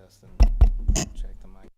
test and check the mic.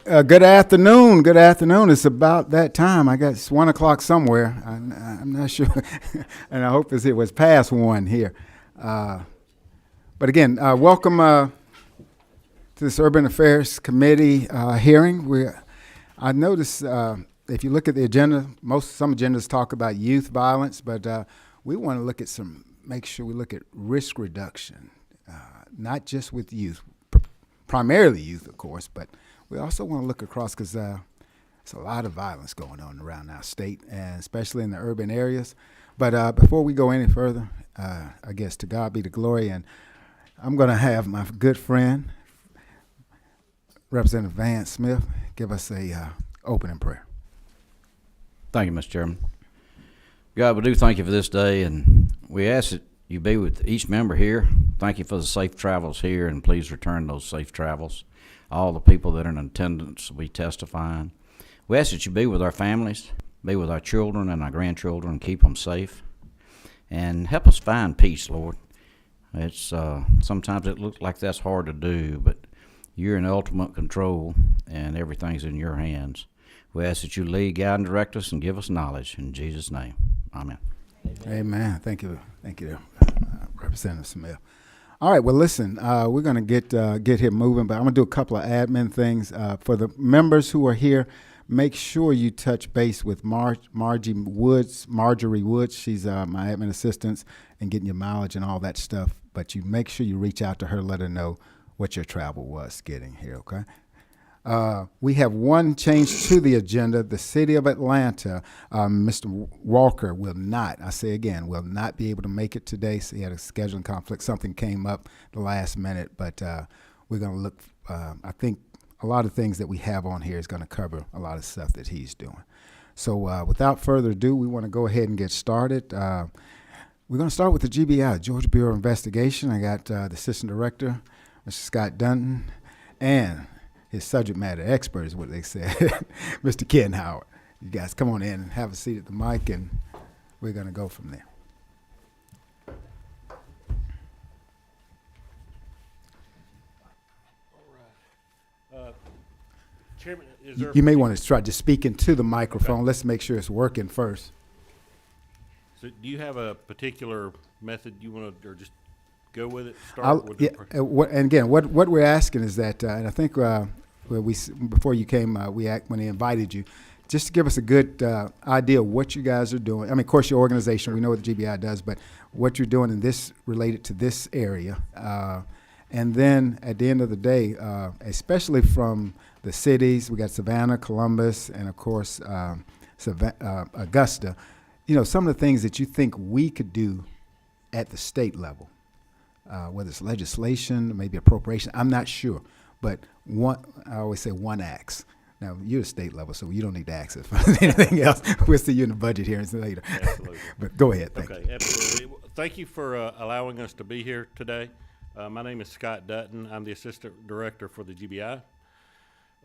Good afternoon. Good afternoon. It's about that time. I guess it's 1 o'clock somewhere. I'm not sure, and I hope it was past 1 here. But again, welcome to this Urban Affairs Committee hearing. I noticed if you look at the agenda, some agendas talk about youth violence, but we want to look at make sure we look at risk reduction, not just with youth, primarily youth, of course, but we also want to look across because there's a lot of violence going on around our state, and especially in the urban areas. But before we go any further, I guess to God be the glory, and I'm going to have my good friend, Representative Vance Smith, give us a opening prayer. Thank you, Mr. Chairman. God, we do thank you for this day, and we ask that you be with each member here. Thank you for the safe travels here, and please return those safe travels. All the people that are in attendance will be testifying. We ask that you be with our families, be with our children and our grandchildren, and keep them safe. And help us find peace, Lord. It's sometimes it looks like that's hard to do, but you're in ultimate control, and everything's in your hands. We ask that you lead, guide, and direct us, and give us knowledge. In Jesus' name, amen. Amen. Thank you, Representative Smith. All right. Well, listen, we're going to get here moving, but I'm going to do a couple of admin things for the members who are here. Make sure you touch base with Marjorie Woods. She's my admin assistant, and getting your mileage and all that stuff. But you make sure you reach out to her, let her know what your travel was getting here. Okay. We have one change to the agenda. The city of Atlanta, Mr. Walker will not be able to make it today. So he had a scheduling conflict. Something came up the last minute, but we're going to look, I think a lot of things that we have on here is going to cover a lot of stuff that he's doing. So without further ado, we want to go ahead and get started. We're going to start with the GBI, Georgia Bureau of Investigation. I got the Assistant Director, Mr. Scott Dutton, and his subject matter expert is what they said, Mr. Ken Howard. You guys come on in and have a seat at the mic, and we're going to go from there. All right. Chairman, is there... You may want to try just speaking to the microphone. Okay. Let's make sure it's working first. So do you have a particular method you want to, or just go with it? Start with and again, what we're asking is that, and I think before you came, when they invited you, just to give us a good idea of what you guys are doing. I mean, of course, your organization, we know what the GBI does, but what you're doing in this related to this area. And then at the end of the day, especially from the cities, we got Savannah, Columbus, and of course, Augusta, some of the things that you think we could do at the state level. Whether it's legislation, maybe appropriation, I'm not sure. But I always say one axe. Now, you're a state level, so you don't need to axe it for anything else. We'll see you in the budget hearings later. Absolutely. But go ahead. Thank you. Absolutely. Thank you for allowing us to be here today. My name is Scott Dutton. I'm the Assistant Director for the GBI.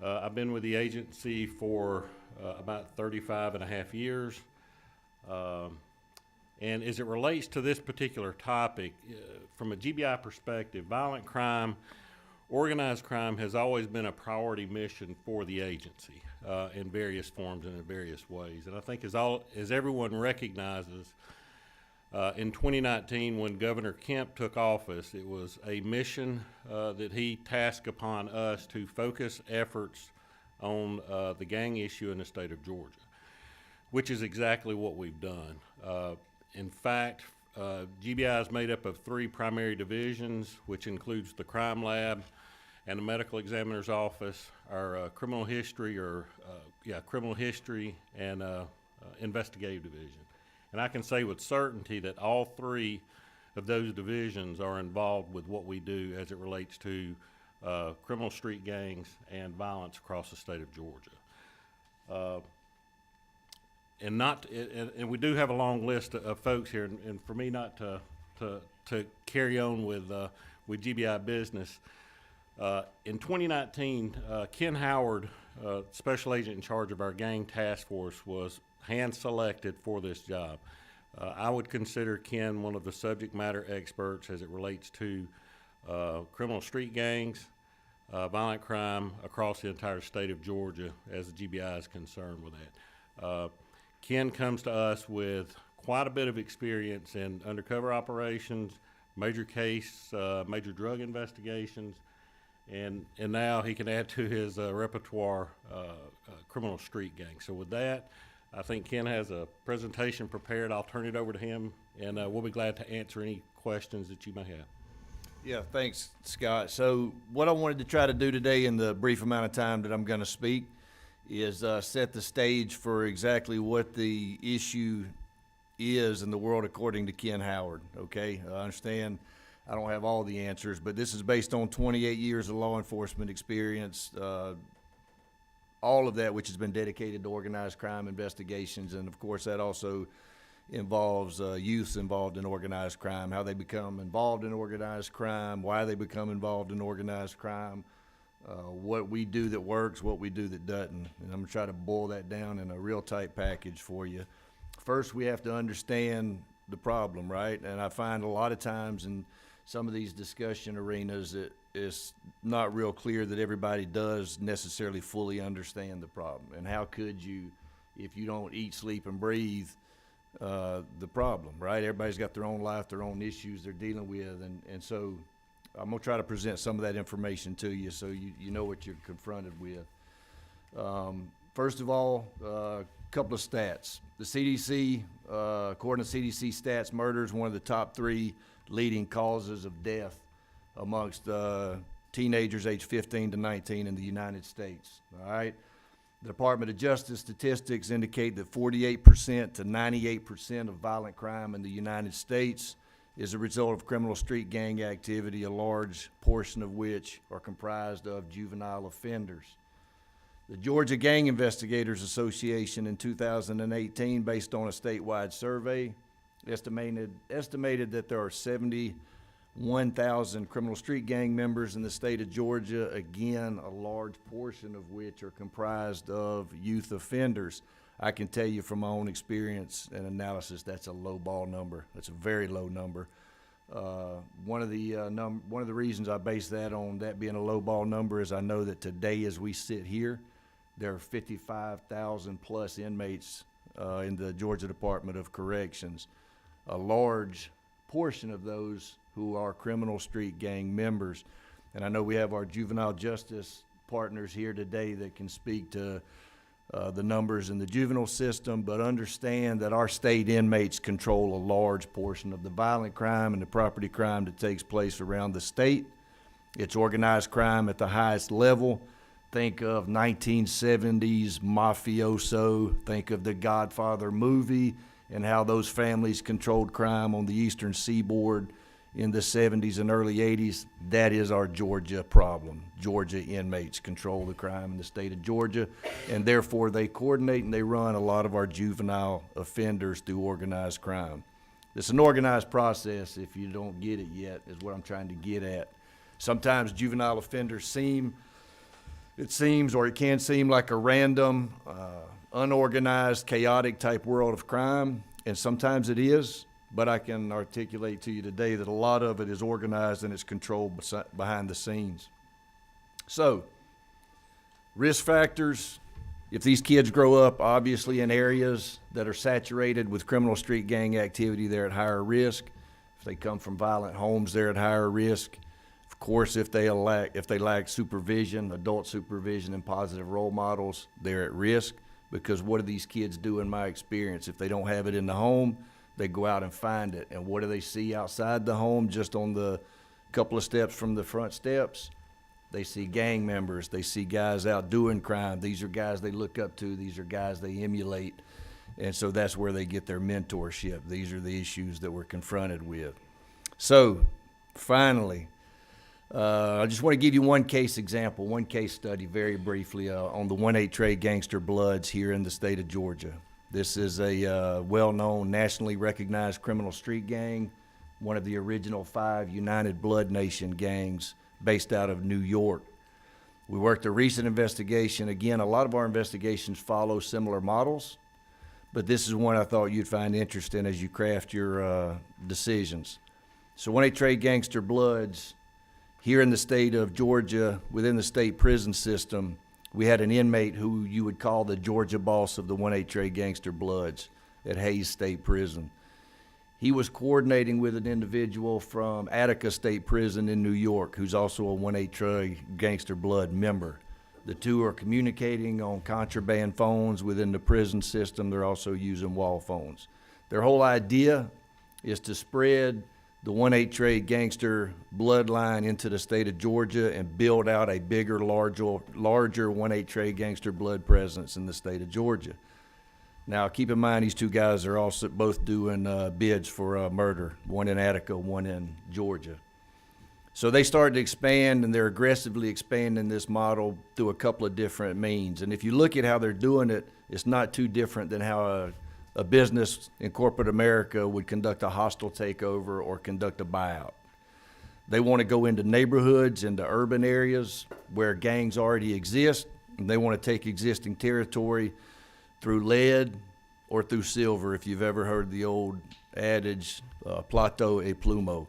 I've been with the agency for about 35 and a half years. And as it relates to this particular topic, from a GBI perspective, violent crime, organized crime has always been a priority mission for the agency in various forms and in various ways. And I think as everyone recognizes, in 2019 when Governor Kemp took office, it was a mission that he tasked upon us to focus efforts on the gang issue in the state of Georgia, which is exactly what we've done. In fact, GBI is made up of 3 primary divisions, which includes the crime lab and the medical examiner's office, our criminal history and investigative division. And I can say with certainty that all 3 of those divisions are involved with what we do as it relates to criminal street gangs and violence across the state of Georgia. And we do have a long list of folks here, and for me not to carry on with GBI business, in 2019, Ken Howard, special agent in charge of our gang task force, was hand-selected for this job. I would consider Ken one of the subject matter experts as it relates to criminal street gangs, violent crime across the entire state of Georgia as the GBI is concerned with that. Ken comes to us with quite a bit of experience in undercover operations, major case, major drug investigations, and now he can add to his repertoire criminal street gang. So with that, I think Ken has a presentation prepared. I'll turn it over to him, and we'll be glad to answer any questions that you may have. Yeah, thanks, Scott. So what I wanted to try to do today in the brief amount of time that I'm going to speak is set the stage for exactly what the issue is in the world according to Ken Howard, okay? I understand I don't have all the answers, but this is based on 28 years of law enforcement experience, all of that which has been dedicated to organized crime investigations, and of course that also involves youths involved in organized crime, how they become involved in organized crime, why they become involved in organized crime, what we do that works, what we do that doesn't. And I'm gonna try to boil that down in a real tight package for you. First, we have to understand the problem, right? And I find a lot of times in some of these discussion arenas, it's not real clear that everybody does necessarily fully understand the problem. And how could you, if you don't eat, sleep, and breathe, the problem, right? Everybody's got their own life, their own issues they're dealing with, and so I'm gonna try to present some of that information to you so you know what you're confronted with. First of all, a couple of stats. The CDC, according to CDC stats, murder is one of the top 3 leading causes of death amongst teenagers aged 15 to 19 in the United States, all right? The Department of Justice statistics indicate that 48% to 98% of violent crime in the United States is a result of criminal street gang activity, a large portion of which are comprised of juvenile offenders. The Georgia Gang Investigators Association in 2018, based on a statewide survey, estimated that there are 71,000 criminal street gang members in the state of Georgia, again, a large portion of which are comprised of youth offenders. I can tell you from my own experience and analysis, that's a low ball number. That's a very low number. One of the reasons I base that on that being a low ball number is I know that today as we sit here, there are 55,000 plus inmates in the Georgia Department of Corrections. A large portion of those who are criminal street gang members. And I know we have our juvenile justice partners here today that can speak to the numbers in the juvenile system, but understand that our state inmates control a large portion of the violent crime and the property crime that takes place around the state. It's organized crime at the highest level. Think of 1970s mafioso, think of the Godfather movie and how those families controlled crime on the eastern seaboard in the 70s and early 80s. That is our Georgia problem. Georgia inmates control the crime in the state of Georgia, and therefore they coordinate and they run a lot of our juvenile offenders through organized crime. It's an organized process, if you don't get it yet, is what I'm trying to get at. Sometimes juvenile offenders it can seem like a random, unorganized, chaotic type world of crime, and sometimes it is. But I can articulate to you today that a lot of it is organized and it's controlled behind the scenes. So, risk factors, if these kids grow up obviously in areas that are saturated with criminal street gang activity, they're at higher risk. If they come from violent homes, they're at higher risk. Of course, if they lack supervision, adult supervision and positive role models, they're at risk, because what do these kids do in my experience? If they don't have it in the home, they go out and find it. And what do they see outside the home, just on the couple of steps from the front steps? They see gang members. They see guys out doing crime. These are guys they look up to. These are guys they emulate. And so that's where they get their mentorship. These are the issues that we're confronted with. So, finally, I just want to give you one case example, one case study very briefly on the 1-8 Trade Gangster Bloods here in the state of Georgia. This is a well-known, nationally recognized criminal street gang, one of the original 5 United Blood Nation gangs based out of New York. We worked a recent investigation. Again, a lot of our investigations follow similar models, but this is one I thought you'd find interesting as you craft your decisions. So 1-8 Trade Gangster Bloods Here in the state of Georgia, within the state prison system, we had an inmate who you would call the Georgia boss of the 1-8 Trey Gangster Bloods at Hayes State Prison. He was coordinating with an individual from Attica State Prison in New York, who's also a 1-8 Trey Gangster Blood member. The two are communicating on contraband phones within the prison system. They're also using wall phones. Their whole idea is to spread the 1-8 Trey Gangster bloodline into the state of Georgia and build out a bigger, larger 1-8 Trey Gangster blood presence in the state of Georgia. Now, keep in mind, these two guys are also both doing bids for murder, one in Attica, one in Georgia. So they started to expand, and they're aggressively expanding this model through a couple of different means. And if you look at how they're doing it, it's not too different than how a business in corporate America would conduct a hostile takeover or conduct a buyout. They want to go into neighborhoods, into urban areas where gangs already exist, and they want to take existing territory through lead or through silver, if you've ever heard the old adage, plato e plumo.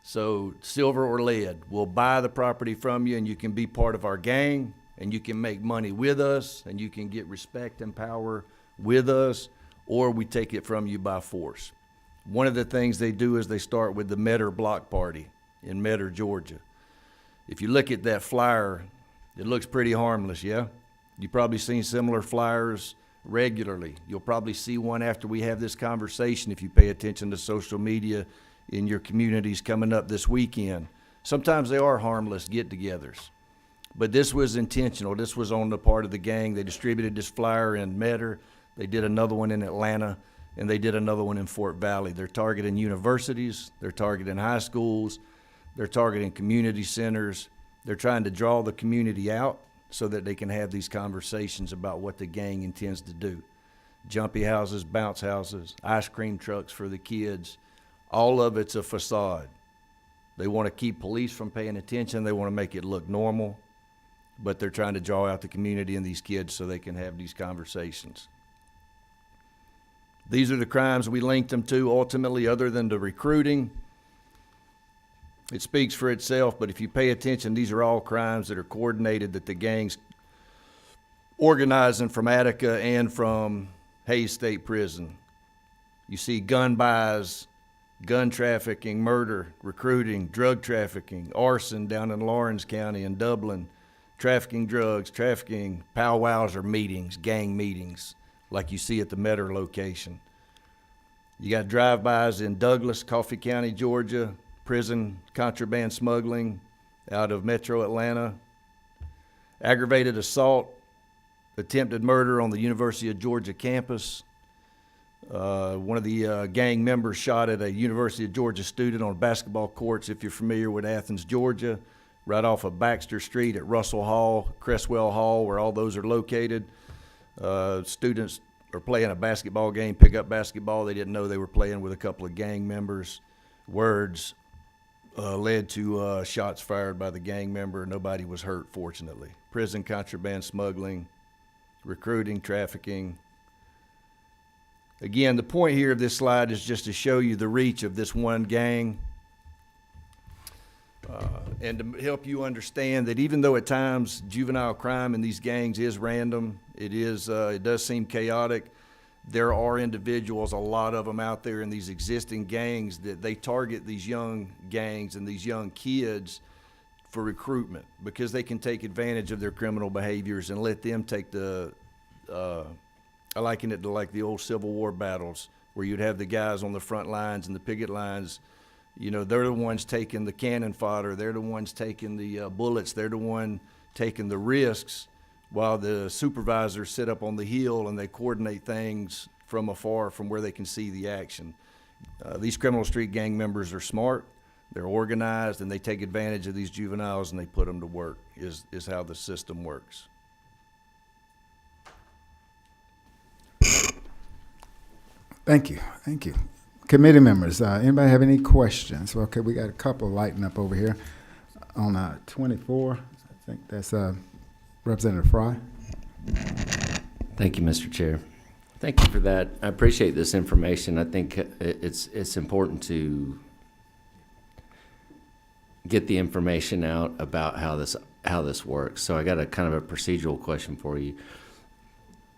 So silver or lead, we'll buy the property from you and you can be part of our gang and you can make money with us and you can get respect and power with us, or we take it from you by force. One of the things they do is they start with the Metter Block Party in Metter, Georgia. If you look at that flyer, it looks pretty harmless, yeah? You've probably seen similar flyers regularly. You'll probably see one after we have this conversation if you pay attention to social media in your communities coming up this weekend. Sometimes they are harmless get-togethers, but this was intentional. This was on the part of the gang. They distributed this flyer in Metter. They did another one in Atlanta, and they did another one in Fort Valley. They're targeting universities. They're targeting high schools. They're targeting community centers. They're trying to draw the community out so that they can have these conversations about what the gang intends to do. Jumpy houses, bounce houses, ice cream trucks for the kids. All of it's a facade. They want to keep police from paying attention. They want to make it look normal, but they're trying to draw out the community and these kids so they can have these conversations. These are the crimes we linked them to, ultimately, other than the recruiting. It speaks for itself, but if you pay attention, these are all crimes that are coordinated, that the gangs organizing from Attica and from Hayes State Prison. You see gun buys, gun trafficking, murder, recruiting, drug trafficking, arson down in Lawrence County and Dublin, trafficking drugs, trafficking powwows or meetings, gang meetings, like you see at the Metter location. You got drive-bys in Douglas, Coffee County, Georgia, prison contraband smuggling out of Metro Atlanta, aggravated assault, attempted murder on the University of Georgia campus. One of the gang members shot at a University of Georgia student on basketball courts, if you're familiar with Athens, Georgia, right off of Baxter Street at Russell Hall, Cresswell Hall, where all those are located. Students are playing a basketball game, pick-up basketball. They didn't know they were playing with a couple of gang members. Words led to shots fired by the gang member. Nobody was hurt, fortunately. Prison contraband smuggling, recruiting, trafficking. Again, the point here of this slide is just to show you the reach of this one gang and to help you understand that even though at times juvenile crime in these gangs is random, it does seem chaotic, there are individuals, a lot of them out there in these existing gangs, that they target these young gangs and these young kids for recruitment because they can take advantage of their criminal behaviors and let them take the, I liken it to like the old Civil War battles where you'd have the guys on the front lines and the picket lines. You know, they're the ones taking the cannon fodder. They're the ones taking the bullets. They're the one taking the risks, while the supervisors sit up on the hill and they coordinate things from afar from where they can see the action. These criminal street gang members are smart, they're organized, and they take advantage of these juveniles and they put them to work, is how the system works. Thank you. Thank you. Committee members, anybody have any questions? Well, okay, we got a couple lighting up over here on 24. I think that's Representative Fry. Thank you, Mr. Chair. Thank you for that. I appreciate this information. I think it's important to get the information out about how this works. So I got a kind of a procedural question for you.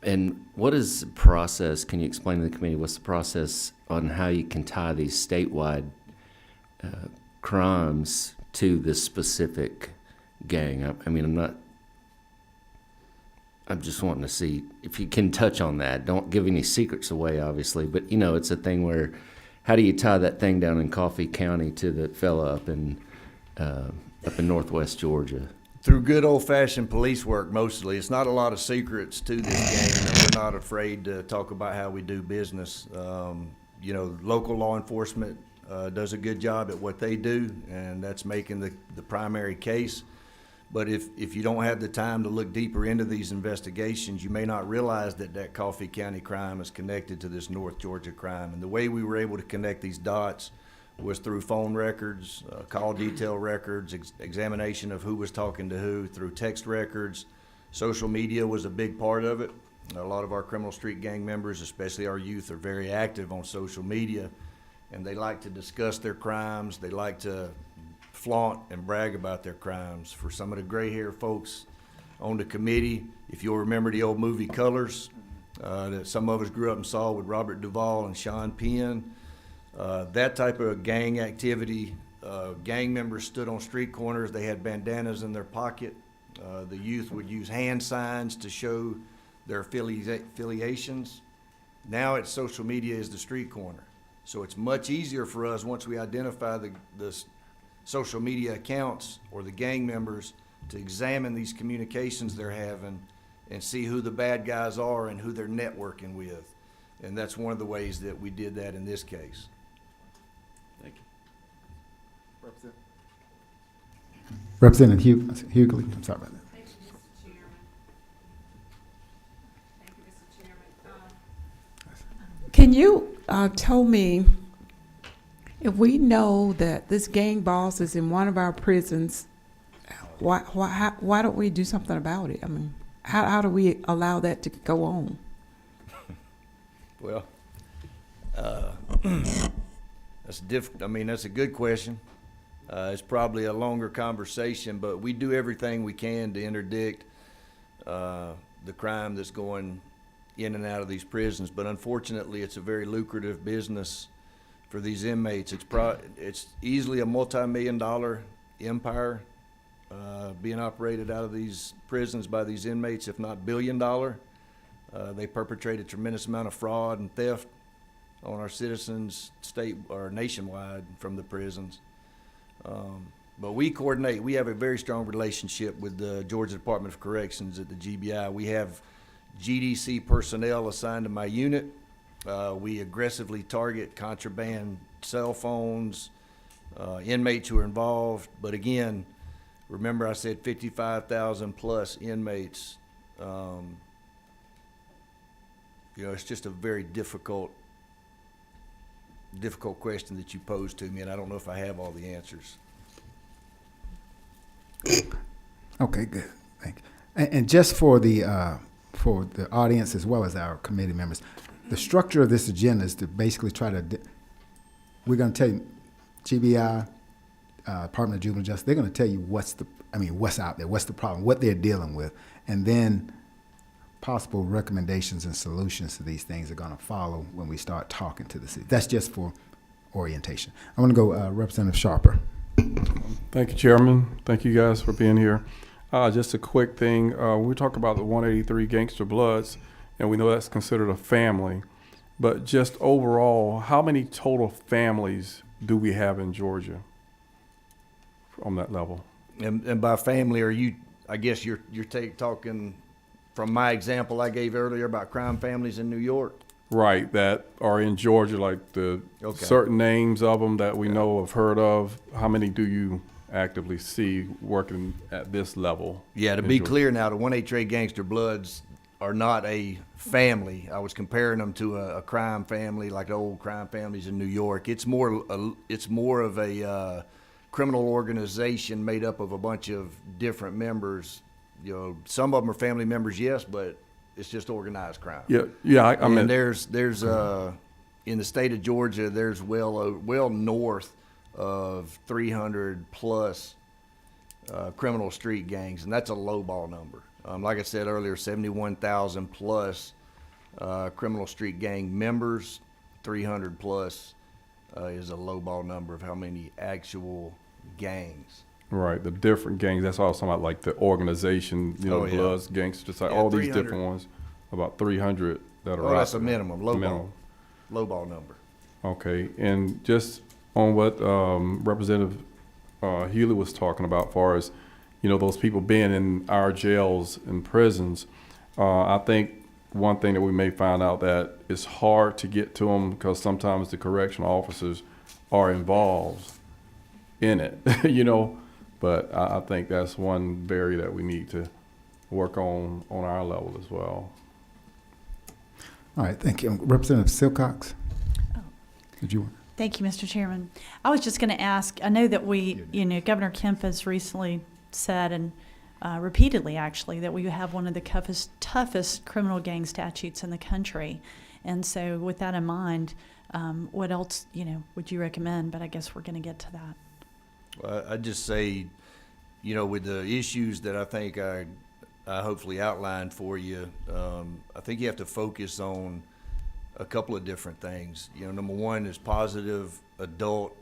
And what is the process? Can you explain to the committee what's the process on how you can tie these statewide crimes to this specific gang? I'm just wanting to see if you can touch on that. Don't give any secrets away, obviously, but it's a thing where how do you tie that thing down in Coffee County to the fella up in Northwest Georgia? Through good old-fashioned police work, mostly. It's not a lot of secrets to this gang, and we're not afraid to talk about how we do business. Local law enforcement does a good job at what they do, and that's making the primary case. But if you don't have the time to look deeper into these investigations, you may not realize that Coffee County crime is connected to this North Georgia crime. And the way we were able to connect these dots was through phone records, call detail records, examination of who was talking to who, through text records. Social media was a big part of it. A lot of our criminal street gang members, especially our youth, are very active on social media, and they like to discuss their crimes. They like to flaunt and brag about their crimes. For some of the gray hair folks on the committee, if you'll remember the old movie Colors, that some of us grew up and saw with Robert Duvall and Sean Penn, that type of gang activity, gang members stood on street corners. They had bandanas in their pocket. The youth would use hand signs to show their affiliations. Now it's social media is the street corner. So it's much easier for us once we identify the social media accounts or the gang members to examine these communications they're having and see who the bad guys are and who they're networking with. And that's one of the ways that we did that in this case. Thank you. Representative Hughley, I'm sorry about that. Thank you, Mr. Chairman. Thank you, Mr. Chairman. Can you tell me if we know that this gang boss is in one of our prisons, why don't we do something about it? I mean, how do we allow that to go on? Well, that's that's a good question. It's probably a longer conversation, but we do everything we can to interdict the crime that's going in and out of these prisons. But unfortunately, it's a very lucrative business for these inmates. It's easily a multi-million-dollar empire being operated out of these prisons by these inmates, if not billion-dollar. They perpetrate a tremendous amount of fraud and theft on our citizens, state or nationwide, from the prisons. But we coordinate. We have a very strong relationship with the Georgia Department of Corrections at the GBI. We have GDC personnel assigned to my unit. We aggressively target contraband cell phones, inmates who are involved. But again, remember I said 55,000 plus inmates. It's just a very difficult question that you posed to me, and I don't know if I have all the answers. Okay, good. Thank you. And just for the audience as well as our committee members, the structure of this agenda is to basically try to. We're going to tell you, GBI, Department of Juvenile Justice. They're going to tell you what's out there, what's the problem, what they're dealing with, and then possible recommendations and solutions to these things are going to follow when we start talking to the city. That's just for orientation. I want to go Representative Sharper. Thank you, Chairman. Thank you guys for being here. Just a quick thing. We talk about the 183 Gangster Bloods, and we know that's considered a family. But just overall, how many total families do we have in Georgia on that level? And by family, are you? I guess you're talking from my example I gave earlier about crime families in New York. Right, that are in Georgia, like the certain names of them that we know have heard of. How many do you actively see working at this level? Yeah, to be clear now, the 183 Gangster Bloods are not a family. I was comparing them to a crime family, like the old crime families in New York. It's more of a criminal organization made up of a bunch of different members. Some of them are family members, yes, but it's just organized crime. Yeah. I mean, there's in the state of Georgia, there's well north of 300 plus criminal street gangs, and that's a lowball number. Like I said earlier, 71,000 plus criminal street gang members, 300 plus is a lowball number of how many actual gangs. Right, the different gangs. That's all talking about, like the organization, you know, Oh, yeah. Bloods, Gangsters, like Yeah, all these 300. different ones. About 300 that are Oh, that's out a there. minimum, lowball, Minimum. lowball number. Okay, and just on what Representative Healy was talking about, far as you know, those people being in our jails and prisons, I think one thing that we may find out that it's hard to get to them because sometimes the correctional officers are involved in it, you know. But I think that's one barrier that we need to work on our level as well. All right, thank you. Representative Silcox? Oh. Did you? Thank you, Mr. Chairman. I was just going to ask, I know that Governor Kemp has recently said, and repeatedly actually, that we have one of the toughest criminal gang statutes in the country. And so with that in mind, what else, would you recommend? But I guess we're going to get to that. Well, I'd just say, with the issues that I think I hopefully outlined for you, I think you have to focus on a couple of different things. Number one is positive adult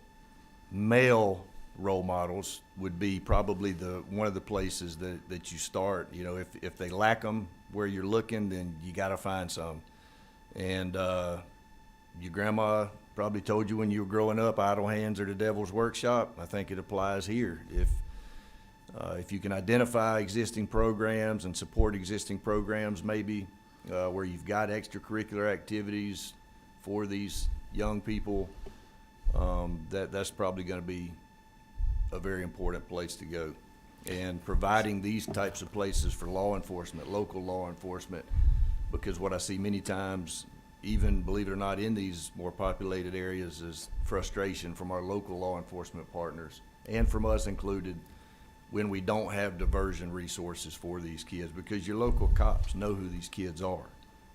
male role models would be probably one of the places that you start. If they lack them where you're looking, then you got to find some. And your grandma probably told you when you were growing up, idle hands are the devil's workshop. I think it applies here. If you can identify existing programs and support existing programs, maybe where you've got extracurricular activities for these young people, that's probably going to be a very important place to go. And providing these types of places for law enforcement, local law enforcement, because what I see many times, even, believe it or not, in these more populated areas, is frustration from our local law enforcement partners, and from us included, when we don't have diversion resources for these kids, because your local cops know who these kids are.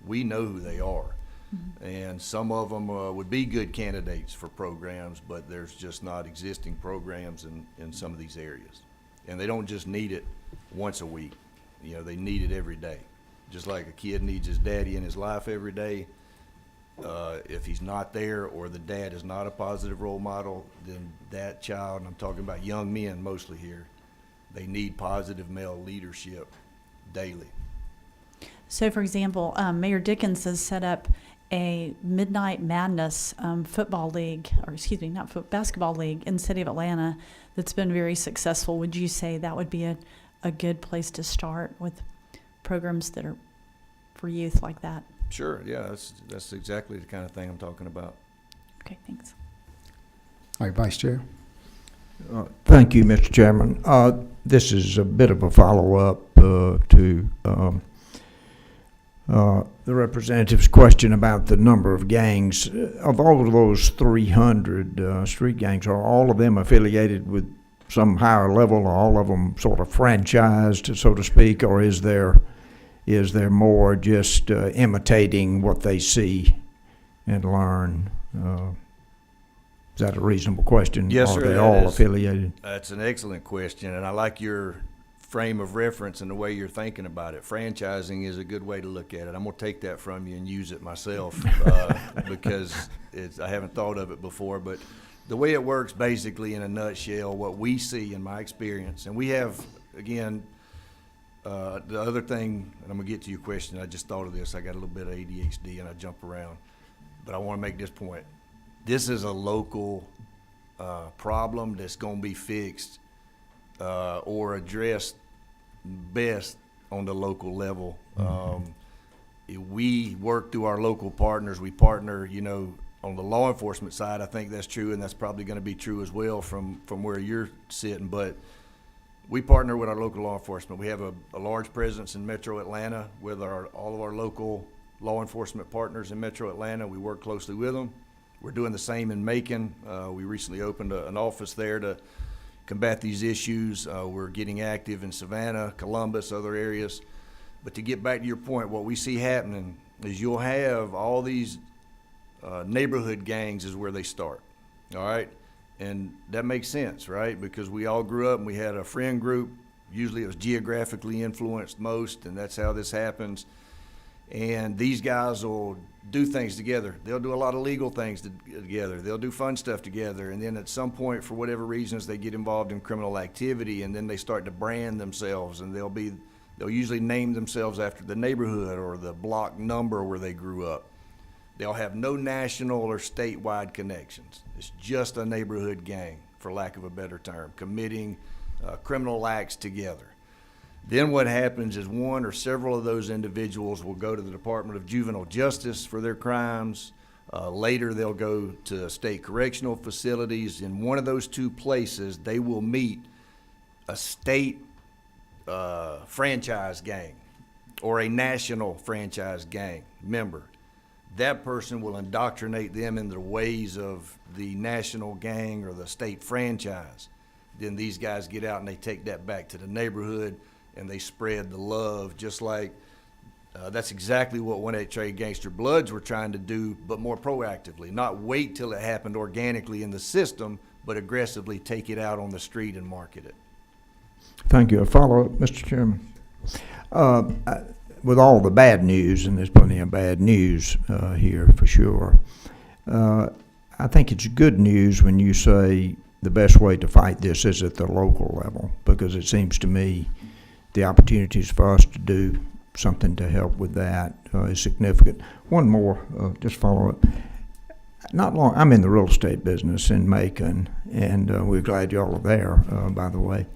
We know who they are. Mm-hmm. And some of them would be good candidates for programs, but there's just not existing programs in some of these areas. And they don't just need it once a week. They need it every day. Just like a kid needs his daddy in his life every day. If he's not there, or the dad is not a positive role model, then that child, and I'm talking about young men mostly here, they need positive male leadership daily. So, for example, Mayor Dickens has set up a Midnight Madness football league, or excuse me, basketball league in the city of Atlanta that's been very successful. Would you say that would be a good place to start with programs that are for youth like that? Sure, yeah, that's exactly the kind of thing I'm talking about. Okay, thanks. All right, Vice Chair. Thank you, Mr. Chairman. This is a bit of a follow-up to the representative's question about the number of gangs. Of all of those 300 street gangs, are all of them affiliated with some higher level? Are all of them sort of franchised, so to speak, or is there more just imitating what they see and learn? Is that a reasonable question? Yes, sir. Are they that all is. affiliated? That's an excellent question, and I like your frame of reference and the way you're thinking about it. Franchising is a good way to look at it. I'm going to take that from you and use it myself because I haven't thought of it before. But the way it works, basically, in a nutshell, what we see in my experience, and we have, again, the other thing, and I'm going to get to your question, I just thought of this. I got a little bit of ADHD and I jump around. But I want to make this point. This is a local problem that's going to be fixed or addressed best on the local level. We work through our local partners. We partner, on the law enforcement side. I think that's true, and that's probably going to be true as well from where you're sitting. But we partner with our local law enforcement. We have a large presence in Metro Atlanta with all of our local law enforcement partners in Metro Atlanta. We work closely with them. We're doing the same in Macon. We recently opened an office there to combat these issues. We're getting active in Savannah, Columbus, other areas. But to get back to your point, what we see happening is you'll have all these neighborhood gangs is where they start, all right? And that makes sense, right? Because we all grew up and we had a friend group. Usually it was geographically influenced most, and that's how this happens. And these guys will do things together. They'll do a lot of legal things together. They'll do fun stuff together. And then at some point, for whatever reasons, they get involved in criminal activity, and then they start to brand themselves, and they'll usually name themselves after the neighborhood or the block number where they grew up. They'll have no national or statewide connections. It's just a neighborhood gang, for lack of a better term, committing criminal acts together. Then what happens is one or several of those individuals will go to the Department of Juvenile Justice for their crimes. Later, they'll go to state correctional facilities. In one of those two places, they will meet a state franchise gang or a national franchise gang member. That person will indoctrinate them in the ways of the national gang or the state franchise. Then these guys get out and they take that back to the neighborhood and they spread the love, just like that's exactly what 183 Gangster Bloods were trying to do, but more proactively. Not wait till it happened organically in the system, but aggressively take it out on the street and market it. Thank you. A follow-up, Mr. Chairman. With all the bad news, and there's plenty of bad news here for sure, I think it's good news when you say the best way to fight this is at the local level, because it seems to me the opportunities for us to do something to help with that is significant. One more, just follow up. Not long, I'm in the real estate business in Macon, and we're glad y'all are there, by the way.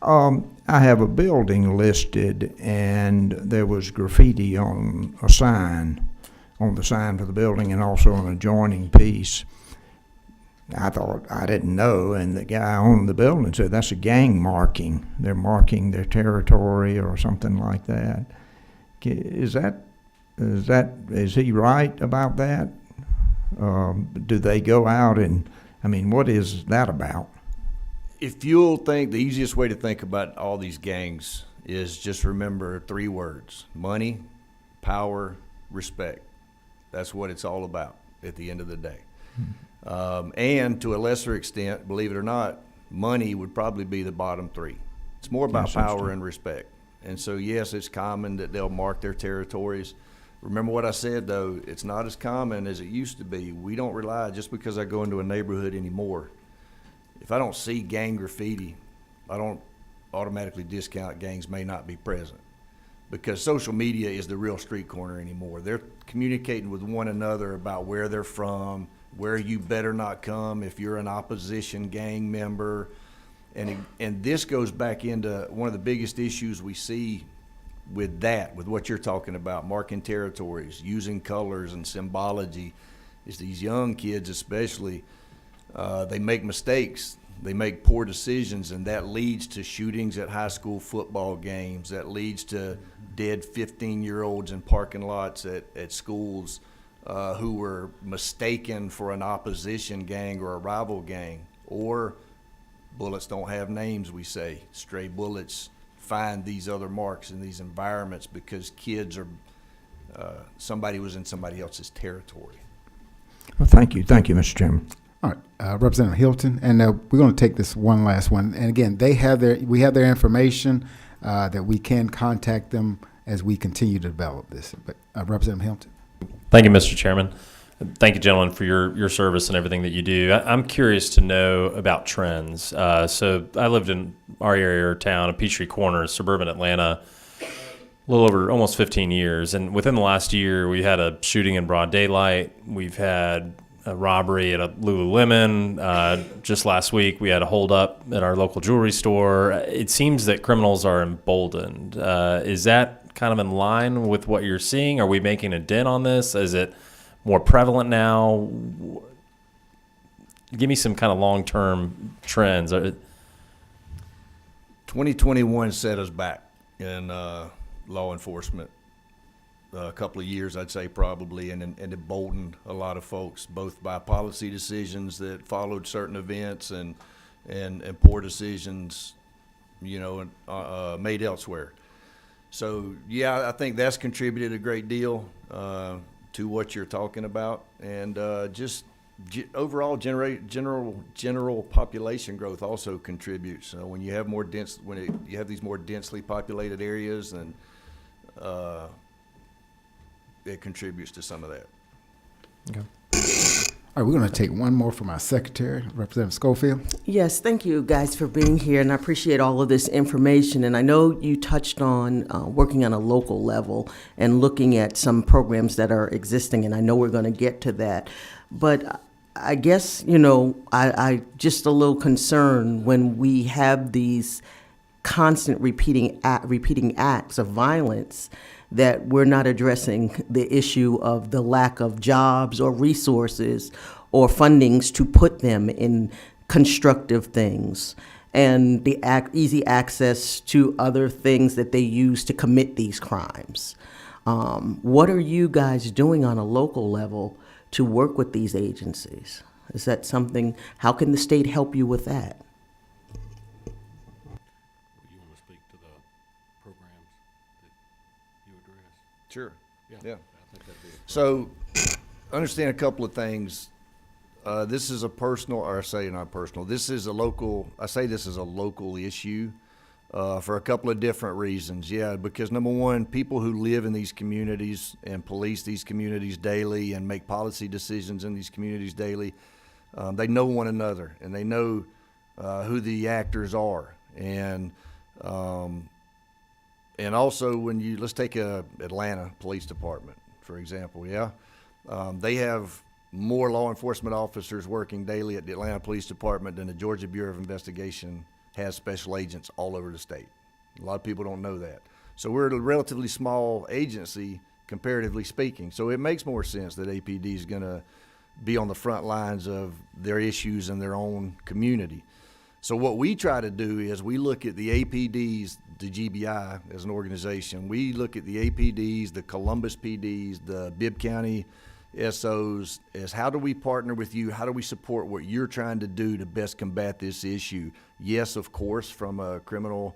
I have a building listed, and there was graffiti on a sign, on the sign for the building, and also an adjoining piece. I thought, I didn't know, and the guy on the building said that's a gang marking. They're marking their territory or something like that. Is he right about that? Do they go out and, I mean, what is that about? If you'll think, the easiest way to think about all these gangs is just remember 3 words: money, power, respect. That's what it's all about at the end of the day. And to a lesser extent, believe it or not, money would probably be the bottom 3. It's more about power and respect. And so, yes, it's common that they'll mark their territories. Remember what I said, though, it's not as common as it used to be. We don't rely, just because I go into a neighborhood anymore, if I don't see gang graffiti, I don't automatically discount gangs may not be present, because social media is the real street corner anymore. They're communicating with one another about where they're from, where you better not come if you're an opposition gang member. And this goes back into one of the biggest issues we see with that, with what you're talking about, marking territories, using colors and symbology, is these young kids especially, they make mistakes. They make poor decisions, and that leads to shootings at high school football games. That leads to dead 15-year-olds in parking lots at schools who were mistaken for an opposition gang or a rival gang. Or bullets don't have names, we say. Stray bullets find these other marks in these environments because kids are, somebody was in somebody else's territory. Well, thank you, Mr. Chairman. All right, Representative Hilton, and we're going to take this one last one. And again, we have their information that we can contact them as we continue to develop this. But Representative Hilton. Thank you, Mr. Chairman. Thank you, gentlemen, for your service and everything that you do. I'm curious to know about trends. So I lived in our area or town of Peachtree Corners, suburban Atlanta, a little over almost 15 years. And within the last year, we had a shooting in broad daylight. We've had a robbery at a Lululemon. Just last week, we had a holdup at our local jewelry store. It seems that criminals are emboldened. Is that kind of in line with what you're seeing? Are we making a dent on this? Is it more prevalent now? Give me some kind of long-term trends. 2021 set us back in law enforcement. A couple of years, I'd say, probably, and emboldened a lot of folks, both by policy decisions that followed certain events and poor decisions, made elsewhere. So, yeah, I think that's contributed a great deal to what you're talking about. And just overall general population growth also contributes. So when you have more you have these more densely populated areas, then it contributes to some of that. All right, we're going to take one more from our secretary, Representative Schofield. Yes, thank you guys for being here, and I appreciate all of this information. And I know you touched on working on a local level and looking at some programs that are existing, and I know we're going to get to that. But I guess, I just a little concerned when we have these constant repeating acts of violence, that we're not addressing the issue of the lack of jobs or resources or fundings to put them in constructive things, and the easy access to other things that they use to commit these crimes. What are you guys doing on a local level to work with these agencies? Is that something, how can the state help you with that? You want to speak to the programs that you address? Sure. Yeah. I think that'd be So, understand a couple of things. This is a personal, or I say not personal, this is a local, I say this is a local issue for a couple of different reasons. Yeah, because number one, people who live in these communities and police these communities daily and make policy decisions in these communities daily, they know one another and they know who the actors are. And also when let's take Atlanta Police Department, for example, yeah? They have more law enforcement officers working daily at the Atlanta Police Department than the Georgia Bureau of Investigation has special agents all over the state. A lot of people don't know that. So we're a relatively small agency, comparatively speaking. So it makes more sense that APD is going to be on the front lines of their issues in their own community. So what we try to do is we look at the APDs, the GBI as an organization. We look at the APDs, the Columbus PDs, the Bibb County SOs, as how do we partner with you? How do we support what you're trying to do to best combat this issue? Yes, of course, from a criminal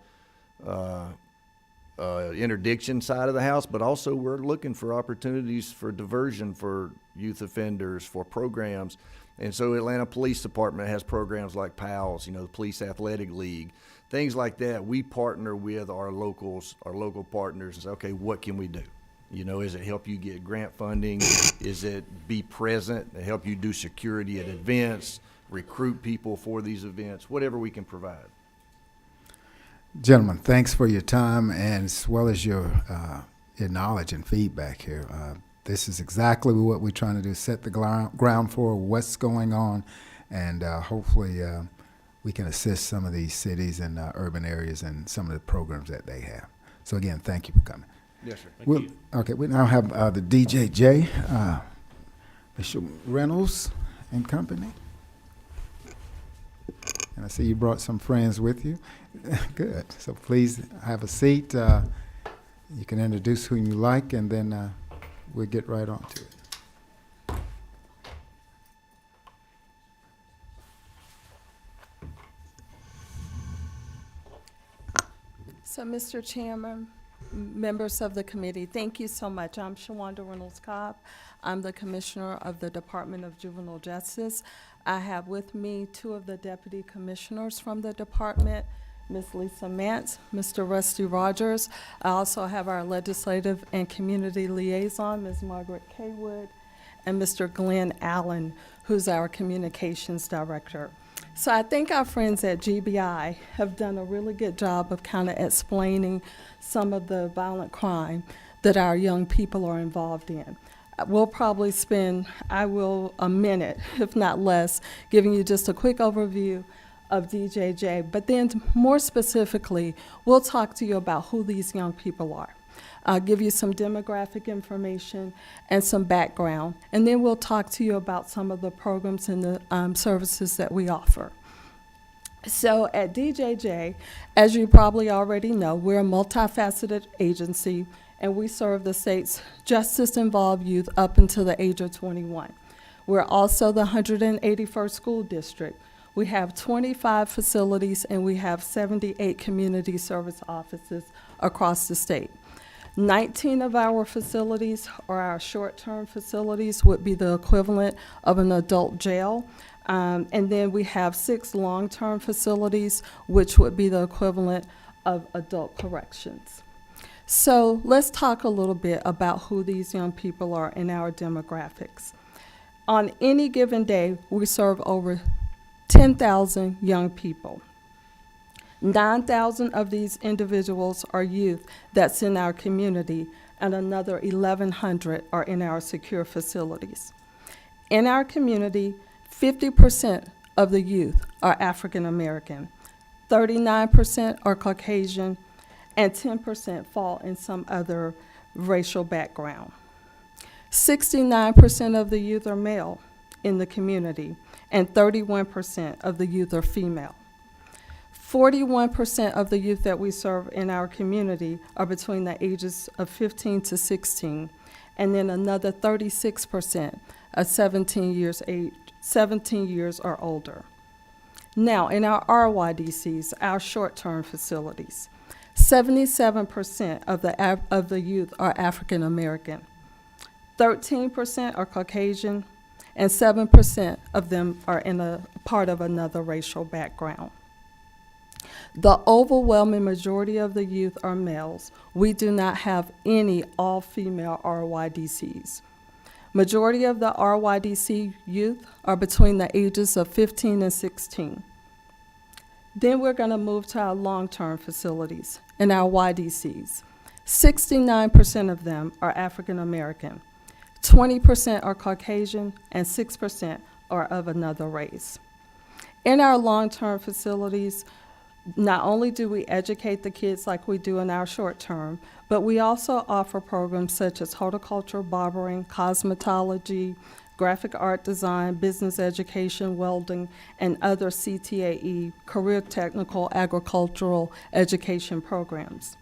interdiction side of the house, but also we're looking for opportunities for diversion for youth offenders, for programs. And so Atlanta Police Department has programs like PALS, the Police Athletic League, things like that. We partner with our local partners and say, okay, what can we do? Is it help you get grant funding? Is it be present and help you do security at events, recruit people for these events, whatever we can provide. Gentlemen, thanks for your time and as well as your knowledge and feedback here. This is exactly what we're trying to do, set the ground for what's going on, and hopefully we can assist some of these cities and urban areas and some of the programs that they have. So again, thank you for coming. Yes, sir. Thank you. Okay, we now have the DJJ, Mr. Reynolds and company. And I see you brought some friends with you. Good. So please have a seat. You can introduce who you like, and then we'll get right on to it. So, Mr. Chairman, members of the committee, thank you so much. I'm Shawanda Reynolds-Cobb. I'm the Commissioner of the Department of Juvenile Justice. I have with me two of the Deputy Commissioners from the department, Ms. Lisa Mance, Mr. Rusty Rogers. I also have our Legislative and Community Liaison, Ms. Margaret Kaywood, and Mr. Glenn Allen, who's our Communications Director. So I think our friends at GBI have done a really good job of kind of explaining some of the violent crime that our young people are involved in. We'll probably spend, a minute, if not less, giving you just a quick overview of DJJ, but then more specifically, we'll talk to you about who these young people are. I'll give you some demographic information and some background, and then we'll talk to you about some of the programs and the services that we offer. So at DJJ, as you probably already know, we're a multifaceted agency, and we serve the state's justice-involved youth up until the age of 21. We're also the 181st School District. We have 25 facilities, and we have 78 community service offices across the state. 19 of our facilities, or our short-term facilities, would be the equivalent of an adult jail. And then we have 6 long-term facilities, which would be the equivalent of adult corrections. So let's talk a little bit about who these young people are in our demographics. On any given day, we serve over 10,000 young people. 9,000 of these individuals are youth that's in our community, and another 1,100 are in our secure facilities. In our community, 50% of the youth are African American, 39% are Caucasian, and 10% fall in some other racial background. 69% of the youth are male in the community, and 31% of the youth are female. 41% of the youth that we serve in our community are between the ages of 15 to 16, and then another 36% are 17 years or older. Now, in our RYDCs, our short-term facilities, 77% of the youth are African American, 13% are Caucasian, and 7% of them are in a part of another racial background. The overwhelming majority of the youth are males. We do not have any all-female RYDCs. Majority of the RYDC youth are between the ages of 15 and 16. Then we're going to move to our long-term facilities and our YDCs. 69% of them are African American, 20% are Caucasian, and 6% are of another race. In our long-term facilities, not only do we educate the kids like we do in our short term, but we also offer programs such as horticulture, barbering, cosmetology, graphic art design, business education, welding, and other CTAE, career technical agricultural education programs.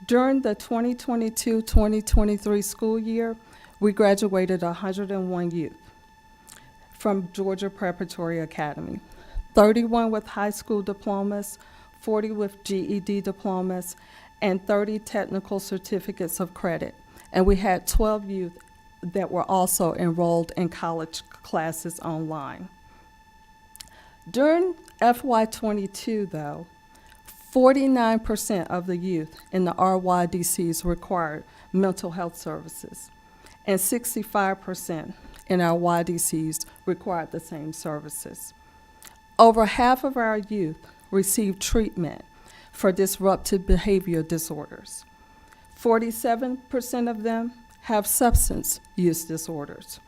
During the 2022-2023 school year, we graduated 101 youth from Georgia Preparatory Academy. 31 with high school diplomas, 40 with GED diplomas, and 30 technical certificates of credit. And we had 12 youth that were also enrolled in college classes online. During FY22, though, 49% of the youth in the RYDCs required mental health services, and 65% in our YDCs required the same services. Over half of our youth receive treatment for disruptive behavior disorders. 47% of them have substance use disorders.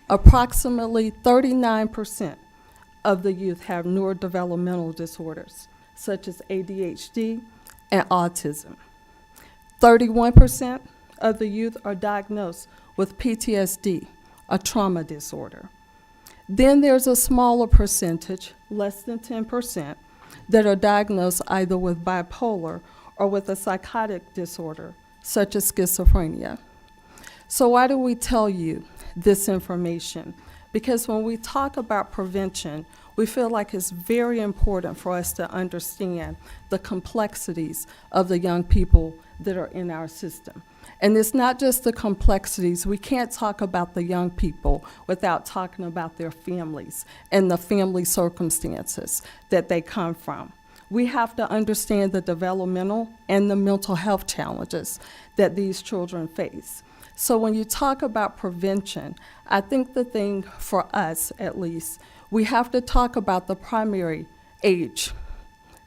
Approximately 39% of the youth have neurodevelopmental disorders, such as ADHD and autism. 31% of the youth are diagnosed with PTSD, a trauma disorder. Then there's a smaller percentage, less than 10%, that are diagnosed either with bipolar or with a psychotic disorder, such as schizophrenia. So why do we tell you this information? Because when we talk about prevention, we feel like it's very important for us to understand the complexities of the young people that are in our system. And it's not just the complexities. We can't talk about the young people without talking about their families and the family circumstances that they come from. We have to understand the developmental and the mental health challenges that these children face. So when you talk about prevention, I think the thing for us, at least, we have to talk about the primary age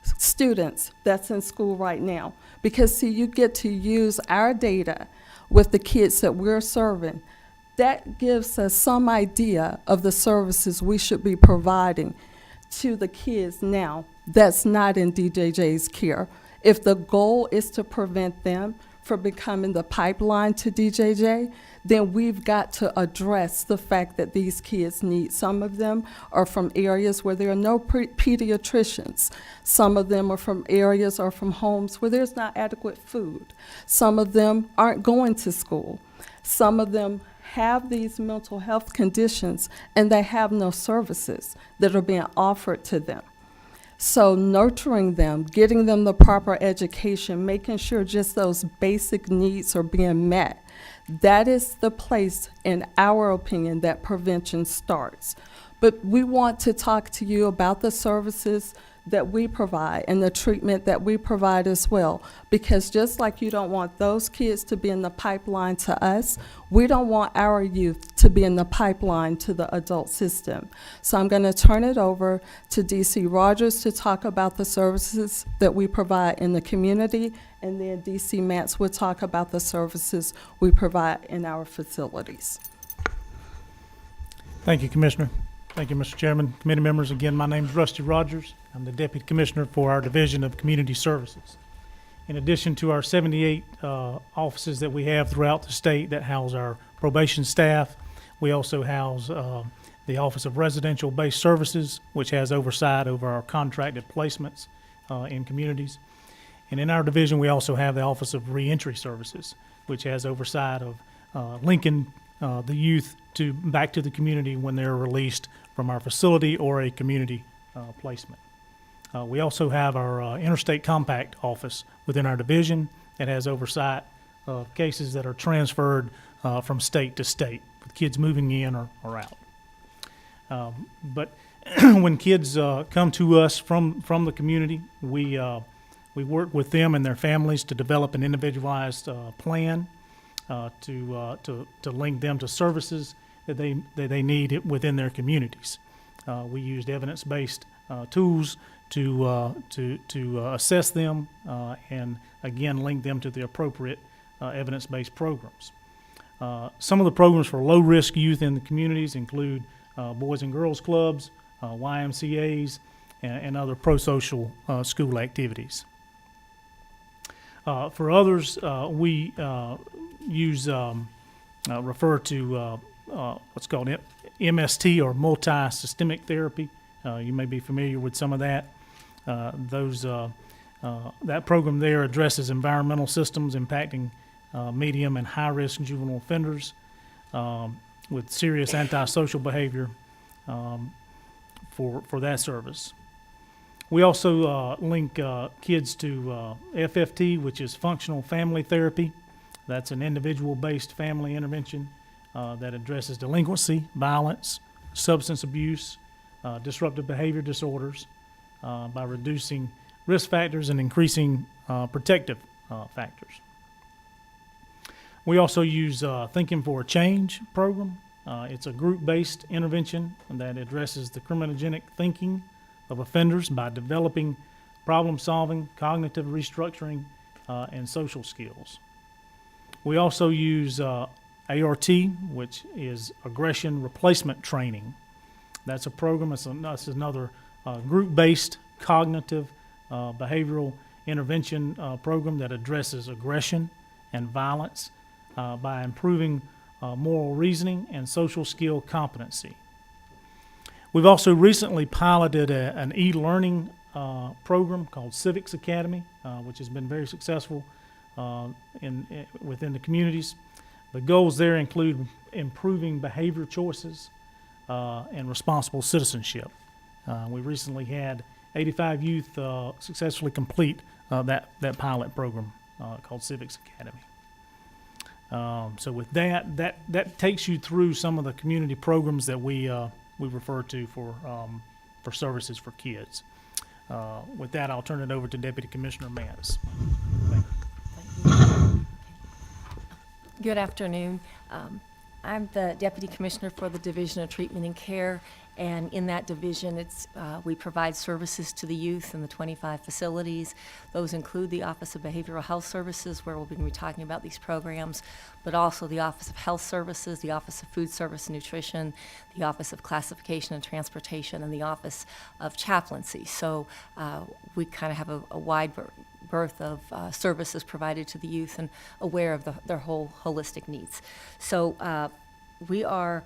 students that's in school right now. Because, see, you get to use our data with the kids that we're serving. That gives us some idea of the services we should be providing to the kids now that's not in DJJ's care. If the goal is to prevent them from becoming the pipeline to DJJ, then we've got to address the fact that these kids need. Some of them are from areas where there are no pediatricians. Some of them are from areas or from homes where there's not adequate food. Some of them aren't going to school. Some of them have these mental health conditions and they have no services that are being offered to them. So nurturing them, getting them the proper education, making sure just those basic needs are being met. That is the place, in our opinion, that prevention starts. But we want to talk to you about the services that we provide and the treatment that we provide as well. Because just like you don't want those kids to be in the pipeline to us, we don't want our youth to be in the pipeline to the adult system. So I'm going to turn it over to DC Rogers to talk about the services that we provide in the community, and then DC Mance will talk about the services we provide in our facilities. Thank you, Commissioner. Thank you, Mr. Chairman. Committee members, again, my name is Rusty Rogers. I'm the Deputy Commissioner for our Division of Community Services. In addition to our 78 offices that we have throughout the state that house our probation staff, we also house the Office of Residential-Based Services, which has oversight over our contracted placements in communities. And in our division, we also have the Office of Reentry Services, which has oversight of linking the youth back to the community when they're released from our facility or a community placement. We also have our Interstate Compact Office within our division that has oversight of cases that are transferred from state to state, with kids moving in or out. But when kids come to us from the community, we work with them and their families to develop an individualized plan to link them to services that they need within their communities. We used evidence-based tools to assess them and again link them to the appropriate evidence-based programs. Some of the programs for low-risk youth in the communities include Boys and Girls Clubs, YMCAs, and other pro-social school activities. For others, we refer to what's called MST, or multi-systemic therapy. You may be familiar with some of that. That program there addresses environmental systems impacting medium and high-risk juvenile offenders with serious antisocial behavior for that service. We also link kids to FFT, which is functional family therapy. That's an individual-based family intervention that addresses delinquency, violence, substance abuse, disruptive behavior disorders by reducing risk factors and increasing protective factors. We also use Thinking for a Change program. It's a group-based intervention that addresses the criminogenic thinking of offenders by developing problem-solving, cognitive restructuring, and social skills. We also use ART, which is Aggression Replacement Training. That's a program, that's another group-based cognitive behavioral intervention program that addresses aggression and violence by improving moral reasoning and social skill competency. We've also recently piloted an e-learning program called Civics Academy, which has been very successful within the communities. The goals there include improving behavior choices and responsible citizenship. We recently had 85 youth successfully complete that pilot program called Civics Academy. So with that takes you through some of the community programs that we refer to for services for kids. With that, I'll turn it over to Deputy Commissioner Mance. Thank you. Good afternoon. I'm the Deputy Commissioner for the Division of Treatment and Care, and in that division, we provide services to the youth in the 25 facilities. Those include the Office of Behavioral Health Services, where we'll be talking about these programs, but also the Office of Health Services, the Office of Food Service and Nutrition, the Office of Classification and Transportation, and the Office of Chaplaincy. So we kind of have a wide berth of services provided to the youth and aware of their whole holistic needs. So we are,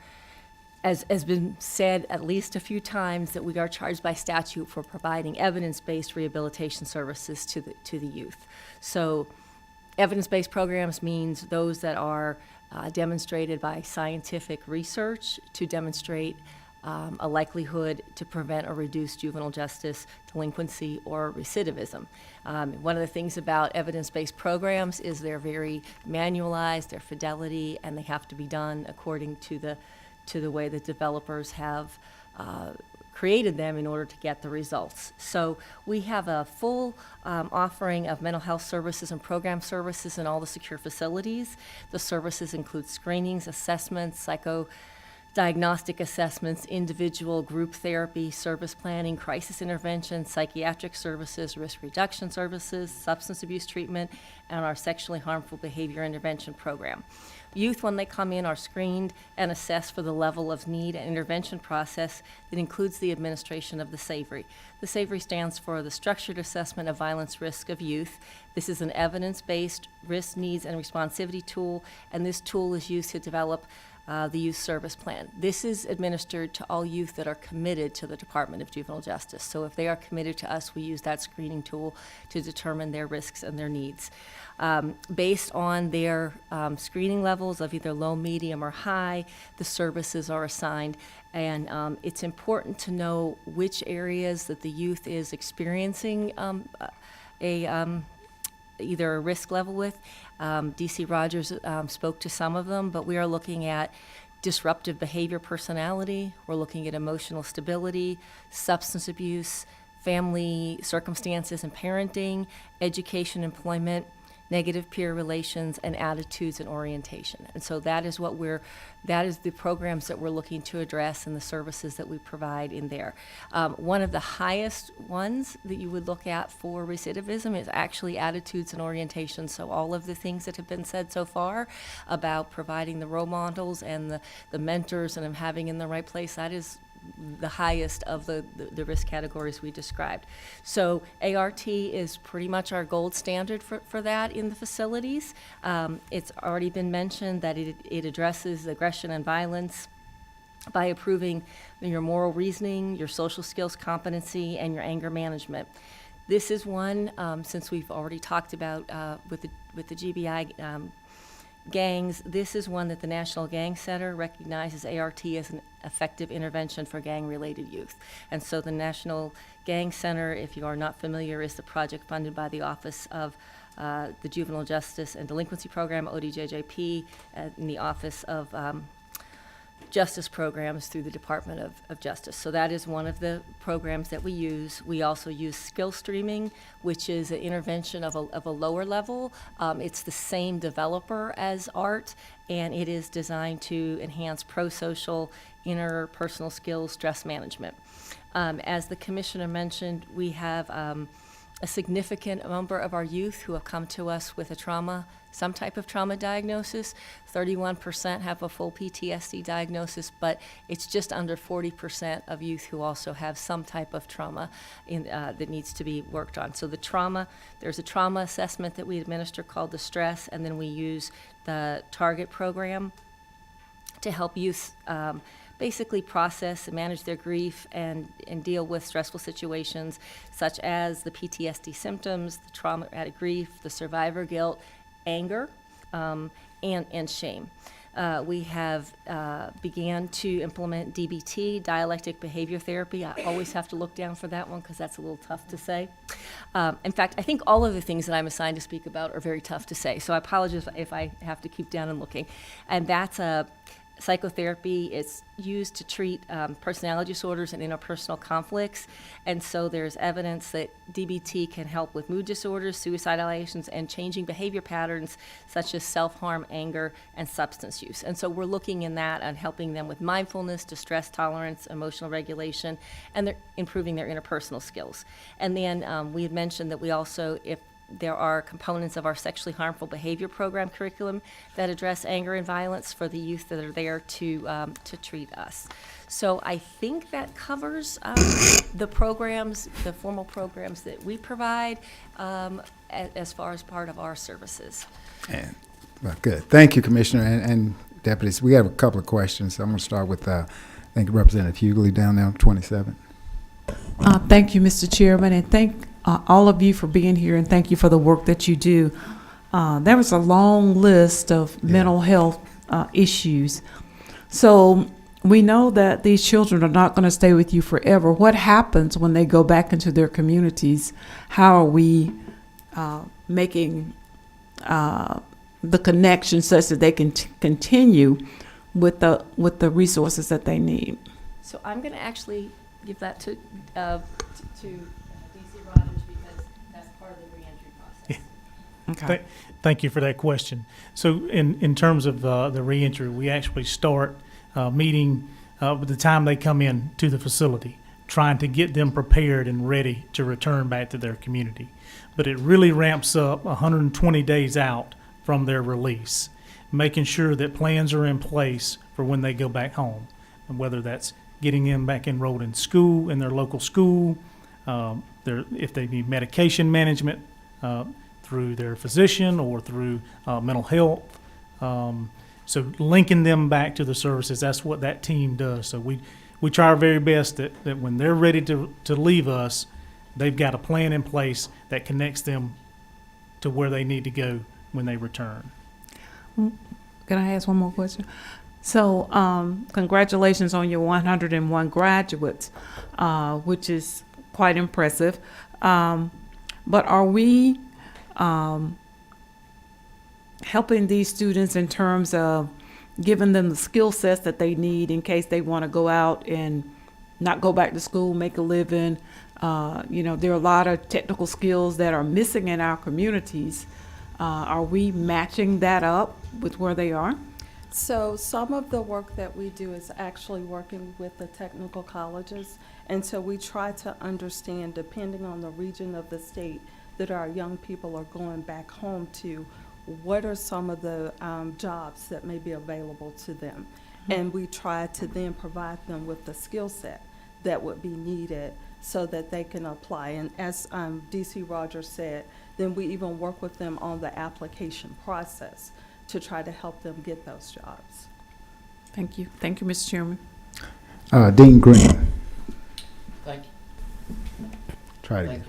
as has been said at least a few times, that we are charged by statute for providing evidence-based rehabilitation services to the youth. So evidence-based programs means those that are demonstrated by scientific research to demonstrate a likelihood to prevent or reduce juvenile justice delinquency or recidivism. One of the things about evidence-based programs is they're very manualized, their fidelity, and they have to be done according to the way that developers have created them in order to get the results. So we have a full offering of mental health services and program services in all the secure facilities. The services include screenings, assessments, diagnostic assessments, individual group therapy, service planning, crisis intervention, psychiatric services, risk reduction services, substance abuse treatment, and our sexually harmful behavior intervention program. Youth, when they come in, are screened and assessed for the level of need and intervention process that includes the administration of the SAVERY. The SAVERY stands for the Structured Assessment of Violence Risk of Youth. This is an evidence-based risk, needs, and responsivity tool, and this tool is used to develop the youth service plan. This is administered to all youth that are committed to the Department of Juvenile Justice. So if they are committed to us, we use that screening tool to determine their risks and their needs. Based on their screening levels of either low, medium, or high, the services are assigned. And it's important to know which areas that the youth is experiencing either a risk level with. DC Rogers spoke to some of them, but we are looking at disruptive behavior personality, we're looking at emotional stability, substance abuse, family circumstances and parenting, education, employment, negative peer relations, and attitudes and orientation. And so that is the programs that we're looking to address and the services that we provide in there. One of the highest ones that you would look at for recidivism is actually attitudes and orientation. So all of the things that have been said so far about providing the role models and the mentors and having in the right place, that is the highest of the risk categories we described. So ART is pretty much our gold standard for that in the facilities. It's already been mentioned that it addresses aggression and violence by improving your moral reasoning, your social skills competency, and your anger management. This is one, since we've already talked about with the GBI gangs, this is one that the National Gang Center recognizes ART as an effective intervention for gang-related youth. And so the National Gang Center, if you are not familiar, is the project funded by the Office of the Juvenile Justice and Delinquency Program, ODJJP, in the Office of Justice Programs through the Department of Justice. So that is one of the programs that we use. We also use skill streaming, which is an intervention of a lower level. It's the same developer as ART, and it is designed to enhance pro-social, interpersonal skills, stress management. As the Commissioner mentioned, we have a significant number of our youth who have come to us with some type of trauma diagnosis. 31% have a full PTSD diagnosis, but it's just under 40% of youth who also have some type of trauma that needs to be worked on. So there's a trauma assessment that we administer called the STRESS, and then we use the Target program to help youth basically process and manage their grief and deal with stressful situations such as the PTSD symptoms, the traumatic grief, the survivor guilt, anger, and shame. We have began to implement DBT, dialectic behavior therapy. I always have to look down for that one because that's a little tough to say. In fact, I think all of the things that I'm assigned to speak about are very tough to say, so I apologize if I have to keep down and looking. And that's psychotherapy. It's used to treat personality disorders and interpersonal conflicts, and so there's evidence that DBT can help with mood disorders, suicidal ideations, and changing behavior patterns such as self-harm, anger, and substance use. And so we're looking in that and helping them with mindfulness, distress tolerance, emotional regulation, and they're improving their interpersonal skills. And then we had mentioned that we also, if there are components of our sexually harmful behavior program curriculum that address anger and violence for the youth that are there to treat us. So I think that covers the programs, the formal programs that we provide as far as part of our services. Well, good. Thank you, Commissioner and deputies. We have a couple of questions. I'm going to start with, I think, Representative Hughley down there, 27. Thank you, Mr. Chairman, and thank all of you for being here, and thank you for the work that you do. There was a long list of mental health issues. So we know that these children are not going to stay with you forever. What happens when they go back into their communities? How are we making the connection such that they can continue with the resources that they need? So I'm going to actually give that to DC Rogers because that's part of the reentry process. Okay. Thank you for that question. So in terms of the reentry, we actually start meeting with the time they come in to the facility, trying to get them prepared and ready to return back to their community. But it really ramps up 120 days out from their release, making sure that plans are in place for when they go back home, and whether that's getting them back enrolled in school, in their local school, if they need medication management through their physician or through mental health. So linking them back to the services, that's what that team does. So we try our very best that when they're ready to leave us, they've got a plan in place that connects them to where they need to go when they return. Can I ask one more question? So congratulations on your 101 graduates, which is quite impressive. But are we helping these students in terms of giving them the skill sets that they need in case they want to go out and not go back to school, make a living? There are a lot of technical skills that are missing in our communities. Are we matching that up with where they are? So some of the work that we do is actually working with the technical colleges. And so we try to understand, depending on the region of the state that our young people are going back home to, what are some of the jobs that may be available to them. And we try to then provide them with the skill set that would be needed so that they can apply. And as DC Rogers said, then we even work with them on the application process to try to help them get those jobs. Thank you. Thank you, Mr. Chairman. Dean Green. Thank you. Try it again.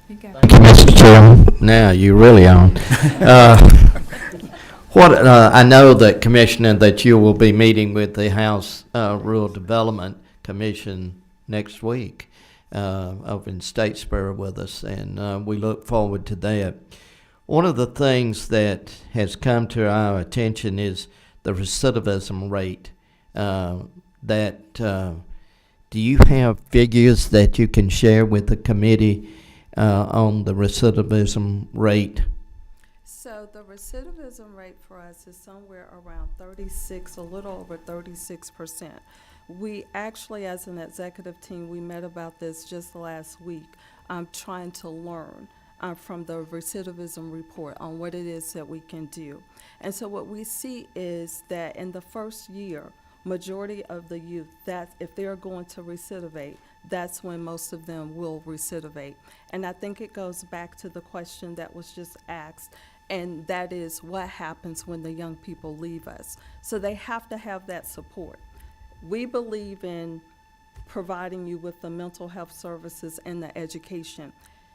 Thank you. Mr. Chairman, now you're really on. I know that, Commissioner, that you will be meeting with the House Rural Development Commission next week over in Statesboro with us, and we look forward to that. One of the things that has come to our attention is the recidivism rate. Do you have figures that you can share with the committee on the recidivism rate? So the recidivism rate for us is somewhere around 36, a little over 36%. We actually, as an executive team, we met about this just last week, trying to learn from the recidivism report on what it is that we can do. And so what we see is that in the first year, majority of the youth, that if they're going to recidivate, that's when most of them will recidivate. And I think it goes back to the question that was just asked, and that is what happens when the young people leave us. So they have to have that support. We believe in providing you with the mental health services and the education.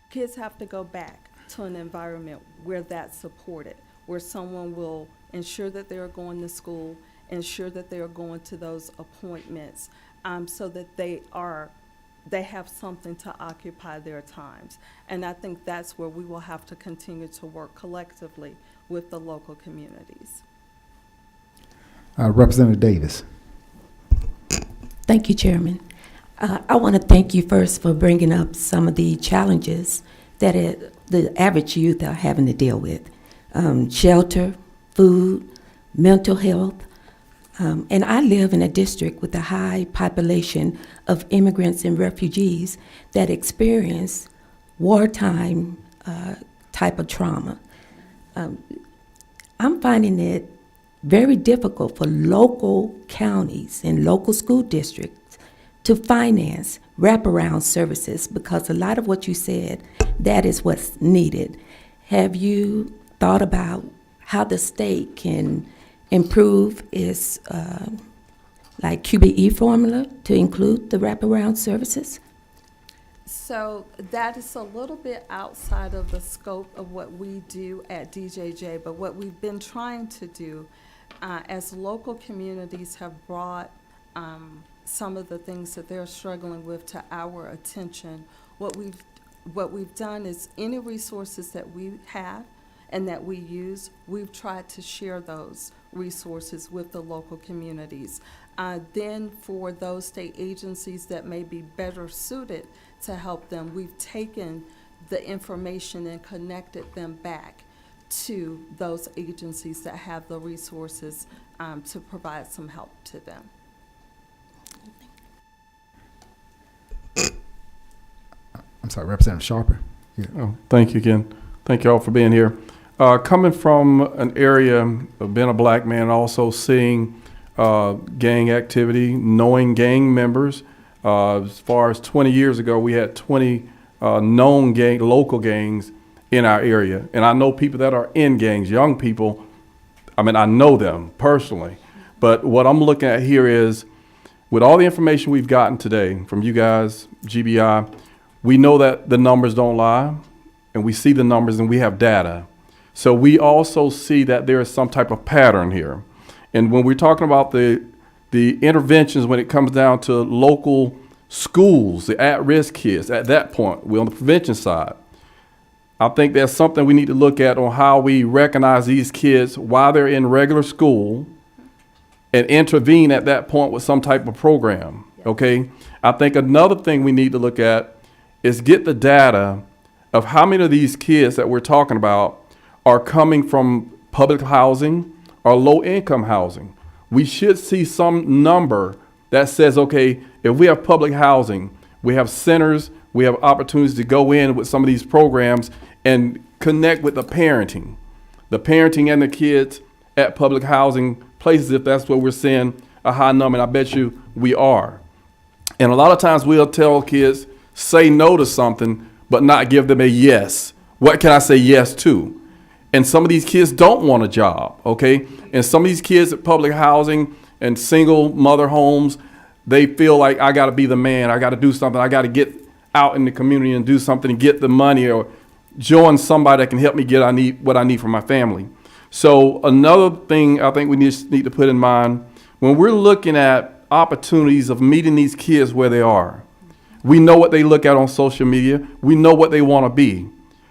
Kids have to go back to an environment where that's supported, where someone will ensure that they're going to school, ensure that they're going to those appointments, so that they have something to occupy their times. And I think that's where we will have to continue to work collectively with the local communities. Representative Davis. Thank you, Chairman. I want to thank you first for bringing up some of the challenges that the average youth are having to deal with. Shelter, food, mental health. And I live in a district with a high population of immigrants and refugees that experience wartime type of trauma. I'm finding it very difficult for local counties and local school districts to finance wraparound services, because a lot of what you said, that is what's needed. Have you thought about how the state can improve its like QBE formula to include the wraparound services? So that is a little bit outside of the scope of what we do at DJJ, but what we've been trying to do as local communities have brought some of the things that they're struggling with to our attention. What we've done is any resources that we have and that we use, we've tried to share those resources with the local communities. Then for those state agencies that may be better suited to help them, we've taken the information and connected them back to those agencies that have the resources to provide some help to them. I'm sorry, Representative Sharper. Yeah. Oh, thank you again. Thank you all for being here. Coming from an area of being a black man, also seeing gang activity, knowing gang members. As far as 20 years ago, we had 20 known local gangs in our area. And I know people that are in gangs, young people. I mean, I know them personally. But what I'm looking at here is, with all the information we've gotten today from you guys, GBI, we know that the numbers don't lie, and we see the numbers and we have data. So we also see that there is some type of pattern here. And when we're talking about the interventions when it comes down to local schools, the at-risk kids, at that point, we're on the prevention side. I think there's something we need to look at on how we recognize these kids while they're in regular school and intervene at that point with some type of program, okay? I think another thing we need to look at is get the data of how many of these kids that we're talking about are coming from public housing or low-income housing. We should see some number that says, okay, if we have public housing, we have centers, we have opportunities to go in with some of these programs and connect with the parenting and the kids at public housing places, if that's what we're seeing a high number, and I bet you we are. And a lot of times we'll tell kids, say no to something, but not give them a yes. What can I say yes to? And some of these kids don't want a job, okay? And some of these kids at public housing and single mother homes, they feel like I gotta be the man, I gotta do something, I gotta get out in the community and do something and get the money or join somebody that can help me get what I need for my family. So another thing I think we need to put in mind, when we're looking at opportunities of meeting these kids where they are, we know what they look at on social media. We know what they want to be.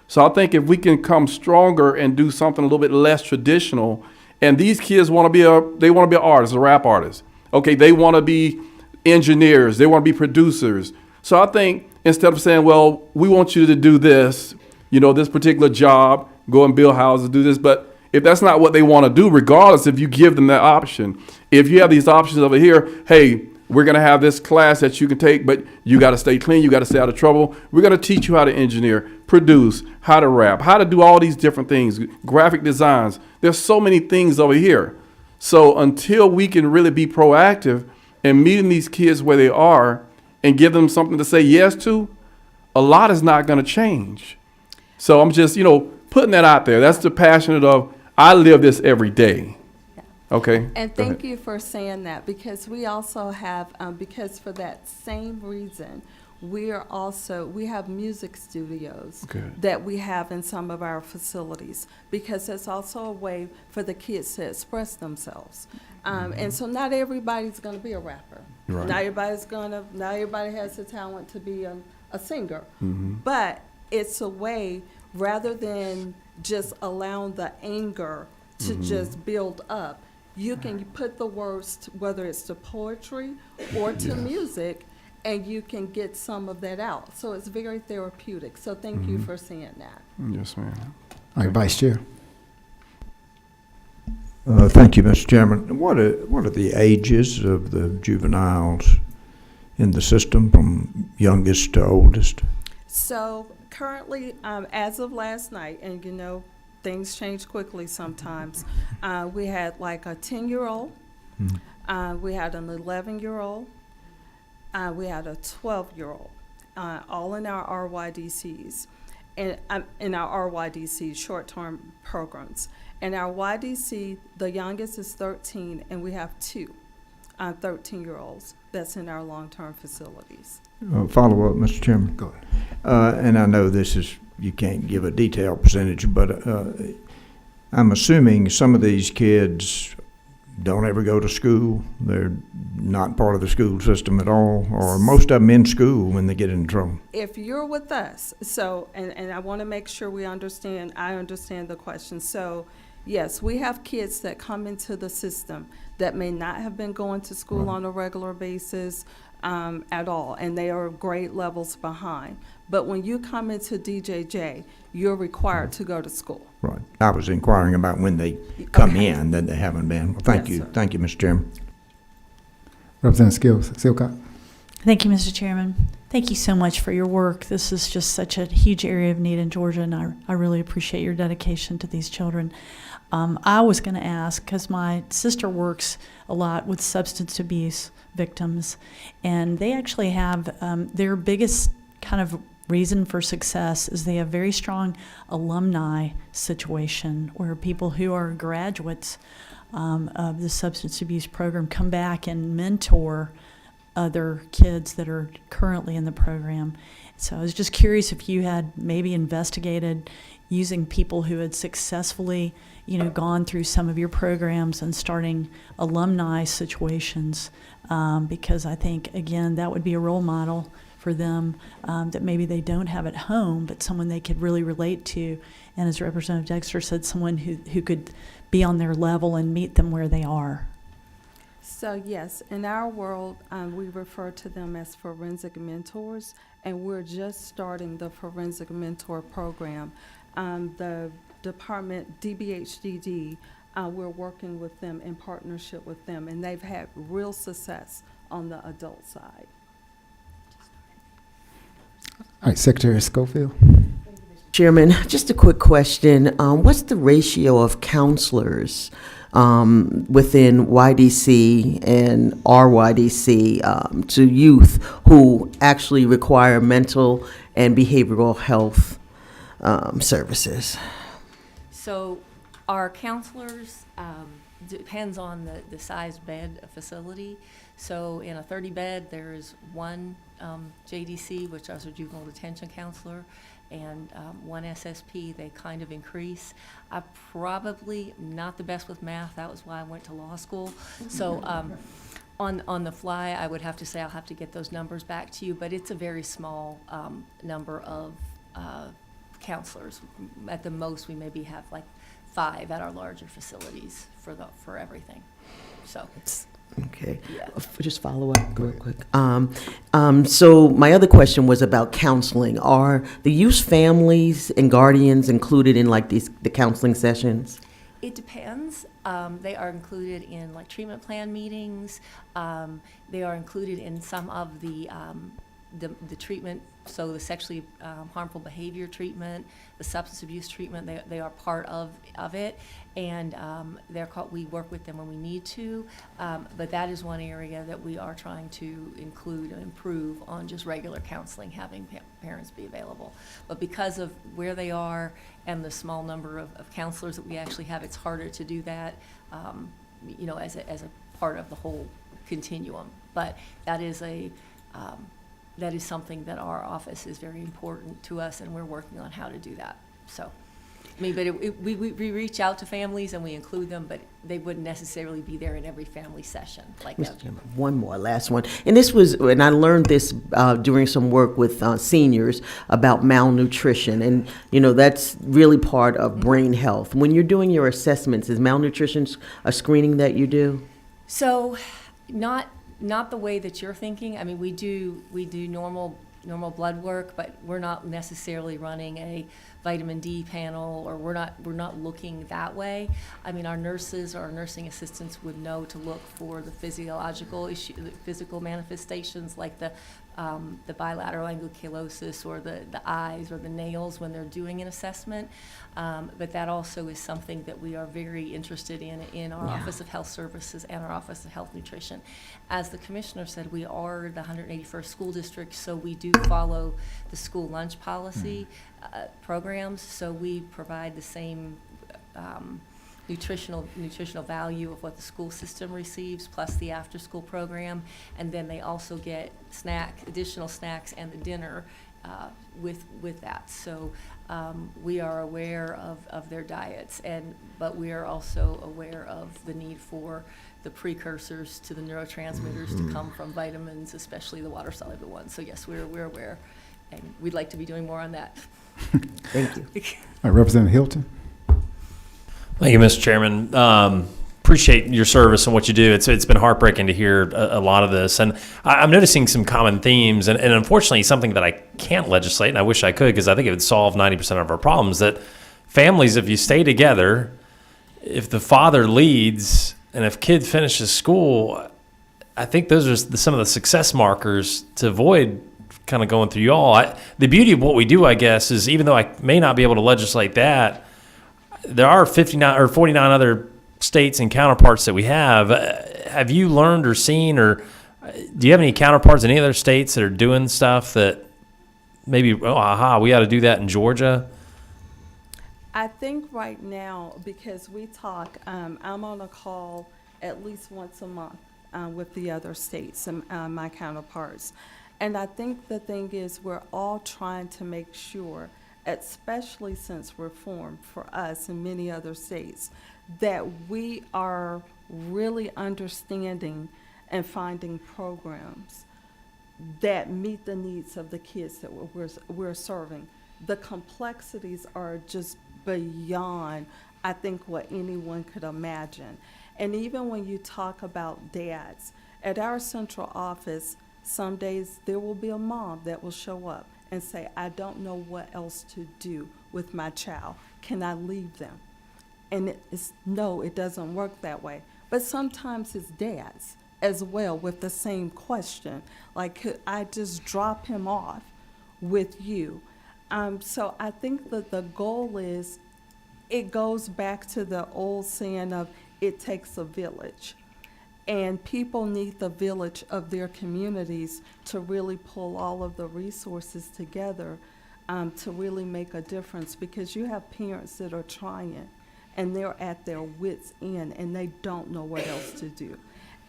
So I think if we can come stronger and do something a little bit less traditional, and these kids want to be an artist, a rap artist. Okay, they want to be engineers. They want to be producers. So I think instead of saying, well, we want you to do this, this particular job, go and build houses, do this, but if that's not what they want to do, regardless if you give them that option, if you have these options over here, hey, we're going to have this class that you can take, but you got to stay clean. You got to stay out of trouble. We're going to teach you how to engineer, produce, how to rap, how to do all these different things, graphic designs. There's so many things over here. So until we can really be proactive in meeting these kids where they are and give them something to say yes to, a lot is not going to change. So I'm just, putting that out there. That's the passionate of, I live this every day. Okay. And thank you for saying that, because we also have, because for that same reason, we have music studios that we have in some of our facilities, because it's also a way for the kids to express themselves. And so not everybody's going to be a rapper. Right. Not everybody has the talent to be a singer. Mm-hmm. But it's a way, rather than just allowing the anger to just build up, you can put the words, whether it's to poetry or to music, and you can get some of that out. So it's very therapeutic. So thank you for saying that. Yes, ma'am. All right, Vice Chair. Thank you, Mr. Chairman. What are the ages of the juveniles in the system from youngest to oldest? So currently, as of last night, and things change quickly sometimes, we had like a 10-year-old, we had an 11-year-old, we had a 12-year-old, all in our RYDCs, and in our RYDC short-term programs. And our YDC, the youngest is 13, and we have two 13-year-olds that's in our long-term facilities. Follow up, Mr. Chairman. Go ahead. And I know you can't give a detailed percentage, but I'm assuming some of these kids don't ever go to school. They're not part of the school system at all, or most of them in school when they get in trouble. If you're with us, so, and I want to make sure I understand the question. So, yes, we have kids that come into the system that may not have been going to school on a regular basis at all, and they are grade levels behind. But when you come into DJJ, you're required to go to school. Right. I was inquiring about when they come Okay. in, that they haven't been. Well, thank Yes, you. sir. Thank you, Mr. Chairman. Representative Silcock. Thank you, Mr. Chairman. Thank you so much for your work. This is just such a huge area of need in Georgia, and I really appreciate your dedication to these children. I was going to ask, because my sister works a lot with substance abuse victims, and they actually have their biggest kind of reason for success is they have very strong alumni situation where people who are graduates of the substance abuse program come back and mentor other kids that are currently in the program. So I was just curious if you had maybe investigated using people who had successfully, gone through some of your programs and starting alumni situations, because I think, again, that would be a role model for them that maybe they don't have at home, but someone they could really relate to. And as Representative Dexter said, someone who could be on their level and meet them where they are. So yes, in our world, we refer to them as forensic mentors, and we're just starting the forensic mentor program. The department, DBHDD, we're working with them in partnership with them, and they've had real success on the adult side. All right, Secretary Schofield. Chairman, just a quick question. What's the ratio of counselors within YDC and RYDC to youth who actually require mental and behavioral health services? So our counselors, depends on the size bed of facility. So in a 30-bed, there is one JDC, which is a juvenile detention counselor, and one SSP. They kind of increase. I'm probably not the best with math. That was why I went to law school. So on the fly, I would have to say I'll have to get those numbers back to you, but it's a very small number of counselors. At the most, we maybe have like 5 at our larger facilities for everything. So. Okay. Yeah. Just follow up real quick. So my other question was about counseling. Are the youth families and guardians included in like the counseling sessions? It depends. They are included in like treatment plan meetings. They are included in some of the treatment, so the sexually harmful behavior treatment, the substance abuse treatment, they are part of it, and we work with them when we need to, but that is one area that we are trying to include and improve on just regular counseling, having parents be available. But because of where they are and the small number of counselors that we actually have, it's harder to do that, as a part of the whole continuum. But that is something that our office is very important to us, and we're working on how to do that. So, we reach out to families and we include them, but they wouldn't necessarily be there in every family session like that. One more, last one. And I learned this during some work with seniors about malnutrition. And, that's really part of brain health. When you're doing your assessments, is malnutrition a screening that you do? So, not the way that you're thinking. I mean, we do normal blood work, but we're not necessarily running a vitamin D panel, or we're not looking that way. I mean, our nurses or our nursing assistants would know to look for the physical manifestations like the bilateral ankylosis or the eyes or the nails when they're doing an assessment. But that also is something that we are very interested in our Office of Health Services and our Office of Health Nutrition. As the Commissioner said, we are the 181st School District, so we do follow the school lunch policy programs, so we provide the same nutritional value of what the school system receives, plus the after-school program, and then they also get additional snacks and the dinner with that. So we are aware of their diets, but we are also aware of the need for the precursors to the neurotransmitters to come from vitamins, especially the water-soluble ones. So yes, we're aware, and we'd like to be doing more on that. Thank you. All right, Representative Hilton. Thank you, Mr. Chairman. Appreciate your service and what you do. It's been heartbreaking to hear a lot of this, and I'm noticing some common themes, and unfortunately something that I can't legislate, and I wish I could because I think it would solve 90% of our problems, that families, if you stay together, if the father leads, and if kid finishes school, I think those are some of the success markers to avoid kind of going through you all. The beauty of what we do, I guess, is even though I may not be able to legislate that, there are 59 or 49 other states and counterparts that we have. Have you learned or seen, or do you have any counterparts in any other states that are doing stuff that maybe, we ought to do that in Georgia? I think right now, because we talk, I'm on a call at least once a month with the other states and my counterparts. And I think the thing is we're all trying to make sure, especially since reform for us and many other states, that we are really understanding and finding programs that meet the needs of the kids that we're serving. The complexities are just beyond, I think, what anyone could imagine. And even when you talk about dads, at our central office, some days there will be a mom that will show up and say, I don't know what else to do with my child. Can I leave them? And no, it doesn't work that way. But sometimes it's dads as well with the same question. Like, could I just drop him off with you? So I think that the goal is, it goes back to the old saying of it takes a village. And people need the village of their communities to really pull all of the resources together to really make a difference, because you have parents that are trying and they're at their wits' end and they don't know what else to do.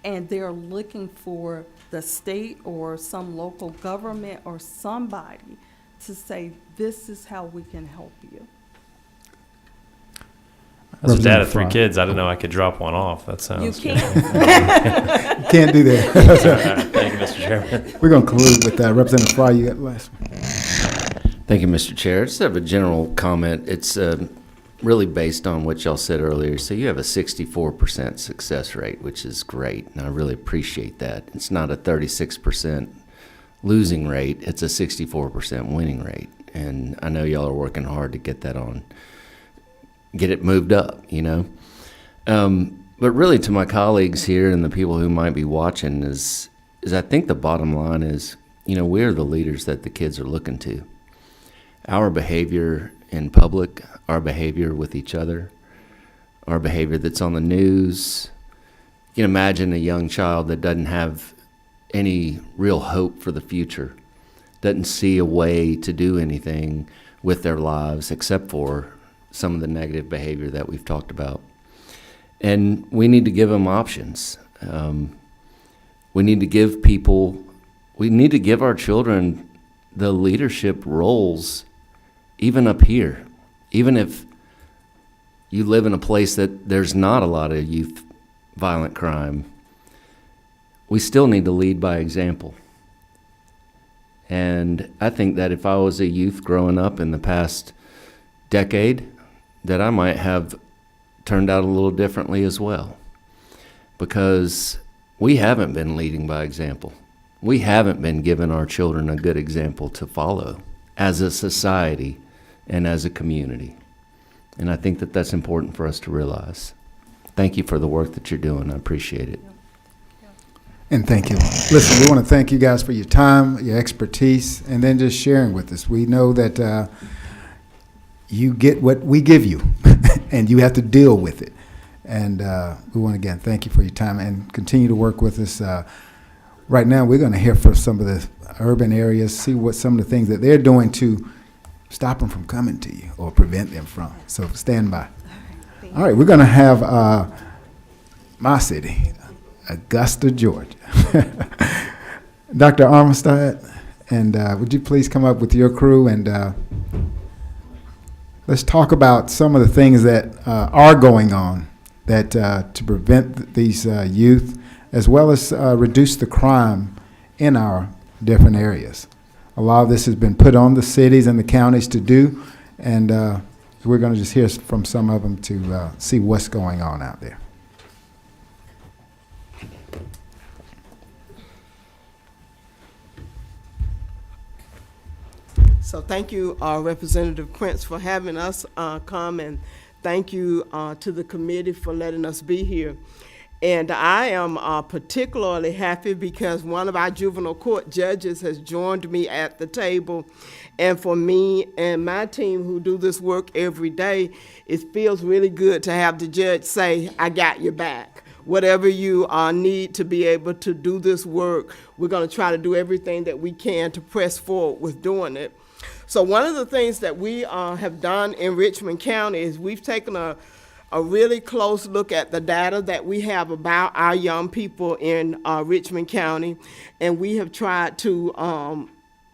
And they're looking for the state or some local government or somebody to say, this is how we can help you. As a dad of 3 kids, I didn't know I could drop one off. That sounds You good. can't. You can't do that. Thank you, Mr. Chairman. We're going to conclude with Representative Fry. You got the last one. Thank you, Mr. Chair. Just have a general comment. It's really based on what y'all said earlier. So you have a 64% success rate, which is great, and I really appreciate that. It's not a 36% losing rate. It's a 64% winning rate, and I know y'all are working hard to get that on, get it moved up, you know. But really, to my colleagues here and the people who might be watching, is I think the bottom line is, you know, we're the leaders that the kids are looking to. Our behavior in public, our behavior with each other, our behavior that's on the news. You can imagine a young child that doesn't have any real hope for the future, doesn't see a way to do anything with their lives except for some of the negative behavior that we've talked about. And we need to give them options. We need to give our children the leadership roles, even up here. Even if you live in a place that there's not a lot of youth violent crime, we still need to lead by example. And I think that if I was a youth growing up in the past decade, that I might have turned out a little differently as well. Because we haven't been leading by example. We haven't been giving our children a good example to follow as a society and as a community. And I think that that's important for us to realize. Thank you for the work that you're doing. I appreciate it. And thank you. Listen, we want to thank you guys for your time, your expertise, and then just sharing with us. We know that you get what we give you, and you have to deal with it. And we want to, again, thank you for your time and continue to work with us. Right now, we're going to hear from some of the urban areas, see what some of the things that they're doing to stop them from coming to you or prevent them from. So stand by. All right, we're going to have my city, Augusta, Georgia. Dr. Armstead, And would you please come up with your crew and let's talk about some of the things that are going on that to prevent these youth, as well as reduce the crime in our different areas. A lot of this has been put on the cities and the counties to do, and we're going to just hear from some of them to see what's going on out there. So thank you, Representative Prince, for having us come, and thank you to the committee for letting us be here. And I am particularly happy because one of our juvenile court judges has joined me at the table. And for me and my team who do this work every day, it feels really good to have the judge say, I got your back. Whatever you need to be able to do this work, we're going to try to do everything that we can to press forward with doing it. So one of the things that we have done in Richmond County is we've taken a really close look at the data that we have about our young people in Richmond County, and we have tried to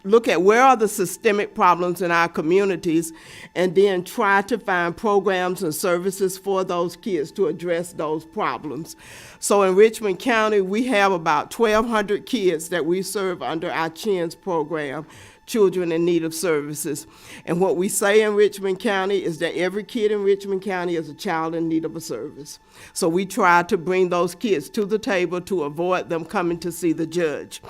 look at where are the systemic problems in our communities, and then try to find programs and services for those kids to address those problems. So in Richmond County, we have about 1,200 kids that we serve under our CHINS program, Children in Need of Services. And what we say in Richmond County is that every kid in Richmond County is a child in need of a service. So we try to bring those kids to the table to avoid them coming to see the judge.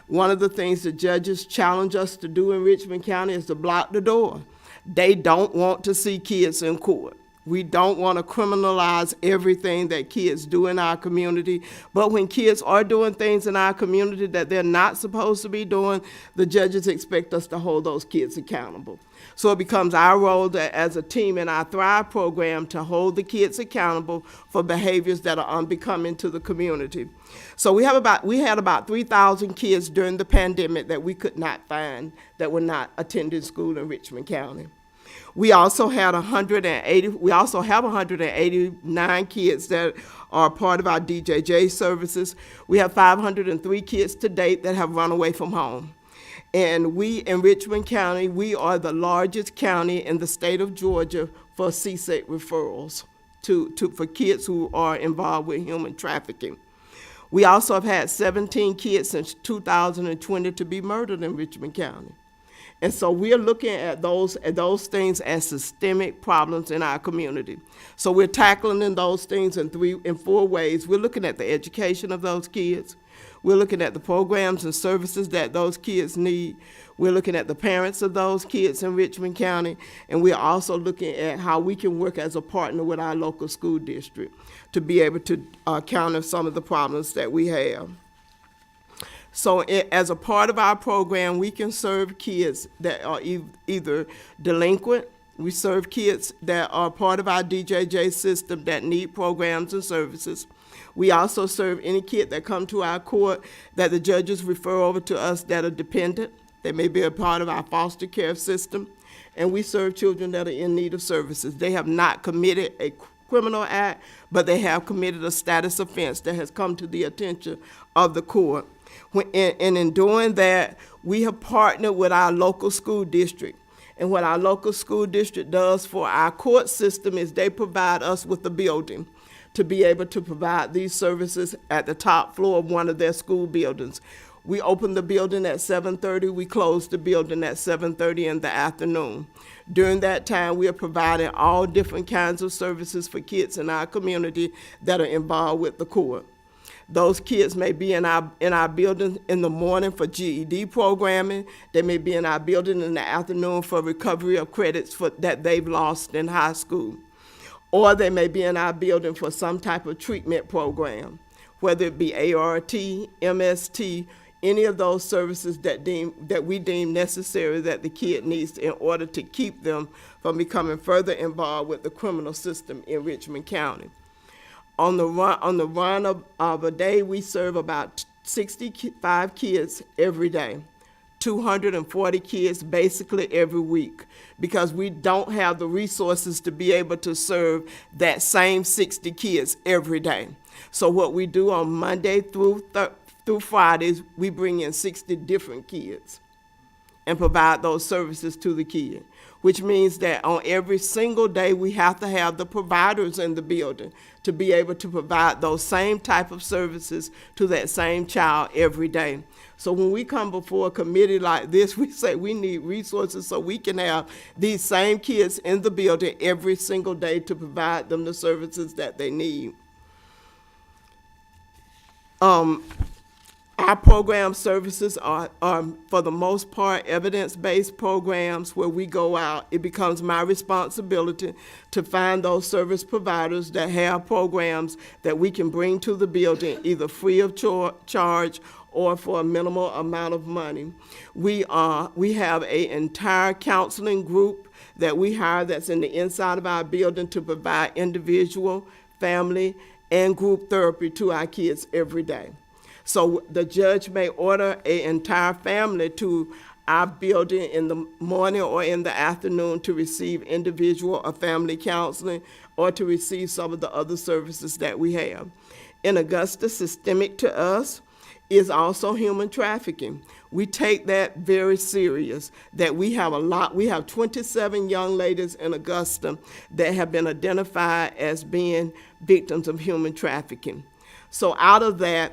One of the things the judges challenge us to do in Richmond County is to block the door. They don't want to see kids in court. We don't want to criminalize everything that kids do in our community, but when kids are doing things in our community that they're not supposed to be doing, the judges expect us to hold those kids accountable. So it becomes our role as a team in our Thrive program to hold the kids accountable for behaviors that are unbecoming to the community. So we had about 3,000 kids during the pandemic that we could not find that were not attending school in Richmond County. We also have 189 kids that are part of our DJJ services. We have 503 kids to date that have run away from home. And we in Richmond County, we are the largest county in the state of Georgia for CSEC referrals for kids who are involved with human trafficking. We also have had 17 kids since 2020 to be murdered in Richmond County. And so we're looking at those things as systemic problems in our community. So we're tackling those things in 4 ways. We're looking at the education of those kids. We're looking at the programs and services that those kids need. We're looking at the parents of those kids in Richmond County. And we're also looking at how we can work as a partner with our local school district to be able to counter some of the problems that we have. So as a part of our program, we can serve kids that are either delinquent. We serve kids that are part of our DJJ system that need programs and services. We also serve any kid that come to our court that the judges refer over to us that are dependent. They may be a part of our foster care system. And we serve children that are in need of services. They have not committed a criminal act, but they have committed a status offense that has come to the attention of the court. And in doing that, we have partnered with our local school district. And what our local school district does for our court system is they provide us with a building to be able to provide these services at the top floor of one of their school buildings. We open the building at 7:30, we close the building at 7:30 in the afternoon. During that time, we are providing all different kinds of services for kids in our community that are involved with the court. Those kids may be in our building in the morning for GED programming. They may be in our building in the afternoon for recovery of credits that they've lost in high school. Or they may be in our building for some type of treatment program, whether it be ART, MST, any of those services that we deem necessary that the kid needs in order to keep them from becoming further involved with the criminal system in Richmond County. On the run of a day, we serve about 65 kids every day, 240 kids basically every week, because we don't have the resources to be able to serve that same 60 kids every day. So what we do on Monday through Fridays, we bring in 60 different kids. and provide those services to the kid, which means that on every single day we have to have the providers in the building to be able to provide those same type of services to that same child every day. So when we come before a committee like this, we say we need resources so we can have these same kids in the building every single day to provide them the services that they need. Our program services are, for the most part, evidence-based programs where we go out. It becomes my responsibility to find those service providers that have programs that we can bring to the building, either free of charge or for a minimal amount of money. We have an entire counseling group that we hire that's in the inside of our building to provide individual, family, and group therapy to our kids every day. So the judge may order an entire family to our building in the morning or in the afternoon to receive individual or family counseling or to receive some of the other services that we have. In Augusta, systemic to us is also human trafficking. We take that very serious, that we have 27 young ladies in Augusta that have been identified as being victims of human trafficking. So out of that,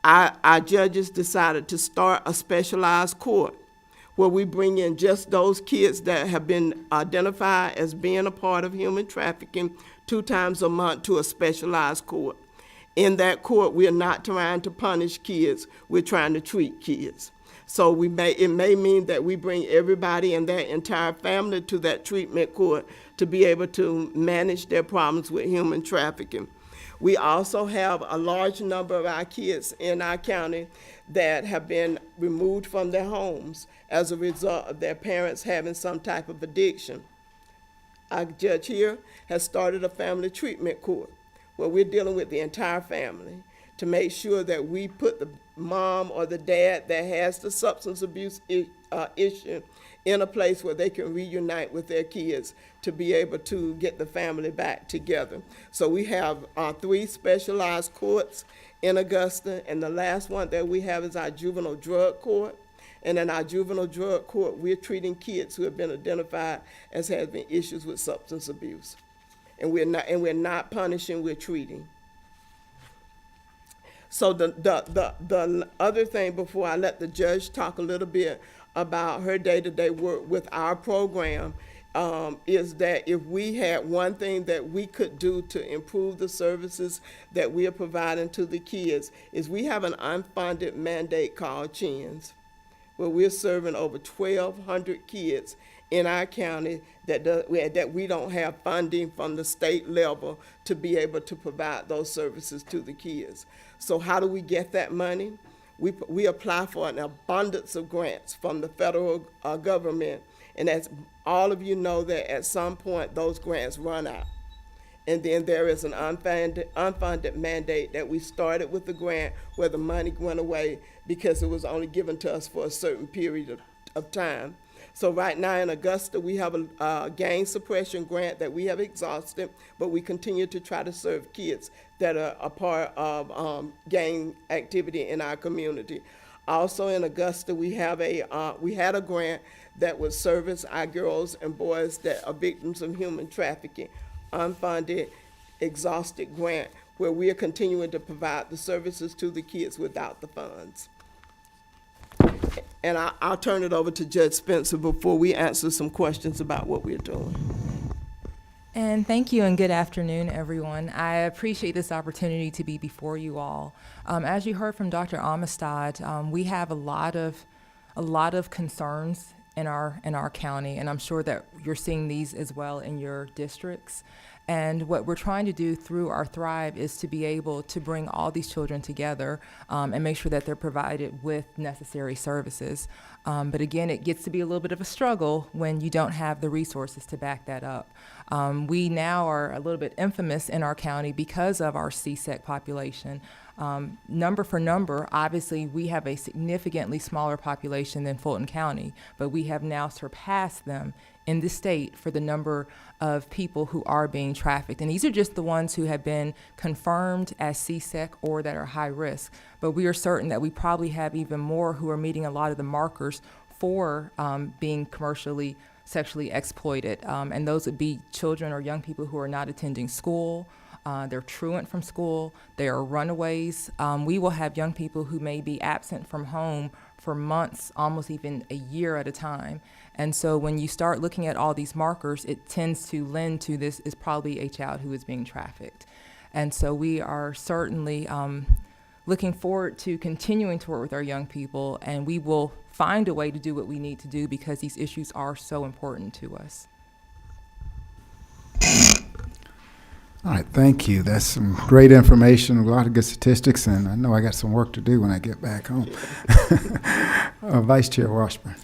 our judges decided to start a specialized court where we bring in just those kids that have been identified as being a part of human trafficking 2 times a month to a specialized court. In that court, we are not trying to punish kids, we're trying to treat kids. So it may mean that we bring everybody and their entire family to that treatment court to be able to manage their problems with human trafficking. We also have a large number of our kids in our county that have been removed from their homes as a result of their parents having some type of addiction. Our judge here has started a family treatment court where we're dealing with the entire family to make sure that we put the mom or the dad that has the substance abuse issue in a place where they can reunite with their kids to be able to get the family back together. So we have 3 specialized courts in Augusta, and the last one that we have is our juvenile drug court. And in our juvenile drug court, we're treating kids who have been identified as having issues with substance abuse. And we're not punishing, we're treating. So the other thing, before I let the judge talk a little bit about her day-to-day work with our program, is that if we had one thing that we could do to improve the services that we are providing to the kids, is we have an unfunded mandate called CHINS, where we're serving over 1,200 kids in our county that we don't have funding from the state level to be able to provide those services to the kids. So how do we get that money? We apply for an abundance of grants from the federal government, and as all of you know, that at some point those grants run out. And then there is an unfunded mandate that we started with the grant where the money went away because it was only given to us for a certain period of time. So right now in Augusta, we have a gang suppression grant that we have exhausted, but we continue to try to serve kids that are a part of gang activity in our community. Also in Augusta, we had a grant that would service our girls and boys that are victims of human trafficking, unfunded, exhausted grant, where we are continuing to provide the services to the kids without the funds. And I'll turn it over to Judge Spencer before we answer some questions about what we're doing. And thank you and good afternoon, everyone. I appreciate this opportunity to be before you all. As you heard from Dr. Amistad, we have a lot of concerns in our county, and I'm sure that you're seeing these as well in your districts. And what we're trying to do through our Thrive is to be able to bring all these children together and make sure that they're provided with necessary services. But again, it gets to be a little bit of a struggle when you don't have the resources to back that up. We now are a little bit infamous in our county because of our CSEC population. Number for number, obviously we have a significantly smaller population than Fulton County, but we have now surpassed them in the state for the number of people who are being trafficked. And these are just the ones who have been confirmed as CSEC or that are high risk. But we are certain that we probably have even more who are meeting a lot of the markers for being commercially sexually exploited. And those would be children or young people who are not attending school. They're truant from school. They are runaways. We will have young people who may be absent from home for months, almost even a year at a time. And so when you start looking at all these markers, it tends to lend to this is probably a child who is being trafficked. And so we are certainly looking forward to continuing to work with our young people, and we will find a way to do what we need to do because these issues are so important to us. All right, thank you. That's some great information, a lot of good statistics, and I know I got some work to do when I get back home. Vice Chair Washburn.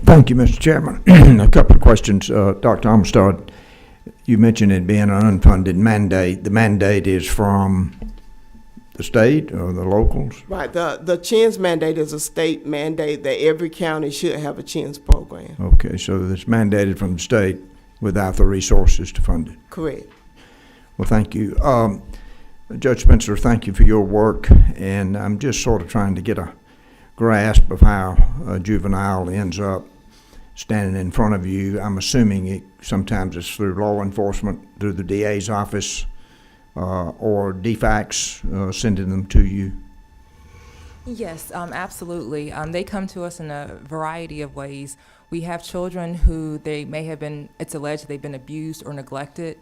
Thank you, Mr. Chairman. A couple of questions. Dr. Amistad, you mentioned it being an unfunded mandate. The mandate is from the state or the locals? Right. The CHINS mandate is a state mandate that every county should have a CHINS program. Okay, so it's mandated from the state without the resources to fund it. Correct. Well, thank you. Judge Spencer, thank you for your work, and I'm just sort of trying to get a grasp of how a juvenile ends up standing in front of you. I'm assuming sometimes it's through law enforcement, through the DA's office, or DFACS sending them to you. Yes, absolutely. They come to us in a variety of ways. We have children who they may have been, it's alleged they've been abused or neglected.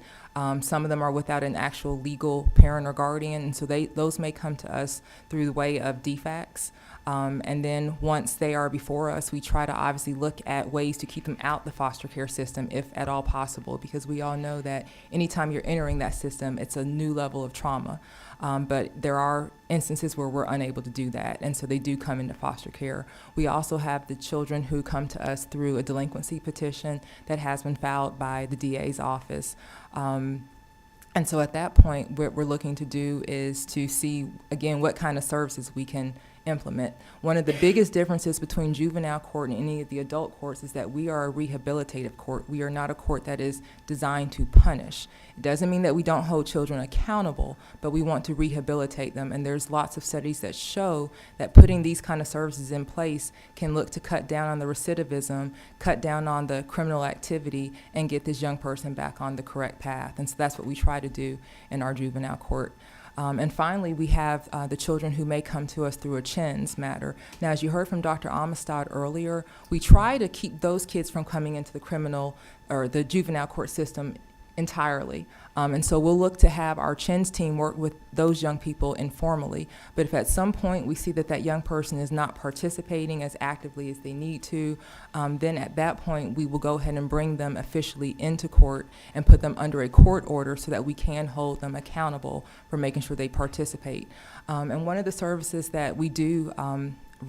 Some of them are without an actual legal parent or guardian, and so those may come to us through the way of DFACS. And then once they are before us, we try to obviously look at ways to keep them out the foster care system, if at all possible, because we all know that anytime you're entering that system, it's a new level of trauma. But there are instances where we're unable to do that, and so they do come into foster care. We also have the children who come to us through a delinquency petition that has been filed by the DA's office. And so at that point, what we're looking to do is to see, again, what kind of services we can implement. One of the biggest differences between juvenile court and any of the adult courts is that we are a rehabilitative court. We are not a court that is designed to punish. It doesn't mean that we don't hold children accountable, but we want to rehabilitate them. And there's lots of studies that show that putting these kind of services in place can look to cut down on the recidivism, cut down on the criminal activity, and get this young person back on the correct path. And so that's what we try to do in our juvenile court. And finally, we have the children who may come to us through a CHINS matter. Now, as you heard from Dr. Amistad earlier, we try to keep those kids from coming into the criminal or the juvenile court system entirely. And so we'll look to have our CHINS team work with those young people informally. But if at some point we see that that young person is not participating as actively as they need to, then at that point we will go ahead and bring them officially into court and put them under a court order so that we can hold them accountable for making sure they participate. And one of the services that we do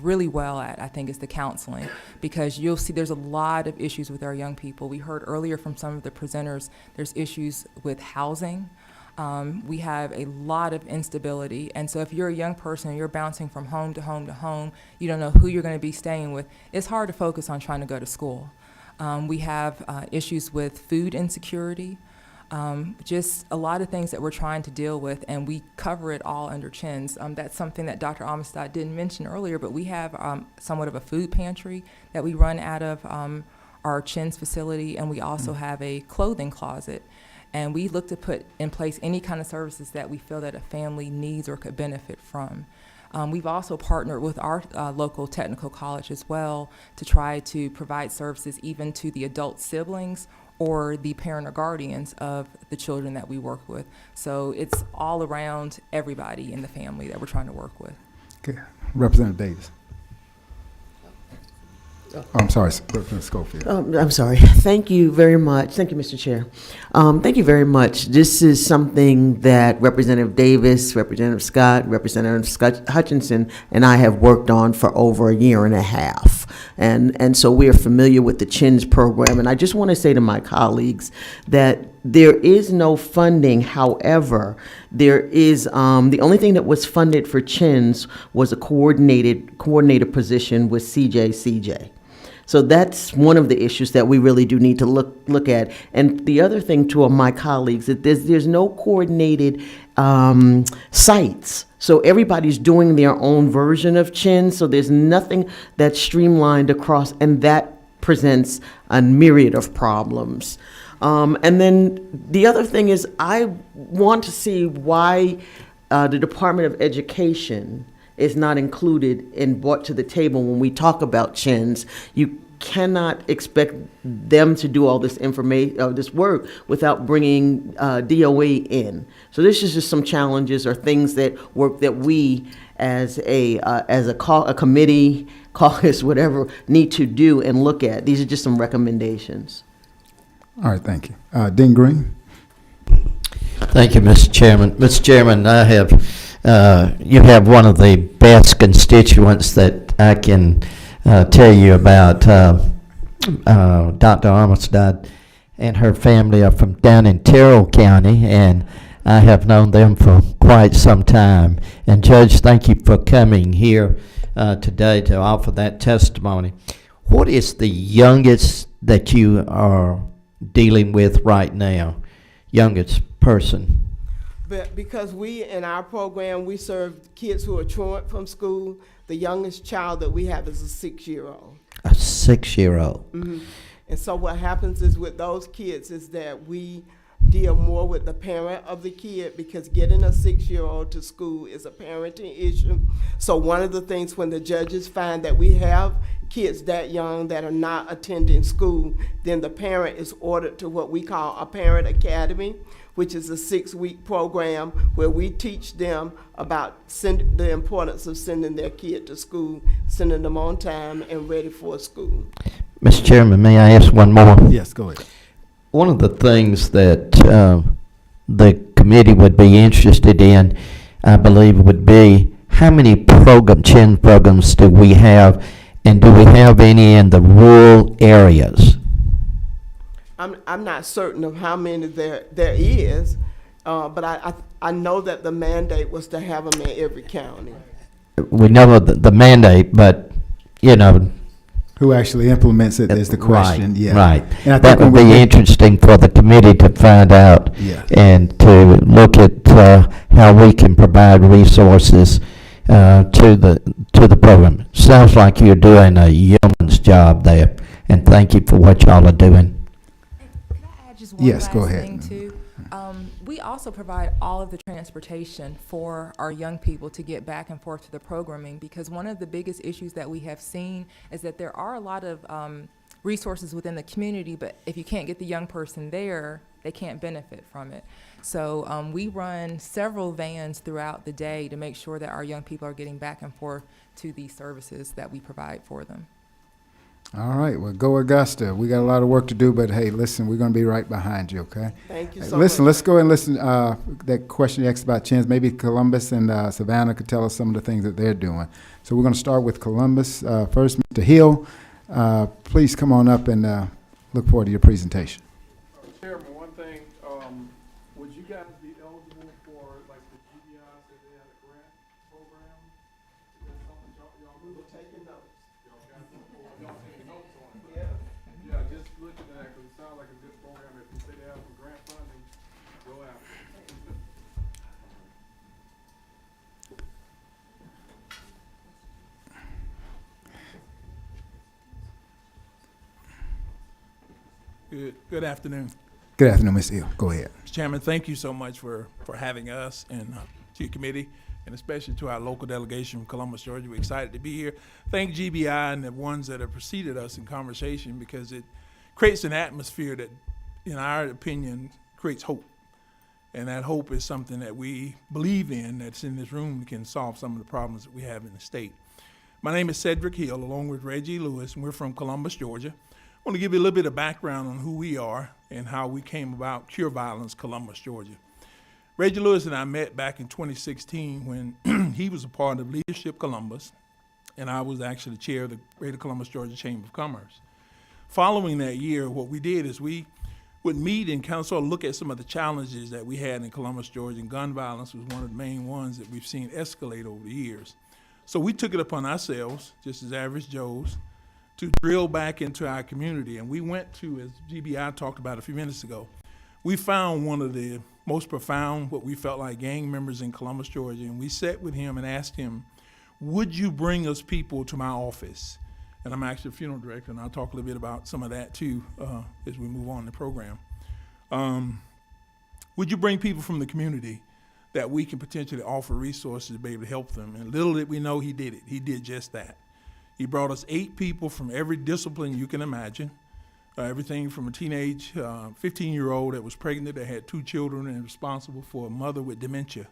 really well at, I think, is the counseling, because you'll see there's a lot of issues with our young people. We heard earlier from some of the presenters, there's issues with housing. We have a lot of instability, and so if you're a young person and you're bouncing from home to home to home, you don't know who you're going to be staying with, it's hard to focus on trying to go to school. We have issues with food insecurity. Just a lot of things that we're trying to deal with, and we cover it all under CHINS. That's something that Dr. Amistad didn't mention earlier, but we have somewhat of a food pantry that we run out of our CHINS facility, and we also have a clothing closet. And we look to put in place any kind of services that we feel that a family needs or could benefit from. We've also partnered with our local technical college as well to try to provide services even to the adult siblings or the parent or guardians of the children that we work with. So it's all around everybody in the family that we're trying to work with. Okay. Representative Davis. Oh, I'm sorry, Representative Schofield. I'm sorry. Thank you very much. Thank you, Mr. Chair. Thank you very much. This is something that Representative Davis, Representative Scott, Representative Hutchinson, and I have worked on for over a year and a half. And so we are familiar with the CHINS program. And I just want to say to my colleagues that there is no funding. However, there is the only thing that was funded for CHINS was a coordinator position with CJ. So that's one of the issues that we really do need to look at. And the other thing to my colleagues, that there's no coordinated sites. So everybody's doing their own version of Chin, so there's nothing that's streamlined across, and that presents a myriad of problems. And then the other thing is, I want to see why the Department of Education is not included and brought to the table when we talk about Chins. You cannot expect them to do all this this work without bringing DOE in. So this is just some challenges or things that we as a committee, caucus, whatever, need to do and look at. These are just some recommendations. All right, thank you. Dean Green. Thank you, Mr. Chairman. Mr. Chairman, I have, you have one of the best constituents that I can tell you about. Dr. Armistad and her family are from down in Terrell County, and I have known them for quite some time. And Judge, thank you for coming here today to offer that testimony. What is the youngest that you are dealing with right now? Youngest person? But because we, in our program, we serve kids who are truant from school, the youngest child that we have is a 6-year-old. A 6-year-old. Mm-hmm. And so what happens is with those kids is that we deal more with the parent of the kid, because getting a 6-year-old to school is a parenting issue. So one of the things when the judges find that we have kids that young that are not attending school, then the parent is ordered to what we call a parent academy, which is a 6-week program where we teach them about the importance of sending their kid to school, sending them on time and ready for school. Mr. Chairman, may I ask one more? Yes, go ahead. One of the things that the committee would be interested in, I believe, would be how many Chin programs do we have, and do we have any in the rural areas? I'm not certain of how many there is, but I know that the mandate was to have them in every county. We know the mandate, but, you know. Who actually implements it is the question. Right, yeah. right. And I that think would be interesting for the committee to find out, and to look at how we can provide resources to the program. Sounds like you're doing a yeoman's job there, and thank you for what y'all are doing. Can I add just one Yes, last go ahead. thing too? We also provide all of the transportation for our young people to get back and forth to the programming, because one of the biggest issues that we have seen is that there are a lot of resources within the community, but if you can't get the young person there, they can't benefit from it. So we run several vans throughout the day to make sure that our young people are getting back and forth to these services that we provide for them. All right, well, go Augusta. We got a lot of work to do, but hey, listen, we're going to be right behind you, okay? Thank you so Listen, much. let's go and listen. That question you asked about Chins, maybe Columbus and Savannah could tell us some of the things that they're doing. So we're going to start with Columbus first. Mr. Hill, please come on up and look forward to your presentation. Chairman, one thing, would you guys be eligible for like the GBIs that they had a grant program? Is that something y'all We're taking notes. Y'all taking notes on it? Yeah, just looking at it, because it sounds like a good program. If you say they have some grant funding, go after it. Good afternoon. Good afternoon, Mr. Hill. Go ahead. Mr. Chairman, thank you so much for having us and to your committee, and especially to our local delegation from Columbus, Georgia. We're excited to be here. Thank GBI and the ones that have preceded us in conversation, because it creates an atmosphere that, in our opinion, creates hope. And that hope is something that we believe in, that's in this room, can solve some of the problems that we have in the state. My name is Cedric Hill, along with Reggie Lewis, and we're from Columbus, Georgia. I want to give you a little bit of background on who we are and how we came about Cure Violence Columbus, Georgia. Reggie Lewis and I met back in 2016 when he was a part of Leadership Columbus, and I was actually the chair of the Greater Columbus, Georgia Chamber of Commerce. Following that year, what we did is we would meet and kind of sort of look at some of the challenges that we had in Columbus, Georgia, and gun violence was one of the main ones that we've seen escalate over the years. So we took it upon ourselves, just as average Joes, to drill back into our community. And we went to, as GBI talked about a few minutes ago, we found one of the most profound, what we felt like gang members in Columbus, Georgia. And we sat with him and asked him, would you bring us people to my office? And I'm actually a funeral director, and I'll talk a little bit about some of that too as we move on in the program. Would you bring people from the community that we can potentially offer resources to be able to help them? And little did we know he did it. He did just that. He brought us 8 people from every discipline you can imagine. Everything from a teenage 15-year-old that was pregnant, that had 2 children and responsible for a mother with dementia,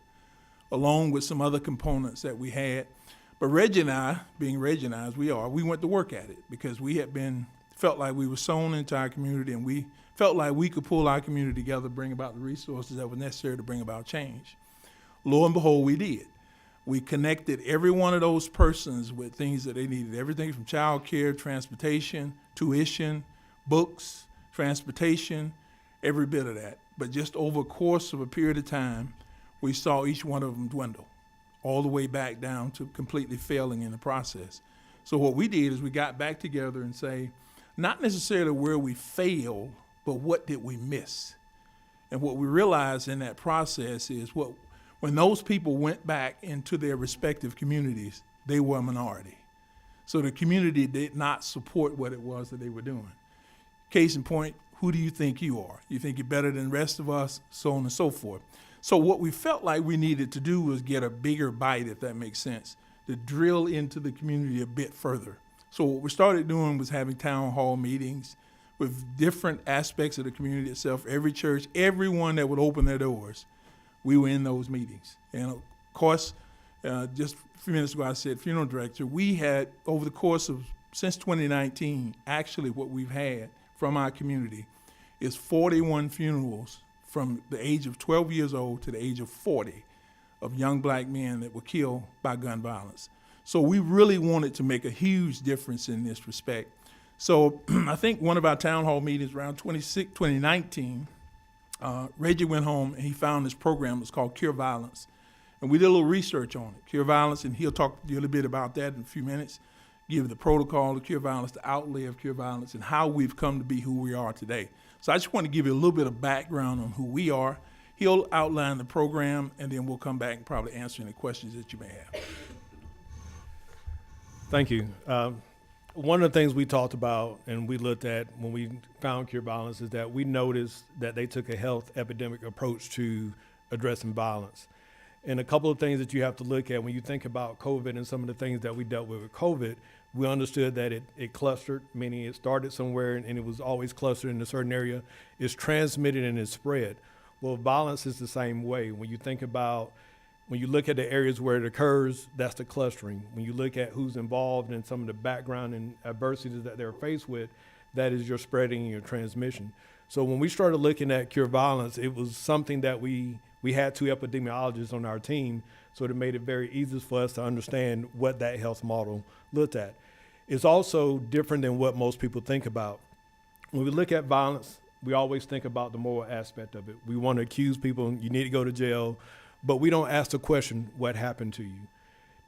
along with some other components that we had. But Reggie and I, being Reggie and I as we are, we went to work at it because we had felt like we were sown into our community, and we felt like we could pull our community together, bring about the resources that were necessary to bring about change. Lo and behold, we did. We connected every one of those persons with things that they needed, everything from child care, transportation, tuition, books, transportation, every bit of that. But just over a course of a period of time, we saw each one of them dwindle, all the way back down to completely failing in the process. So what we did is we got back together and say, not necessarily where we failed, but what did we miss? And what we realized in that process is when those people went back into their respective communities, they were a minority. So the community did not support what it was that they were doing. Case in point, who do you think you are? You think you're better than the rest of us, so on and so forth. So what we felt like we needed to do was get a bigger bite, if that makes sense, to drill into the community a bit further. So what we started doing was having town hall meetings with different aspects of the community itself. Every church, everyone that would open their doors, we were in those meetings. And of course, just a few minutes ago I said funeral director, we had over the course of, since 2019, actually what we've had from our community is 41 funerals from the age of 12 years old to the age of 40 of young black men that were killed by gun violence. So we really wanted to make a huge difference in this respect. So I think one of our town hall meetings around 2019, Reggie went home and he found this program. It's called Cure Violence. And we did a little research on it, Cure Violence, and he'll talk to you a little bit about that in a few minutes. Give the protocol of Cure Violence, the outlay of Cure Violence, and how we've come to be who we are today. So I just want to give you a little bit of background on who we are. He'll outline the program, and then we'll come back and probably answer any questions that you may have. Thank you. One of the things we talked about and we looked at when we found Cure Violence is that we noticed that they took a health epidemic approach to addressing violence. And a couple of things that you have to look at when you think about COVID and some of the things that we dealt with COVID, we understood that it clustered, meaning it started somewhere and it was always clustered in a certain area. It's transmitted and it's spread. Well, violence is the same way. When you think about, when you look at the areas where it occurs, that's the clustering. When you look at who's involved in some of the background and adversities that they're faced with, that is your spreading and your transmission. So when we started looking at Cure Violence, it was something that we had 2 epidemiologists on our team, so it made it very easy for us to understand what that health model looked at. It's also different than what most people think about. When we look at violence, we always think about the moral aspect of it. We want to accuse people, you need to go to jail, but we don't ask the question, what happened to you?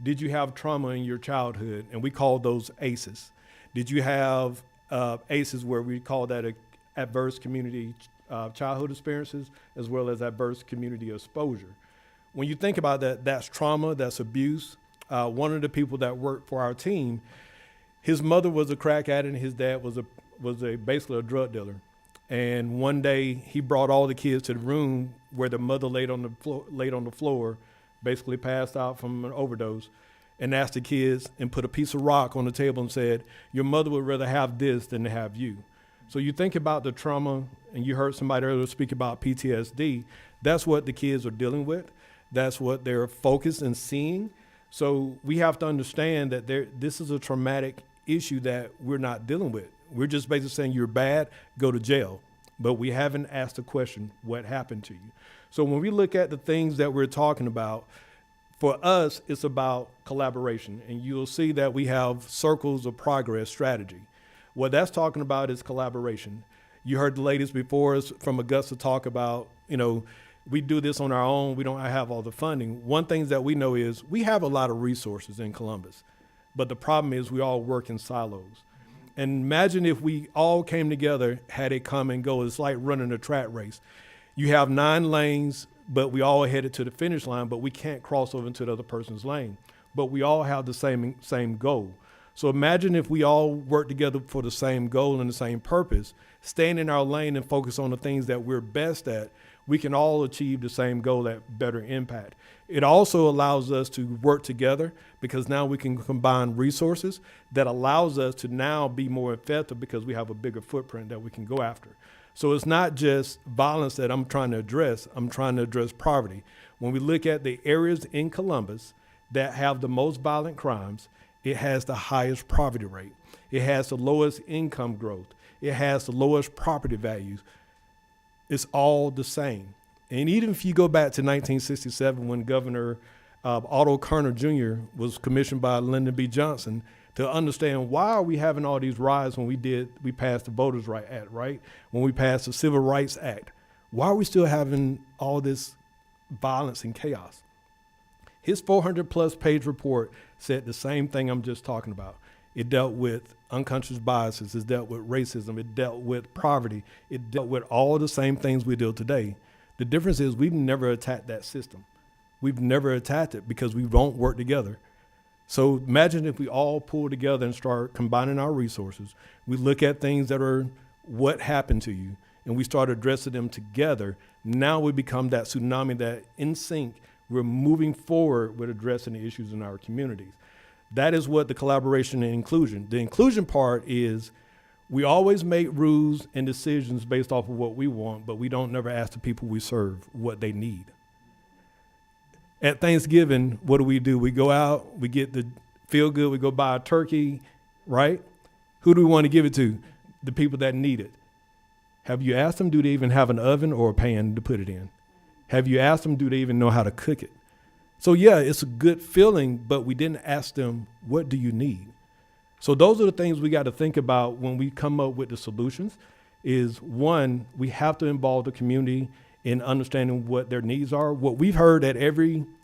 Did you have trauma in your childhood? And we call those ACEs. Did you have ACEs where we call that adverse community childhood experiences, as well as adverse community exposure? When you think about that, that's trauma, that's abuse. One of the people that worked for our team, his mother was a crack addict and his dad was basically a drug dealer. And one day he brought all the kids to the room where the mother laid on the floor, basically passed out from an overdose, and asked the kids and put a piece of rock on the table and said, your mother would rather have this than to have you. So you think about the trauma, and you heard somebody earlier speak about PTSD. That's what the kids are dealing with. That's what they're focused and seeing. So we have to understand that this is a traumatic issue that we're not dealing with. We're just basically saying you're bad, go to jail. But we haven't asked the question, what happened to you? So when we look at the things that we're talking about, for us, it's about collaboration. And you'll see that we have circles of progress strategy. What that's talking about is collaboration. You heard the ladies before us from Augusta talk about, we do this on our own. We don't have all the funding. One thing that we know is we have a lot of resources in Columbus, but the problem is we all work in silos. And imagine if we all came together, had it come and go. It's like running a track race. You have 9 lanes, but we all are headed to the finish line, but we can't cross over into the other person's lane. But we all have the same goal. So imagine if we all work together for the same goal and the same purpose, staying in our lane and focus on the things that we're best at, we can all achieve the same goal at better impact. It also allows us to work together because now we can combine resources that allows us to now be more effective because we have a bigger footprint that we can go after. So it's not just violence that I'm trying to address, I'm trying to address poverty. When we look at the areas in Columbus that have the most violent crimes, it has the highest poverty rate. It has the lowest income growth. It has the lowest property values. It's all the same. And even if you go back to 1967 when Governor Otto Kerner Jr. was commissioned by Lyndon B. Johnson to understand why are we having all these riots when we passed the Voters' Right Act, right? When we passed the Civil Rights Act. Why are we still having all this violence and chaos? His 400-plus page report said the same thing I'm just talking about. It dealt with unconscious biases. It dealt with racism. It dealt with poverty. It dealt with all the same things we deal today. The difference is we've never attacked that system. We've never attacked it because we don't work together. So imagine if we all pull together and start combining our resources. We look at things that are what happened to you, and we start addressing them together. Now we become that tsunami that in sync, we're moving forward with addressing the issues in our communities. That is what the collaboration and inclusion. The inclusion part is we always make rules and decisions based off of what we want, but we don't never ask the people we serve what they need. At Thanksgiving, what do? We go out, we get the feel good, we go buy a turkey, right? Who do we want to give it to? The people that need it. Have you asked them, do they even have an oven or a pan to put it in? Have you asked them, do they even know how to cook it? So yeah, it's a good feeling, but we didn't ask them, what do you need? So those are the things we got to think about when we come up with the solutions is one, we have to involve the community in understanding what their needs are. What we've heard at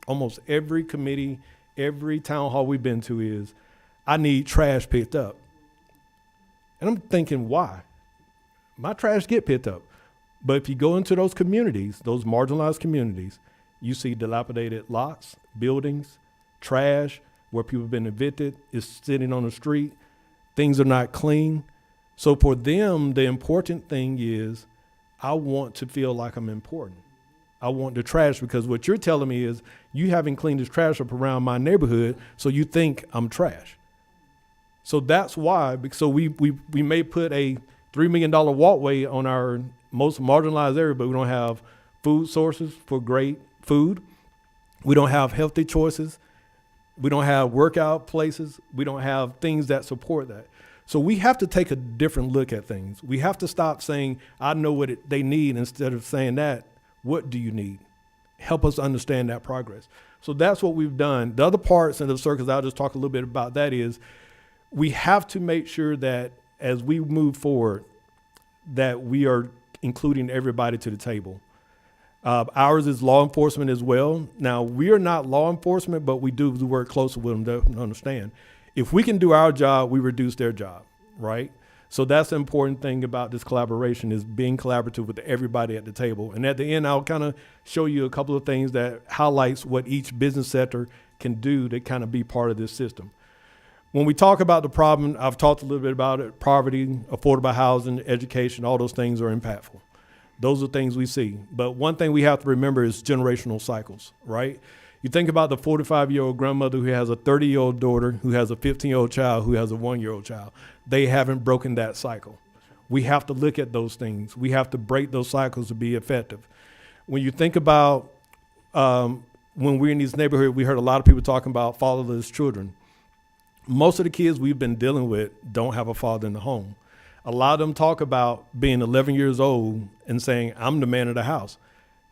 almost every committee, every town hall we've been to is, I need trash picked up. And I'm thinking, why? My trash get picked up. But if you go into those communities, those marginalized communities, you see dilapidated lots, buildings, trash, where people have been evicted, is sitting on the street. Things are not clean. So for them, the important thing is, I want to feel like I'm important. I want the trash because what you're telling me is you haven't cleaned this trash up around my neighborhood, so you think I'm trash. So that's why, so we may put a $3 million walkway on our most marginalized area, but we don't have food sources for great food. We don't have healthy choices. We don't have workout places. We don't have things that support that. So we have to take a different look at things. We have to stop saying, I know what they need, instead of saying that, what do you need? Help us understand that progress. So that's what we've done. The other parts of the circus, I'll just talk a little bit about that, is we have to make sure that as we move forward, that we are including everybody to the table. Ours is law enforcement as well. Now, we are not law enforcement, but we do work closely with them to understand. If we can do our job, we reduce their job, right? So that's the important thing about this collaboration, is being collaborative with everybody at the table. And at the end, I'll kind of show you a couple of things that highlights what each business sector can do to kind of be part of this system. When we talk about the problem, I've talked a little bit about it: poverty, affordable housing, education, all those things are impactful. Those are things we see. But one thing we have to remember is generational cycles, right? You think about the 45-year-old grandmother who has a 30-year-old daughter, who has a 15-year-old child, who has a 1-year-old child. They haven't broken that cycle. We have to look at those things. We have to break those cycles to be effective. When you think about when we're in these neighborhoods, we heard a lot of people talking about fatherless children. Most of the kids we've been dealing with don't have a father in the home. A lot of them talk about being 11 years old and saying, I'm the man of the house.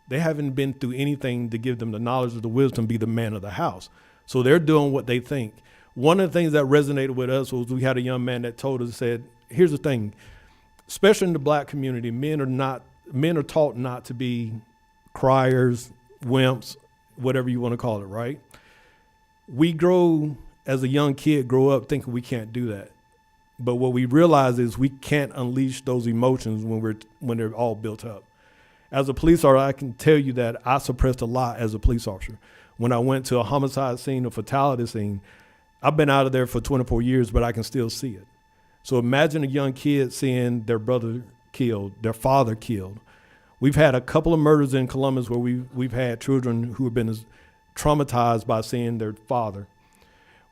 They haven't been through anything to give them the knowledge or the wisdom to be the man of the house. So they're doing what they think. One of the things that resonated with us was we had a young man that told us, said, here's the thing, especially in the black community, men are taught not to be criers, wimps, whatever you want to call it, right? We grow, as a young kid, grow up thinking we can't do that. But what we realize is we can't unleash those emotions when they're all built up. As a police officer, I can tell you that I suppressed a lot as a police officer. When I went to a homicide scene, a fatality scene, I've been out of there for 24 years, but I can still see it. So imagine a young kid seeing their brother killed, their father killed. We've had a couple of murders in Columbus where we've had children who have been traumatized by seeing their father.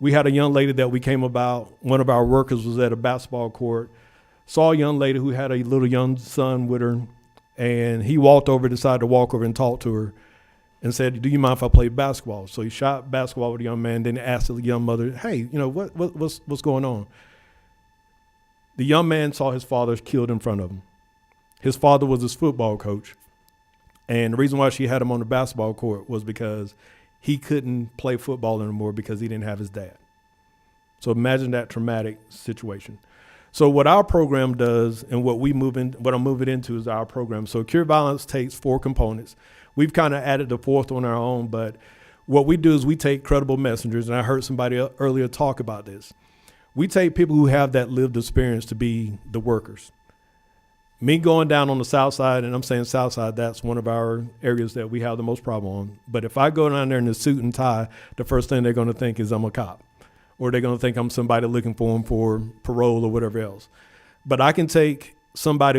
We had a young lady that we came about, one of our workers was at a basketball court, saw a young lady who had a little young son with her, and he walked over, decided to walk over and talk to her and said, "Do you mind if I play basketball?" So he shot basketball with the young man, then asked the young mother, "Hey, what's going on?" The young man saw his father killed in front of him. His father was his football coach. And the reason why she had him on the basketball court was because he couldn't play football anymore because he didn't have his dad. So imagine that traumatic situation. So what our program does and what I'm moving into is our program. So Cure Violence takes 4 components. We've kind of added the 4th on our own, but what we do is we take credible messengers, and I heard somebody earlier talk about this. We take people who have that lived experience to be the workers. Me going down on the south side, and I'm saying south side, that's one of our areas that we have the most problem on. But if I go down there in a suit and tie, the first thing they're going to think is I'm a cop. Or they're going to think I'm somebody looking for them for parole or whatever else. But I can take somebody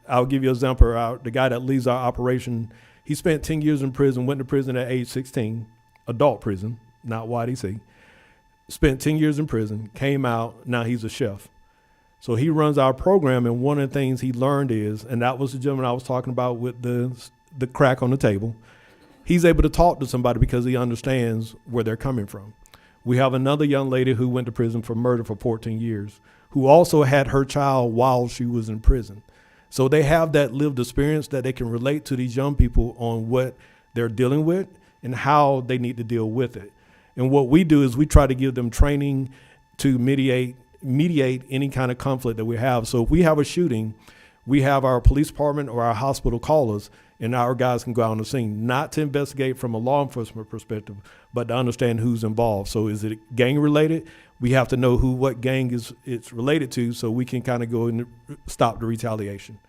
I'll give you an example, the guy that leads our operation, he spent 10 years in prison, went to prison at age 16, adult prison, not YDC. Spent 10 years in prison, came out, now he's a chef. So he runs our program, and one of the things he learned is, and that was the gentleman I was talking about with the crack on the table, he's able to talk to somebody because he understands where they're coming from. We have another young lady who went to prison for murder for 14 years, who also had her child while she was in prison. So they have that lived experience that they can relate to these young people on what they're dealing with and how they need to deal with it. And what we do is we try to give them training to mediate any kind of conflict that we have. So if we have a shooting, we have our police department or our hospital call us, and our guys can go out on the scene, not to investigate from a law enforcement perspective, but to understand who's involved. So is it gang related? We have to know what gang it's related to so we can kind of go and stop the retaliation.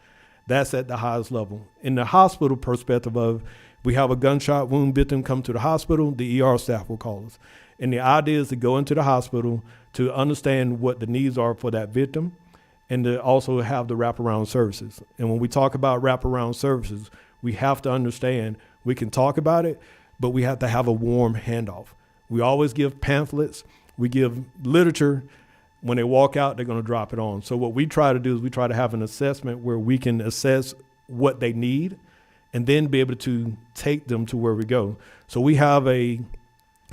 That's at the highest level. In the hospital perspective of, we have a gunshot wound victim come to the hospital, the ER staff will call us. And the idea is to go into the hospital to understand what the needs are for that victim and to also have the wraparound services. And when we talk about wraparound services, we have to understand we can talk about it, but we have to have a warm handoff. We always give pamphlets, we give literature. When they walk out, they're going to drop it on. So what we try to do is we try to have an assessment where we can assess what they need and then be able to take them to where we go. So we have a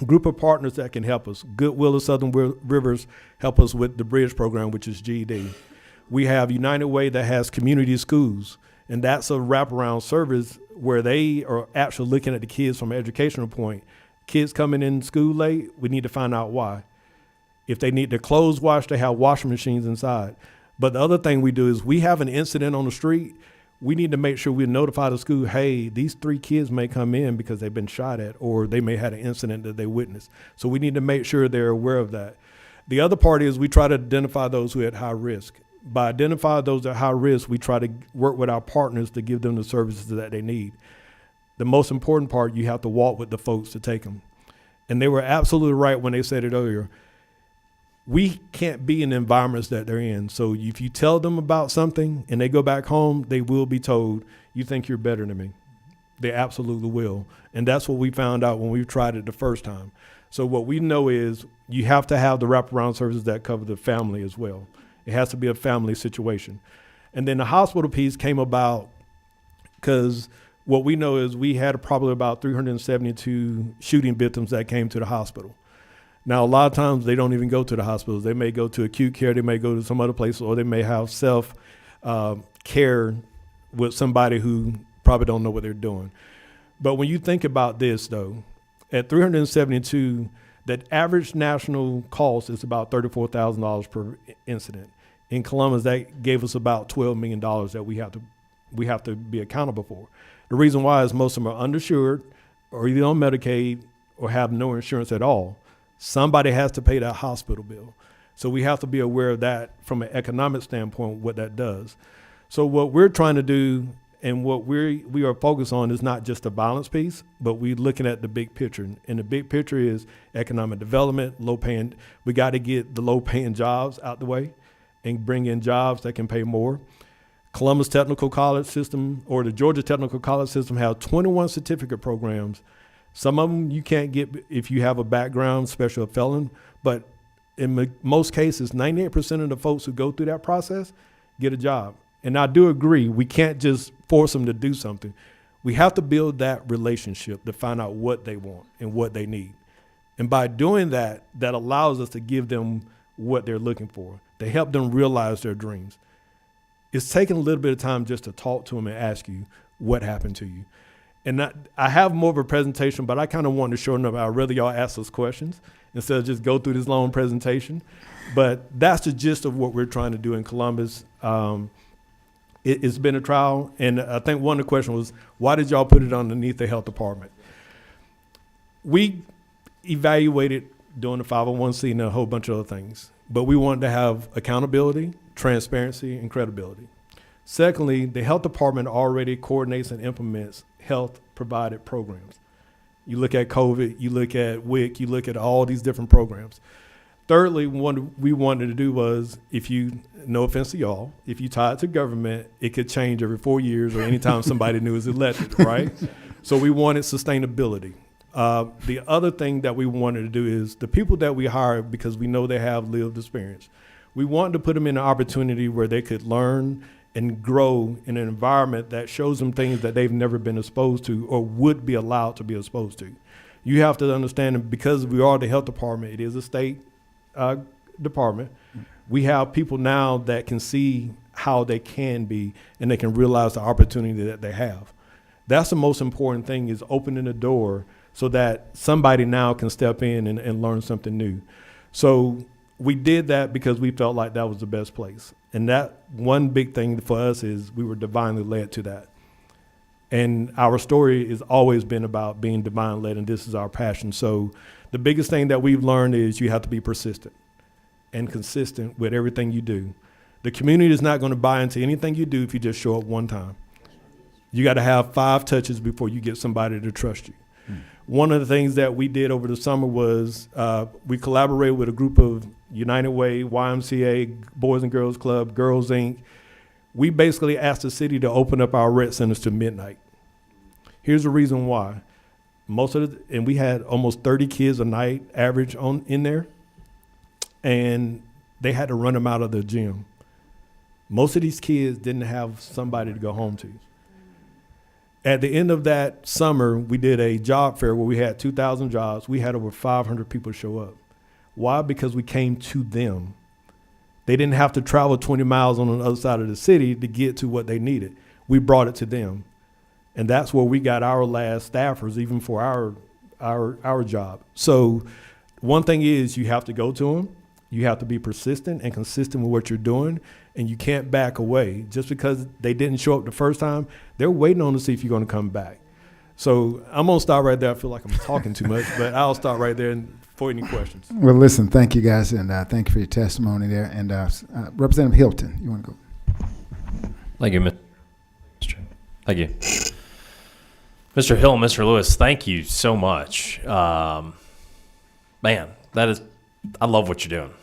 group of partners that can help us. Goodwill of Southern Rivers help us with the Bridge program, which is GED. We have United Way that has community schools, and that's a wraparound service where they are actually looking at the kids from an educational point. Kids coming in school late, we need to find out why. If they need their clothes washed, they have washing machines inside. But the other thing we do is we have an incident on the street. We need to make sure we notify the school, hey, these 3 kids may come in because they've been shot at, or they may have had an incident that they witnessed. So we need to make sure they're aware of that. The other part is we try to identify those who are at high risk. By identifying those at high risk, we try to work with our partners to give them the services that they need. The most important part, you have to walk with the folks to take them. And they were absolutely right when they said it earlier. We can't be in the environments that they're in. So if you tell them about something and they go back home, they will be told, you think you're better than me. They absolutely will. And that's what we found out when we tried it the first time. So what we know is you have to have the wraparound services that cover the family as well. It has to be a family situation. And then the hospital piece came about because what we know is we had probably about 372 shooting victims that came to the hospital. Now, a lot of times they don't even go to the hospitals. They may go to acute care, they may go to some other place, or they may have self-care with somebody who probably don't know what they're doing. But when you think about this, though, at 372, that average national cost is about $34,000 per incident. In Columbus, that gave us about $12 million that we have to be accountable for. The reason why is most of them are underinsured or either on Medicaid or have no insurance at all. Somebody has to pay that hospital bill. So we have to be aware of that from an economic standpoint, what that does. So what we're trying to do And what we are focused on is not just the violence piece, but we're looking at the big picture. And the big picture is economic development, we got to get the low paying jobs out the way and bring in jobs that can pay more. Columbus Technical College System or the Georgia Technical College System have 21 certificate programs. Some of them you can't get if you have a background, especially a felon, but in most cases, 98% of the folks who go through that process get a job. And I do agree, we can't just force them to do something. We have to build that relationship to find out what they want and what they need. And by doing that, that allows us to give them what they're looking for, to help them realize their dreams. It's taking a little bit of time just to talk to them and ask you what happened to you. And I have more of a presentation, but I kind of wanted to shorten up. I'd rather y'all ask those questions instead of just go through this long presentation. But that's the gist of what we're trying to do in Columbus. It's been a trial, and I think one of the questions was, why did y'all put it underneath the health department? We evaluated doing the 501c and a whole bunch of other things, but we wanted to have accountability, transparency, and credibility. Secondly, the health department already coordinates and implements health provided programs. You look at COVID, you look at WIC, you look at all these different programs. Thirdly, what we wanted to do was, if you, no offense to y'all, if you tie it to government, it could change every 4 years or anytime somebody new is elected, right? So we wanted sustainability. The other thing that we wanted to do is the people that we hire, because we know they have lived experience, we wanted to put them in an opportunity where they could learn and grow in an environment that shows them things that they've never been exposed to or would be allowed to be exposed to. You have to understand that because we are the health department, it is a state department. We have people now that can see how they can be and they can realize the opportunity that they have. That's the most important thing, is opening the door so that somebody now can step in and learn something new. So we did that because we felt like that was the best place. And that one big thing for us is we were divinely led to that. And our story has always been about being divinely led, and this is our passion. So the biggest thing that we've learned is you have to be persistent and consistent with everything you do. The community is not going to buy into anything you do if you just show up one time. You got to have 5 touches before you get somebody to trust you. One of the things that we did over the summer was we collaborated with a group of United Way, YMCA, Boys and Girls Club, Girls Inc. We basically asked the city to open up our rec centers to midnight. Here's the reason why. And we had almost 30 kids a night average in there, and they had to run them out of the gym. Most of these kids didn't have somebody to go home to. At the end of that summer, we did a job fair where we had 2,000 jobs. We had over 500 people show up. Why? Because we came to them. They didn't have to travel 20 miles on the other side of the city to get to what they needed. We brought it to them. And that's where we got our last staffers, even for our job. So one thing is, you have to go to them. You have to be persistent and consistent with what you're doing, and you can't back away. Just because they didn't show up the first time, they're waiting on to see if you're going to come back. So I'm going to stop right there. I feel like I'm talking too much, but I'll stop right there for any questions. Well, listen, thank you guys, and thank you for your testimony there. And Representative Hilton, you want to go? Thank you, Mr. Thank you. Mr. Hill, Mr. Lewis, thank you so much. Man, I love what you're doing.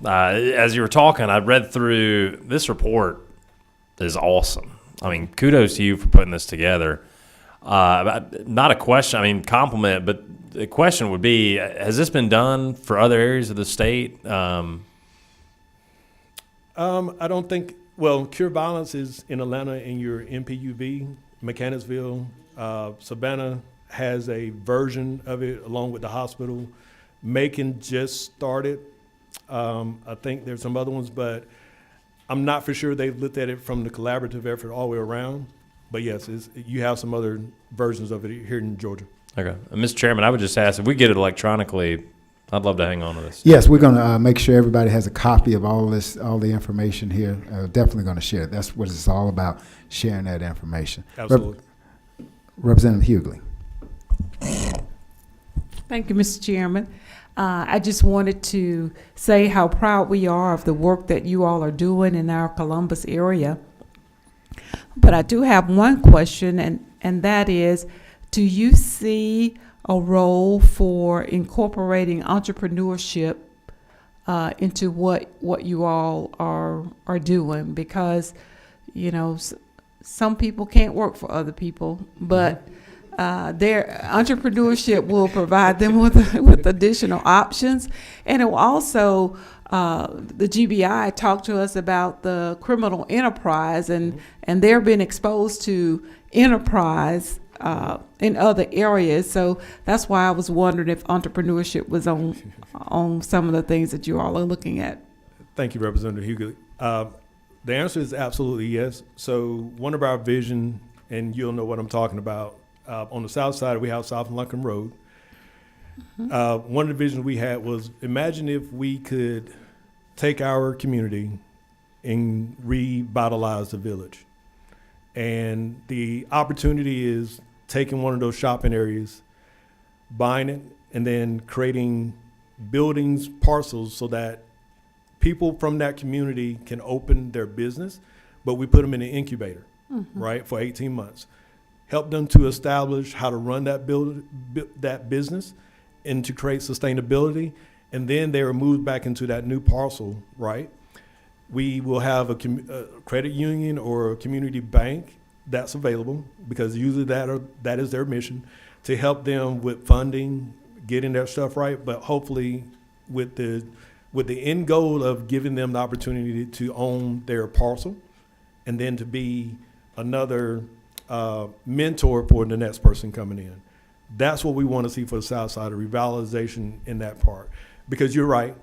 As you were talking, I read through this report. Is awesome. I mean, kudos to you for putting this together. Not a question, I mean, compliment, but the question would be, has this been done for other areas of the state? I don't think, well, Cure Violence is in Atlanta and your MPUV, Mechanicsville. Savannah has a version of it along with the hospital. Macon just started. I think there's some other ones, but I'm not for sure they've looked at it from the collaborative effort all the way around. But yes, you have some other versions of it here in Georgia. Okay. Mr. Chairman, I would just ask, if we get it electronically, I'd love to hang on to this. Yes, we're going to make sure everybody has a copy of all the information here. Definitely going to share it. That's what it's all about, sharing that information. Absolutely. Representative Hughley. Thank you, Mr. Chairman. I just wanted to say how proud we are of the work that you all are doing in our Columbus area. But I do have one question, and that is, do you see a role for incorporating entrepreneurship into what you all are doing? Because, you know, some people can't work for other people, but their entrepreneurship will provide them with additional options, and it will also. The GBI talked to us about the criminal enterprise, and they're being exposed to enterprise in other areas. So that's why I was wondering if entrepreneurship was on some of the things that you all are looking at. Thank you, Representative Hughley. The answer is absolutely yes. So one of our vision, and you'll know what I'm talking about, on the south side we have South Lincoln Road. One of the visions we had was, imagine if we could take our community and revitalize the village. And the opportunity is taking one of those shopping areas, buying it, and then creating buildings, parcels, so that people from that community can open their business, but we put them in an incubator, right, for 18 months. Help them to establish how to run that business and to create sustainability, and then they are moved back into that new parcel, right? We will have a credit union or a community bank that's available, because usually that is their mission, to help them with funding, getting their stuff right, but hopefully with the end goal of giving them the opportunity to own their parcel, and then to be another mentor for the next person coming in. That's what we want to see for the south side, a revitalization in that part. Because you're right.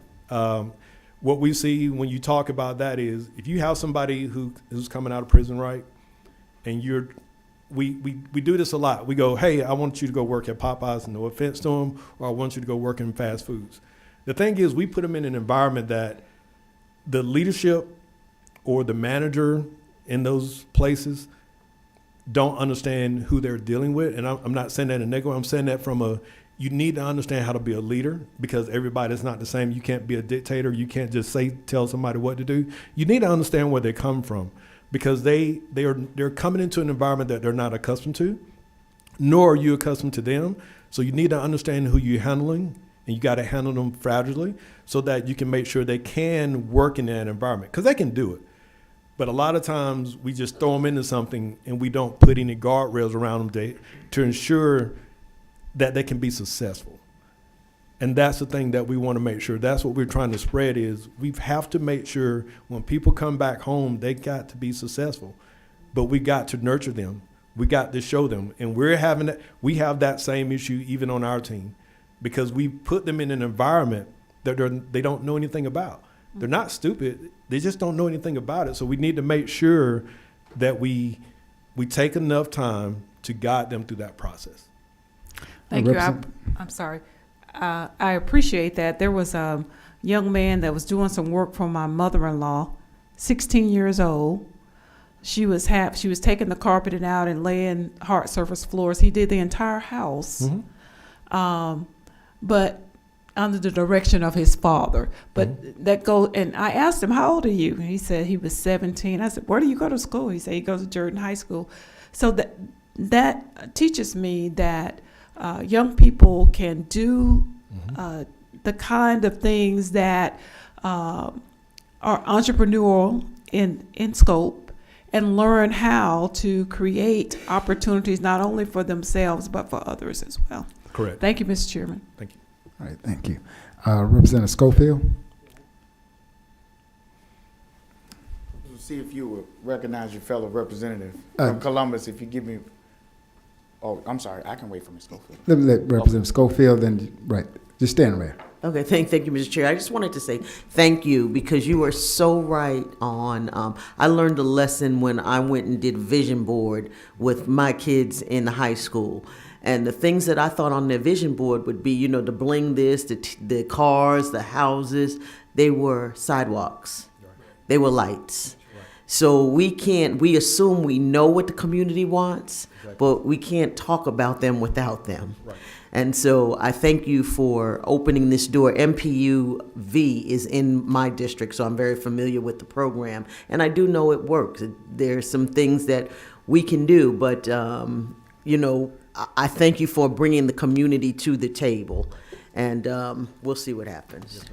What we see when you talk about that is, if you have somebody who's coming out of prison, right, and we do this a lot. We go, hey, I want you to go work at Popeyes, no offense to them, or I want you to go work in fast foods. The thing is, we put them in an environment that the leadership or the manager in those places don't understand who they're dealing with. And I'm not saying that in a negative way. I'm saying that from you need to understand how to be a leader, because everybody's not the same. You can't be a dictator. You can't just tell somebody what to do. You need to understand where they come from, because they're coming into an environment that they're not accustomed to, nor are you accustomed to them. So you need to understand who you're handling, and you got to handle them fragilely so that you can make sure they can work in that environment, because they can do it. But a lot of times we just throw them into something and we don't put any guardrails around them to ensure that they can be successful. And that's the thing that we want to make sure. That's what we're trying to spread, is we have to make sure when people come back home, they got to be successful. But we got to nurture them. We got to show them. And we have that same issue even on our team, because we put them in an environment that they don't know anything about. They're not stupid. They just don't know anything about it. So we need to make sure that we take enough time to guide them through that process. Thank you. I'm sorry. I appreciate that. There was a young man that was doing some work for my mother-in-law, 16 years old. She was taking the carpeting out and laying hard surface floors. He did the entire house, but under the direction of his father. But and I asked him, how old are you? And he said he was 17. I said, where do you go to school? He said he goes to Jordan High School. So that teaches me that young people can do the kind of things that are entrepreneurial in scope, and learn how to create opportunities not only for themselves but for others as well. Correct. Thank you, Mr. Chairman. Thank you. All right, thank you. Representative Schofield? See if you would recognize your fellow representative from Columbus, if you give me, oh, I'm sorry, I can wait for Ms. Schofield. Let Representative Schofield, then, right, just stand there. Okay, thank you, Mr. Chair. I just wanted to say thank you, because you are so right on. I learned a lesson when I went and did vision board with my kids in high school. And the things that I thought on the vision board would be, the bling this, the cars, the houses, they were sidewalks. They were lights. So we assume we know what the community wants, but we can't talk about them without them. Right. And so I thank you for opening this door. MPU-V is in my district, so I'm very familiar with the program. And I do know it works. There's some things that we can do, but, I thank you for bringing the community to the table. And we'll see what happens.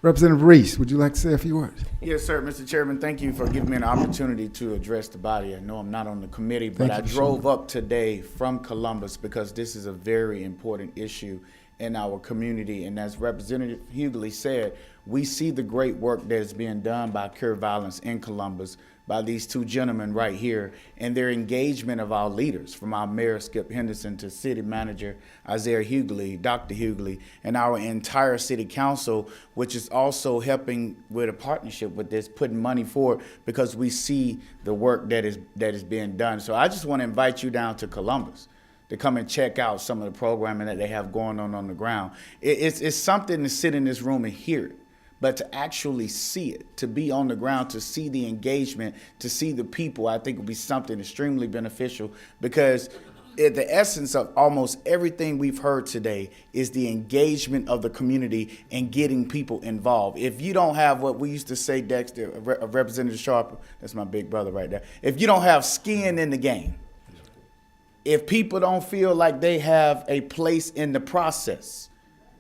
Representative Reese, would you like to say a few words? Yes, sir, Mr. Chairman, thank you for giving me an opportunity to address the body. I know I'm not on the committee, but Thank I you so drove much. up today from Columbus because this is a very important issue in our community. And as Representative Hughley said, we see the great work that is being done by Cure Violence in Columbus, by these two gentlemen right here, and their engagement of our leaders, from our Mayor Skip Henderson to City Manager Isaiah Hughley, Dr. Hughley, and our entire City Council, which is also helping with a partnership with this, putting money forward because we see the work that is being done. So I just want to invite you down to Columbus to come and check out some of the programming that they have going on the ground. It's something to sit in this room and hear it. But to actually see it, to be on the ground, to see the engagement, to see the people, I think would be something extremely beneficial, because the essence of almost everything we've heard today is the engagement of the community and getting people involved. If you don't have what we used to say, Dexter, Representative Sharp, that's my big brother right there, if you don't have skin in the game, if people don't feel like they have a place in the process,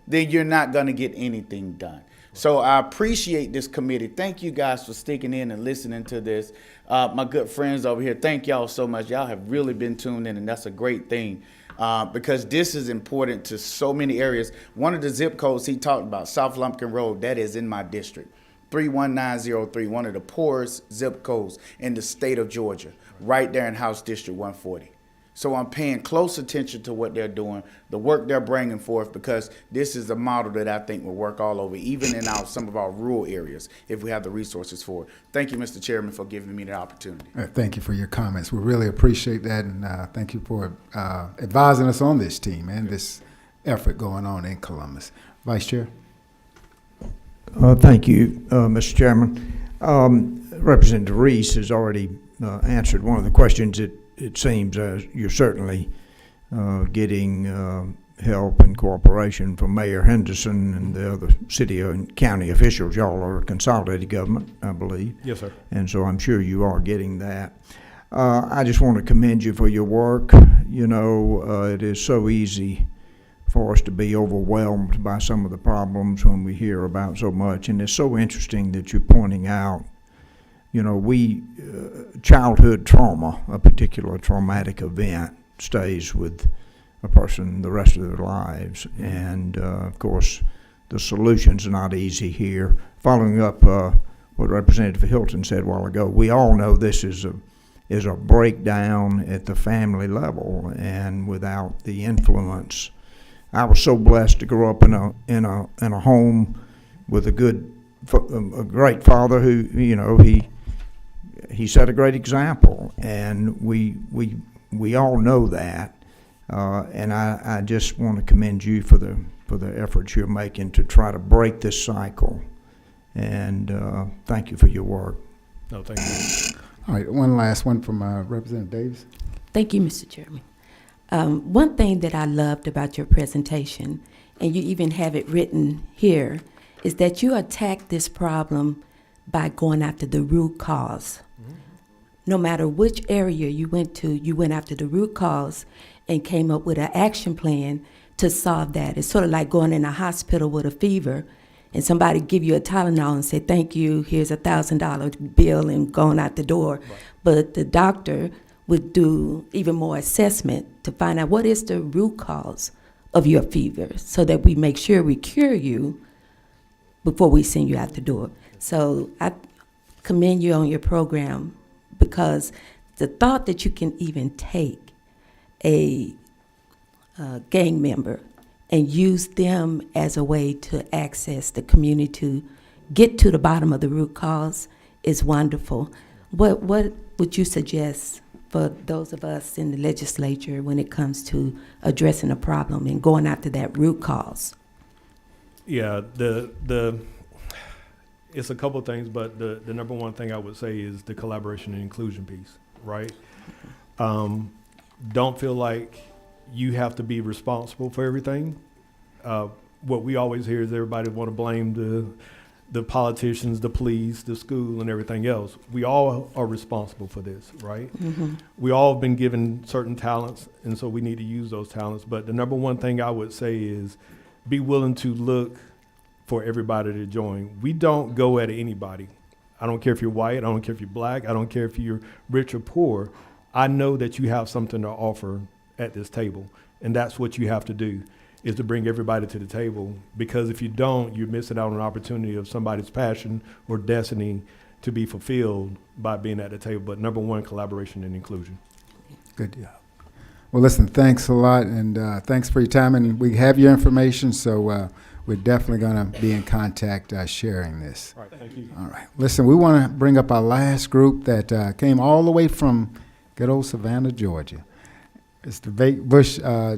then you're not going to get anything done. So I appreciate this committee. Thank you guys for sticking in and listening to this. My good friends over here, thank y'all so much. Y'all have really been tuned in, and that's a great thing because this is important to so many areas. One of the zip codes he talked about, South Lumpkin Road, that is in my district. 31903, one of the poorest zip codes in the state of Georgia, right there in House District 140. So I'm paying close attention to what they're doing, the work they're bringing forth, because this is a model that I think will work all over, even in some of our rural areas, if we have the resources for it. Thank you, Mr. Chairman, for giving me the opportunity. Thank you for your comments. We really appreciate that, and thank you for advising us on this team and this effort going on in Columbus. Vice Chair. Thank you, Mr. Chairman. Representative Reese has already answered one of the questions. It seems you're certainly getting help and cooperation from Mayor Henderson and the other city and county officials. Y'all are a consolidated government, I believe. Yes, sir. And so I'm sure you are getting that. I just want to commend you for your work. It is so easy for us to be overwhelmed by some of the problems when we hear about so much. And it's so interesting that you're pointing out, childhood trauma, a particular traumatic event, stays with a person the rest of their lives. And, of course, the solution's not easy here. Following up what Representative Hilton said a while ago, we all know this is a breakdown at the family level, and without the influence. I was so blessed to grow up in a home with a great father who, he set a great example, and we all know that, and I just want to commend you for the efforts you're making to try to break this cycle, and thank you for your work. No, thank you. All right, one last one from Representative Davis. Thank you, Mr. Chairman. One thing that I loved about your presentation, and you even have it written here, is that you attack this problem by going after the root cause. No matter which area you went to, you went after the root cause and came up with an action plan to solve that. It's sort of like going in a hospital with a fever and somebody give you a Tylenol and say, thank you, here's $1,000 bill, and going out the door. Right. But the doctor would do even more assessment to find out what is the root cause of your fever so that we make sure we cure you before we send you out the door. So I commend you on your program, because the thought that you can even take a gang member and use them as a way to access the community to get to the bottom of the root cause is wonderful. What would you suggest for those of us in the legislature when it comes to addressing a problem and going after that root cause? Yeah, it's a couple of things, but the number one thing I would say is the collaboration and inclusion piece, right? Don't feel like you have to be responsible for everything. What we always hear is everybody want to blame the politicians, the police, the school, and everything else. We all are responsible for this, right? Mm-hmm. We all have been given certain talents, and so we need to use those talents. But the number one thing I would say is be willing to look for everybody to join. We don't go at anybody. I don't care if you're white, I don't care if you're black, I don't care if you're rich or poor. I know that you have something to offer at this table, and that's what you have to do, is to bring everybody to the table, because if you don't, you're missing out on an opportunity of somebody's passion or destiny to be fulfilled by being at the table. But number one, collaboration and inclusion. Good job. Well, listen, thanks a lot, and thanks for your time, and we have your information, so we're definitely going to be in contact sharing this. All right, thank you. All right. Listen, we want to bring up our last group that came all the way from good old Savannah, Georgia. It's the Bush, I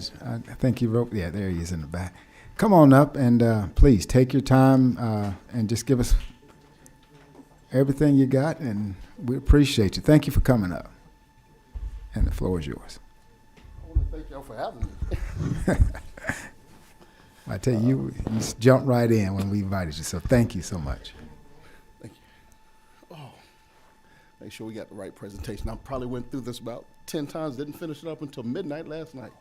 think he wrote, yeah, there he is in the back. Come on up and please take your time and just give us everything you got, and we appreciate you. Thank you for coming up. And the floor is yours. I want to thank y'all for having me. I tell you, you jumped right in when we invited you, so thank you so much. Thank you. Oh, make sure we got the right presentation. I probably went through this about 10 times, didn't finish it up until midnight last night.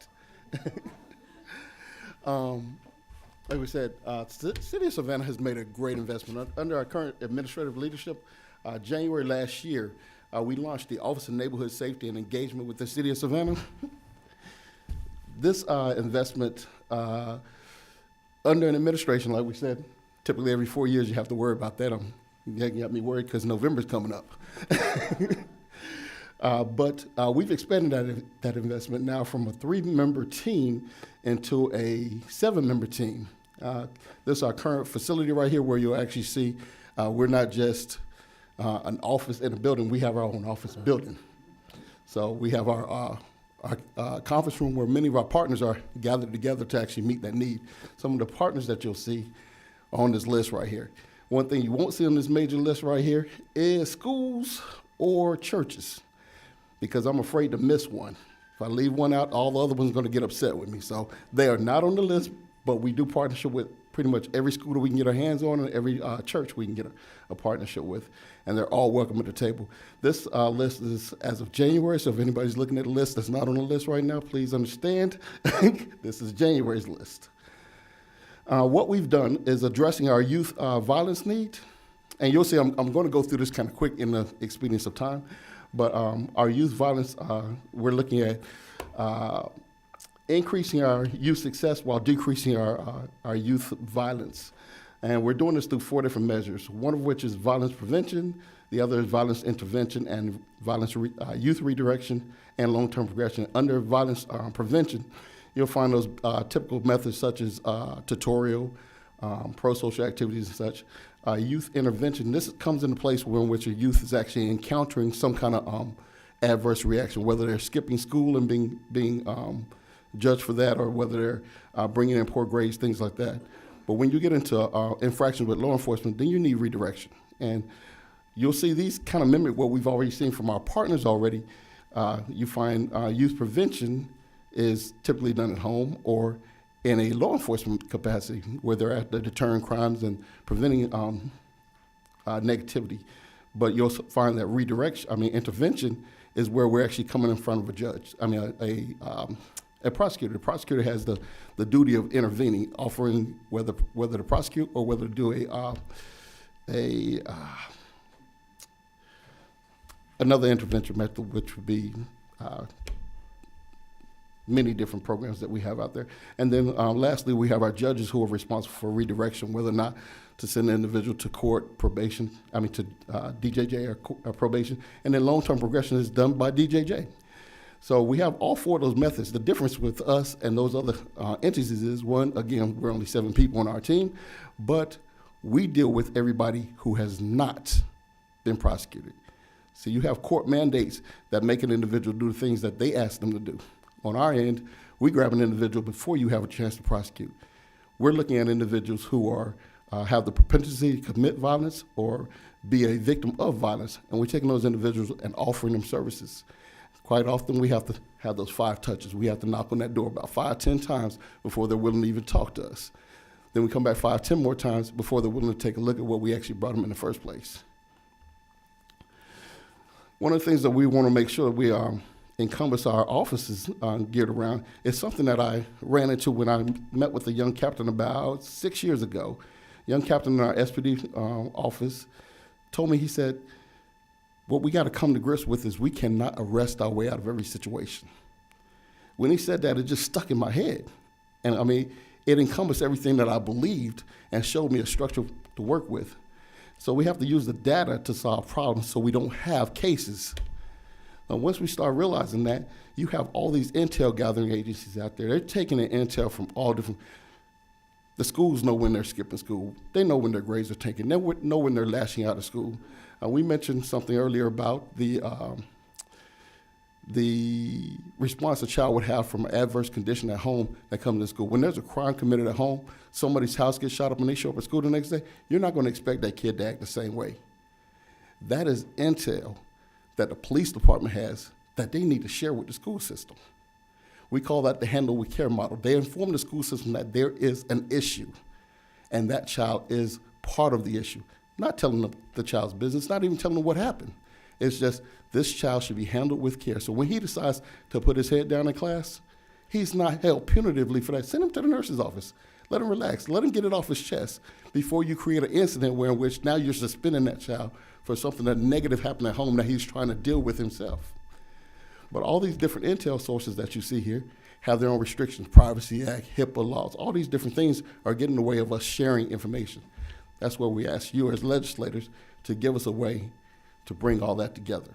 Like we said, City of Savannah has made a great investment. Under our current administrative leadership, January last year, we launched the Office of Neighborhood Safety and Engagement with the City of Savannah. This investment, under an administration, like we said, typically every 4 years you have to worry about that. You got me worried because November's coming up. But we've expanded that investment now from a 3-member team into a 7-member team. This is our current facility right here, where you'll actually see we're not just an office in a building, we have our own office building. So we have our conference room where many of our partners are gathered together to actually meet that need. Some of the partners that you'll see are on this list right here. One thing you won't see on this major list right here is schools or churches, because I'm afraid to miss one. If I leave one out, all the other ones are going to get upset with me. So they are not on the list, but we do partnership with pretty much every school that we can get our hands on, and every church we can get a partnership with, and they're all welcome at the table. This list is as of January, so if anybody's looking at a list that's not on the list right now, please understand, this is January's list. What we've done is addressing our youth violence need, and you'll see I'm going to go through this kind of quick in the expedience of time, but our youth violence, we're looking at increasing our youth success while decreasing our youth violence. And we're doing this through 4 different measures, one of which is violence prevention, the other is violence intervention and violence youth redirection and long-term progression. Under violence prevention, you'll find those typical methods such as tutorial, pro-social activities and such. Youth intervention, this comes into place in which a youth is actually encountering some kind of adverse reaction, whether they're skipping school and being judged for that, or whether they're bringing in poor grades, things like that. But when you get into infractions with law enforcement, then you need redirection. And you'll see these kind of mimic what we've already seen from our partners already. You find youth prevention is typically done at home or in a law enforcement capacity, where they're at the deterring crimes and preventing negativity. But you'll find that intervention is where we're actually coming in front of a judge. A prosecutor. The prosecutor has the duty of intervening, offering whether to prosecute or whether to do another intervention method, which would be many different programs that we have out there. And then lastly, we have our judges who are responsible for redirection, whether or not to send an individual to court, probation, to DJJ or probation. And then long-term progression is done by DJJ. So we have all 4 of those methods. The difference with us and those other entities is, one, again, we're only 7 people on our team, but we deal with everybody who has not been prosecuted. So you have court mandates that make an individual do the things that they ask them to do. On our end, we grab an individual before you have a chance to prosecute. We're looking at individuals who are have the propensity to commit violence or be a victim of violence. And we're taking those individuals and offering them services. Quite often we have to have those 5 touches. We have to knock on that door about 5, 10 times before they're willing to even talk to us. Then we come back 5, 10 more times before they're willing to take a look at what we actually brought them in the first place. One of the things that we want to make sure we encompass our offices geared around is something that I ran into when I met with a young captain about 6 years ago. Young captain in our SPD office told me, he said, what we got to come to grips with is we cannot arrest our way out of every situation. When he said that, it just stuck in my head. And I mean, it encompassed everything that I believed and showed me a structure to work with. So we have to use the data to solve problems so we don't have cases. Now, once we start realizing that, you have all these intel gathering agencies out there. They're taking the intel from all different. The schools know when they're skipping school. They know when their grades are taken. They know when they're lashing out of school. We mentioned something earlier about the response a child would have from an adverse condition at home that comes to school. When there's a crime committed at home, somebody's house gets shot up and they show up at school the next day, you're not going to expect that kid to act the same way. That is intel that the police department has that they need to share with the school system. We call that the handle with care model. They inform the school system that there is an issue and that child is part of the issue. Not telling the child's business, not even telling them what happened. It's just this child should be handled with care. So when he decides to put his head down in class, he's not held punitively for that. Send him to the nurse's office. Let him relax. Let him get it off his chest before you create an incident where in which now you're suspending that child for something that negative happened at home that he's trying to deal with himself. But all these different intel sources that you see here have their own restrictions, Privacy Act, HIPAA laws, all these different things are getting in the way of us sharing information. That's where we ask you as legislators to give us a way to bring all that together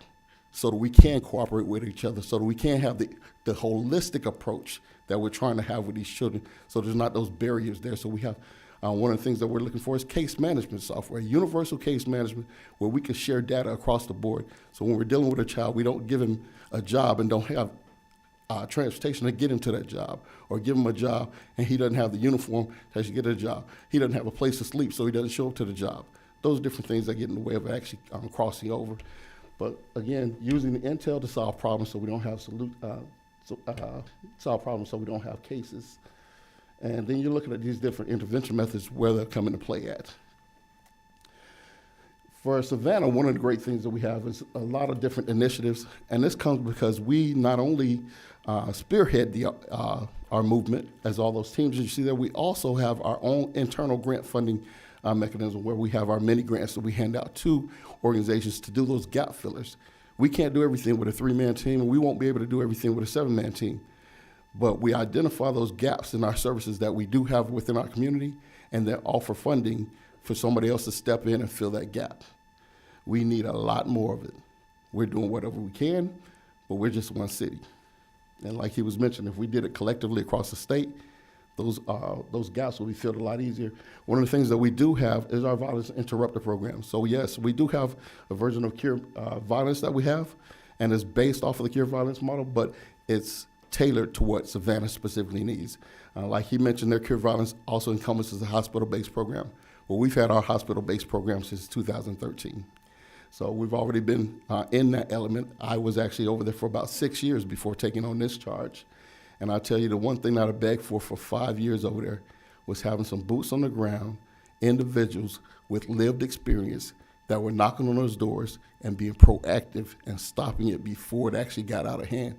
so that we can cooperate with each other, so that we can have the holistic approach that we're trying to have with these children, so there's not those barriers there. So we have, one of the things that we're looking for is case management software, universal case management, where we can share data across the board. So when we're dealing with a child, we don't give him a job and don't have transportation to get him to that job, or give him a job and he doesn't have the uniform to actually get a job. He doesn't have a place to sleep, so he doesn't show up to the job. Those are different things that get in the way of actually crossing over. But again, using the intel to solve problems so we don't have solve problems so we don't have cases. And then you're looking at these different intervention methods where they'll come into play at. For Savannah, one of the great things that we have is a lot of different initiatives, and this comes because we not only spearhead our movement as all those teams you see there, we also have our own internal grant funding mechanism where we have our mini grants that we hand out to organizations to do those gap fillers. We can't do everything with a 3-man team, and we won't be able to do everything with a 7-man team. But we identify those gaps in our services that we do have within our community and then offer funding for somebody else to step in and fill that gap. We need a lot more of it. We're doing whatever we can, but we're just one city. And like he was mentioning, if we did it collectively across the state, those gaps will be filled a lot easier. One of the things that we do have is our violence interrupter program. So yes, we do have a version of Cure Violence that we have, and it's based off of the Cure Violence model, but it's tailored to what Savannah specifically needs. Like he mentioned, their Cure Violence also encompasses a hospital-based program. Well, we've had our hospital-based program since 2013. So we've already been in that element. I was actually over there for about 6 years before taking on this charge. And I'll tell you, the one thing that I begged for 5 years over there was having some boots on the ground, individuals with lived experience that were knocking on those doors and being proactive and stopping it before it actually got out of hand.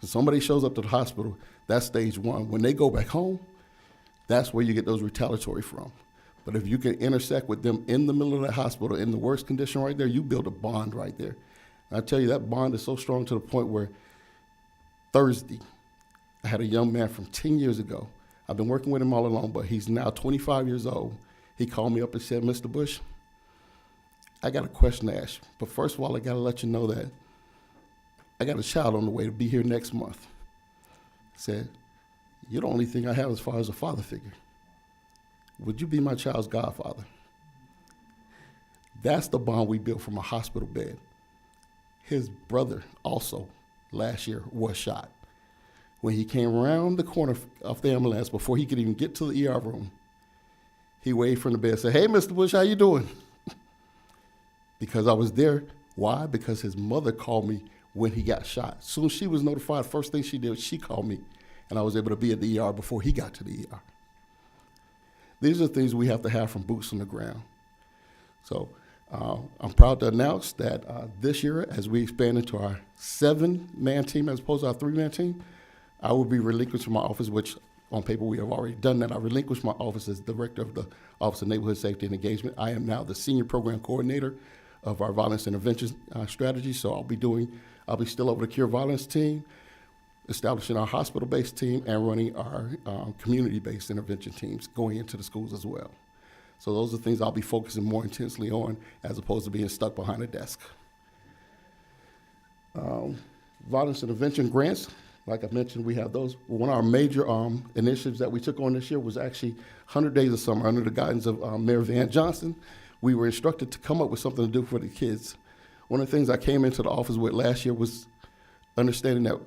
So somebody shows up to the hospital, that's stage one. When they go back home, that's where you get those retaliatory from. But if you can intersect with them in the middle of the hospital in the worst condition right there, you build a bond right there. And I tell you, that bond is so strong to the point where Thursday, I had a young man from 10 years ago. I've been working with him all along, but he's now 25 years old. He called me up and said, Mr. Bush, I got a question to ask you. But first of all, I got to let you know that I got a child on the way to be here next month. I said, you're the only thing I have as far as a father figure. Would you be my child's godfather? That's the bond we built from a hospital bed. His brother also last year was shot. When he came around the corner of the ambulance, before he could even get to the ER room, He waved from the bed and said, "Hey, Mr. Bush, how you doing?" Because I was there. Why? Because his mother called me when he got shot. As soon as she was notified, first thing she did, she called me, and I was able to be at the ER before he got to the ER. These are things we have to have from boots on the ground. So I'm proud to announce that this year, as we expand into our 7-man team as opposed to our 3-man team, I will be relinquishing my office, which on paper we have already done that. I relinquished my office as director of the Office of Neighborhood Safety and Engagement. I am now the senior program coordinator of our violence intervention strategy. So I'll be still over the Cure Violence team, establishing our hospital-based team, and running our community-based intervention teams going into the schools as well. So those are things I'll be focusing more intensely on as opposed to being stuck behind a desk. Violence intervention grants, like I mentioned, we have those. One of our major initiatives that we took on this year was actually 100 Days of Summer under the guidance of Mayor Van Johnson. We were instructed to come up with something to do for the kids. One of the things I came into the office with last year was understanding that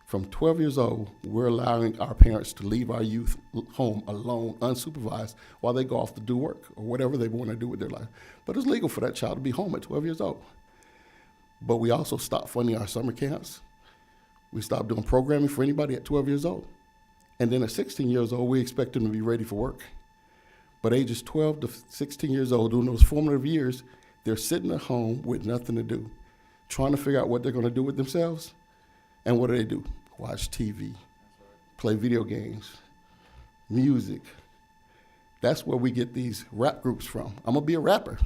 from 12 years old, we're allowing our parents to leave our youth home alone, unsupervised, while they go off to do work or whatever they want to do with their life. But it's legal for that child to be home at 12 years old. But we also stopped funding our summer camps. We stopped doing programming for anybody at 12 years old. And then at 16 years old, we expect them to be ready for work. But ages 12 to 16 years old, during those formative years, they're sitting at home with nothing to do, trying to figure out what they're going to do with themselves. And what do? Watch TV, play video games, music. That's where we get these rap groups from. I'm gonna be a rapper.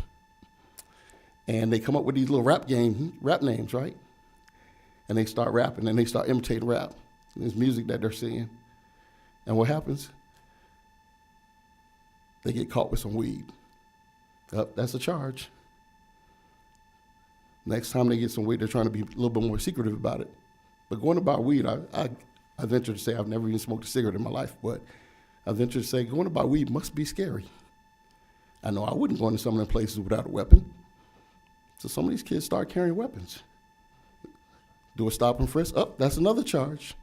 And they come up with these little rap names, right? And they start rapping and they start imitating rap. And there's music that they're singing. And what happens? They get caught with some weed. That's a charge. Next time they get some weed, they're trying to be a little bit more secretive about it. But going to buy weed, I venture to say I've never even smoked a cigarette in my life, but I venture to say going to buy weed must be scary. I know I wouldn't go into some of them places without a weapon. So some of these kids start carrying weapons. Do a stop and frisk, that's another charge.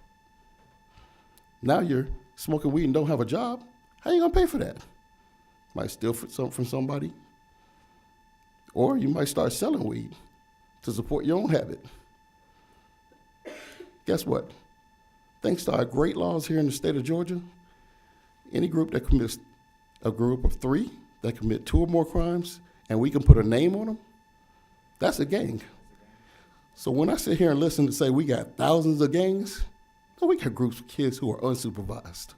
Now you're smoking weed and don't have a job. How are you gonna pay for that? Might steal from somebody. Or you might start selling weed to support your own habit. Guess what? Thanks to our great laws here in the state of Georgia, any group that commits a group of 3 that commit 2 or more crimes, and we can put a name on them, that's a gang. So when I sit here and listen to say we got thousands of gangs, no, we got groups of kids who are unsupervised.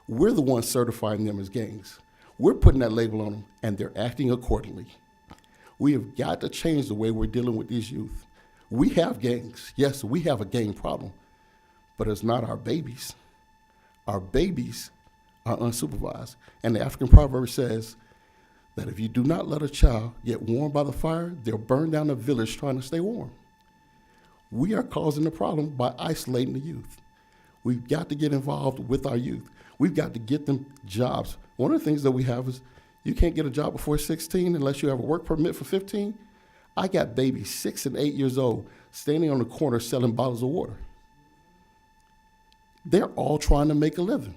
We're the ones certifying them as gangs. We're putting that label on them, and they're acting accordingly. We have got to change the way we're dealing with these youth. We have gangs. Yes, we have a gang problem, but it's not our babies. Our babies are unsupervised. And the African proverb says that if you do not let a child get warm by the fire, they'll burn down the village trying to stay warm. We are causing the problem by isolating the youth. We've got to get involved with our youth. We've got to get them jobs. One of the things that we have is you can't get a job before 16 unless you have a work permit for 15. I got babies 6 and 8 years old standing on the corner selling bottles of water. They're all trying to make a living.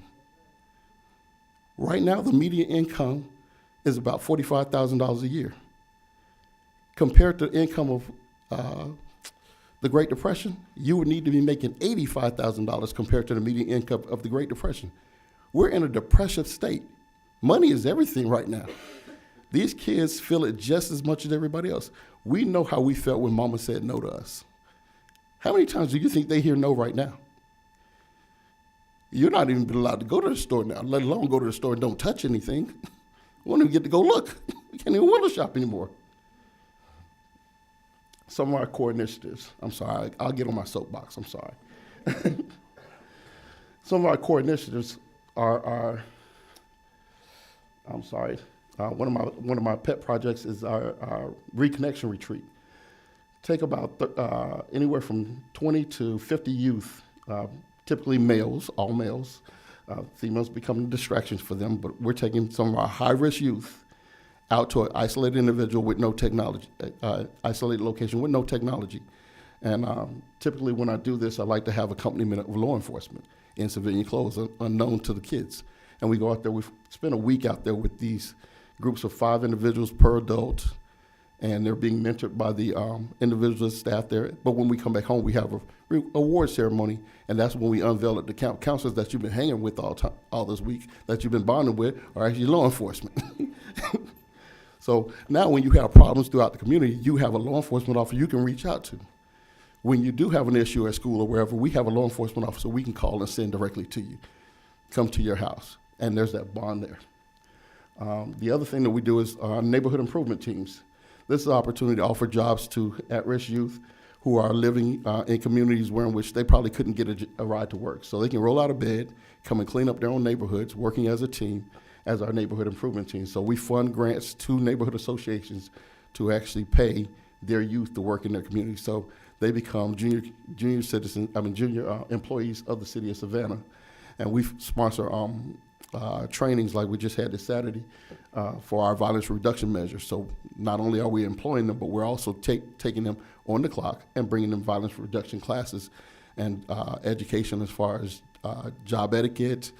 Right now, the median income is about $45,000 a year. Compared to the income of the Great Depression, you would need to be making $85,000 compared to the median income of the Great Depression. We're in a depressive state. Money is everything right now. These kids feel it just as much as everybody else. We know how we felt when mama said no to us. How many times do you think they hear no right now? You're not even allowed to go to the store now, let alone go to the store and don't touch anything. We won't even get to go look. We can't even window shop anymore. Some of our core initiatives, I'm sorry, I'll get on my soapbox, I'm sorry. Some of our core initiatives are one of my pet projects is our reconnection retreat. Take about anywhere from 20 to 50 youth, typically males, all males. Females become distractions for them, but we're taking some of our high-risk youth out to an isolated individual with no technology, isolated location with no technology. And typically when I do this, I like to have accompaniment of law enforcement in civilian clothes, unknown to the kids. and we go out there. We spend a week out there with these groups of 5 individuals per adult, and they're being mentored by the individual staff there. But when we come back home, we have a award ceremony, and that's when we unveil it. The counselors that you've been hanging with all this week, that you've been bonding with, are actually law enforcement. So now when you have problems throughout the community, you have a law enforcement officer you can reach out to. When you do have an issue at school or wherever, we have a law enforcement officer we can call and send directly to you, come to your house, and there's that bond there. The other thing that we do is neighborhood improvement teams. This is an opportunity to offer jobs to at-risk youth who are living in communities where in which they probably couldn't get a ride to work. So they can roll out of bed, come and clean up their own neighborhoods, working as a team, as our neighborhood improvement team. So we fund grants to neighborhood associations to actually pay their youth to work in their community. So they become junior employees of the city of Savannah. And we sponsor trainings like we just had this Saturday for our violence reduction measures. So not only are we employing them, but we're also taking them on the clock and bringing them violence reduction classes and education as far as job etiquette,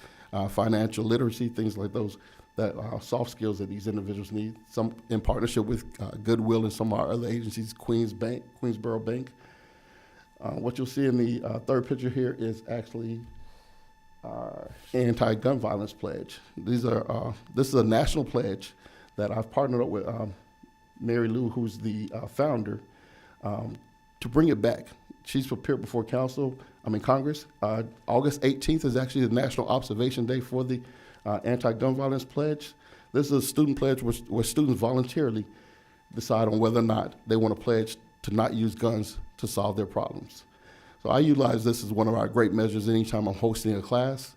financial literacy, things like those, that soft skills that these individuals need. Some in partnership with Goodwill and some of our other agencies, Queensboro Bank. What you'll see in the third picture here is actually our anti-gun violence pledge. This is a national pledge that I've partnered up with Mary Lou, who's the founder, to bring it back. She's appeared before Congress. August 18th is actually the National Observation Day for the Anti-Gun Violence Pledge. This is a student pledge where students voluntarily decide on whether or not they want to pledge to not use guns to solve their problems. So I utilize this as one of our great measures. Anytime I'm hosting a class,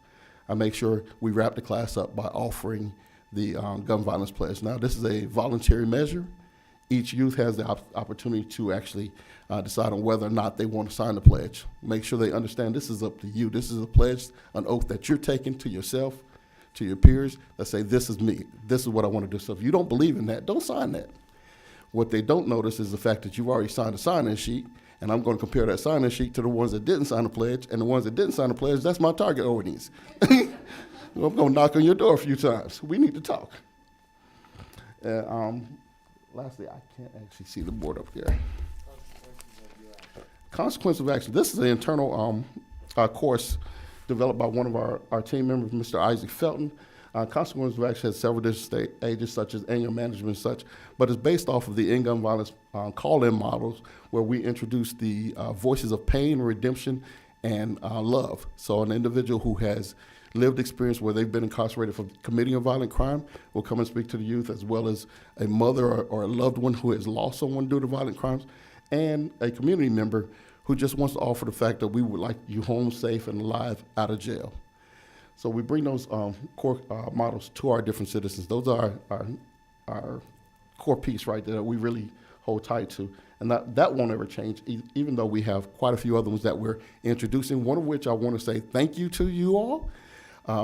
I make sure we wrap the class up by offering the gun violence pledge. Now, this is a voluntary measure. Each youth has the opportunity to actually decide on whether or not they want to sign the pledge. Make sure they understand this is up to you. This is a pledge, an oath that you're taking to yourself, to your peers, that say, this is me. This is what I want to do. So if you don't believe in that, don't sign that. What they don't notice is the fact that you've already signed a sign-in sheet, and I'm going to compare that sign-in sheet to the ones that didn't sign the pledge, and the ones that didn't sign the pledge, that's my target audience. I'm going to knock on your door a few times. We need to talk. Lastly, I can't actually see the board up there. Consequence of action. This is an internal course developed by one of our team members, Mr. Isaac Felton. Consequence of action has several different stages, such as anger management and such, but it's based off of the in-gun violence call-in models, where we introduce the voices of pain, redemption, and love. So an individual who has lived experience where they've been incarcerated for committing a violent crime will come and speak to the youth, as well as a mother or a loved one who has lost someone due to violent crimes, and a community member who just wants to offer the fact that we would like you home safe and alive out of jail. So we bring those core models to our different citizens. Those are our core piece right there that we really hold tight to. And that won't ever change, even though we have quite a few other ones that we're introducing, one of which I want to say thank you to you all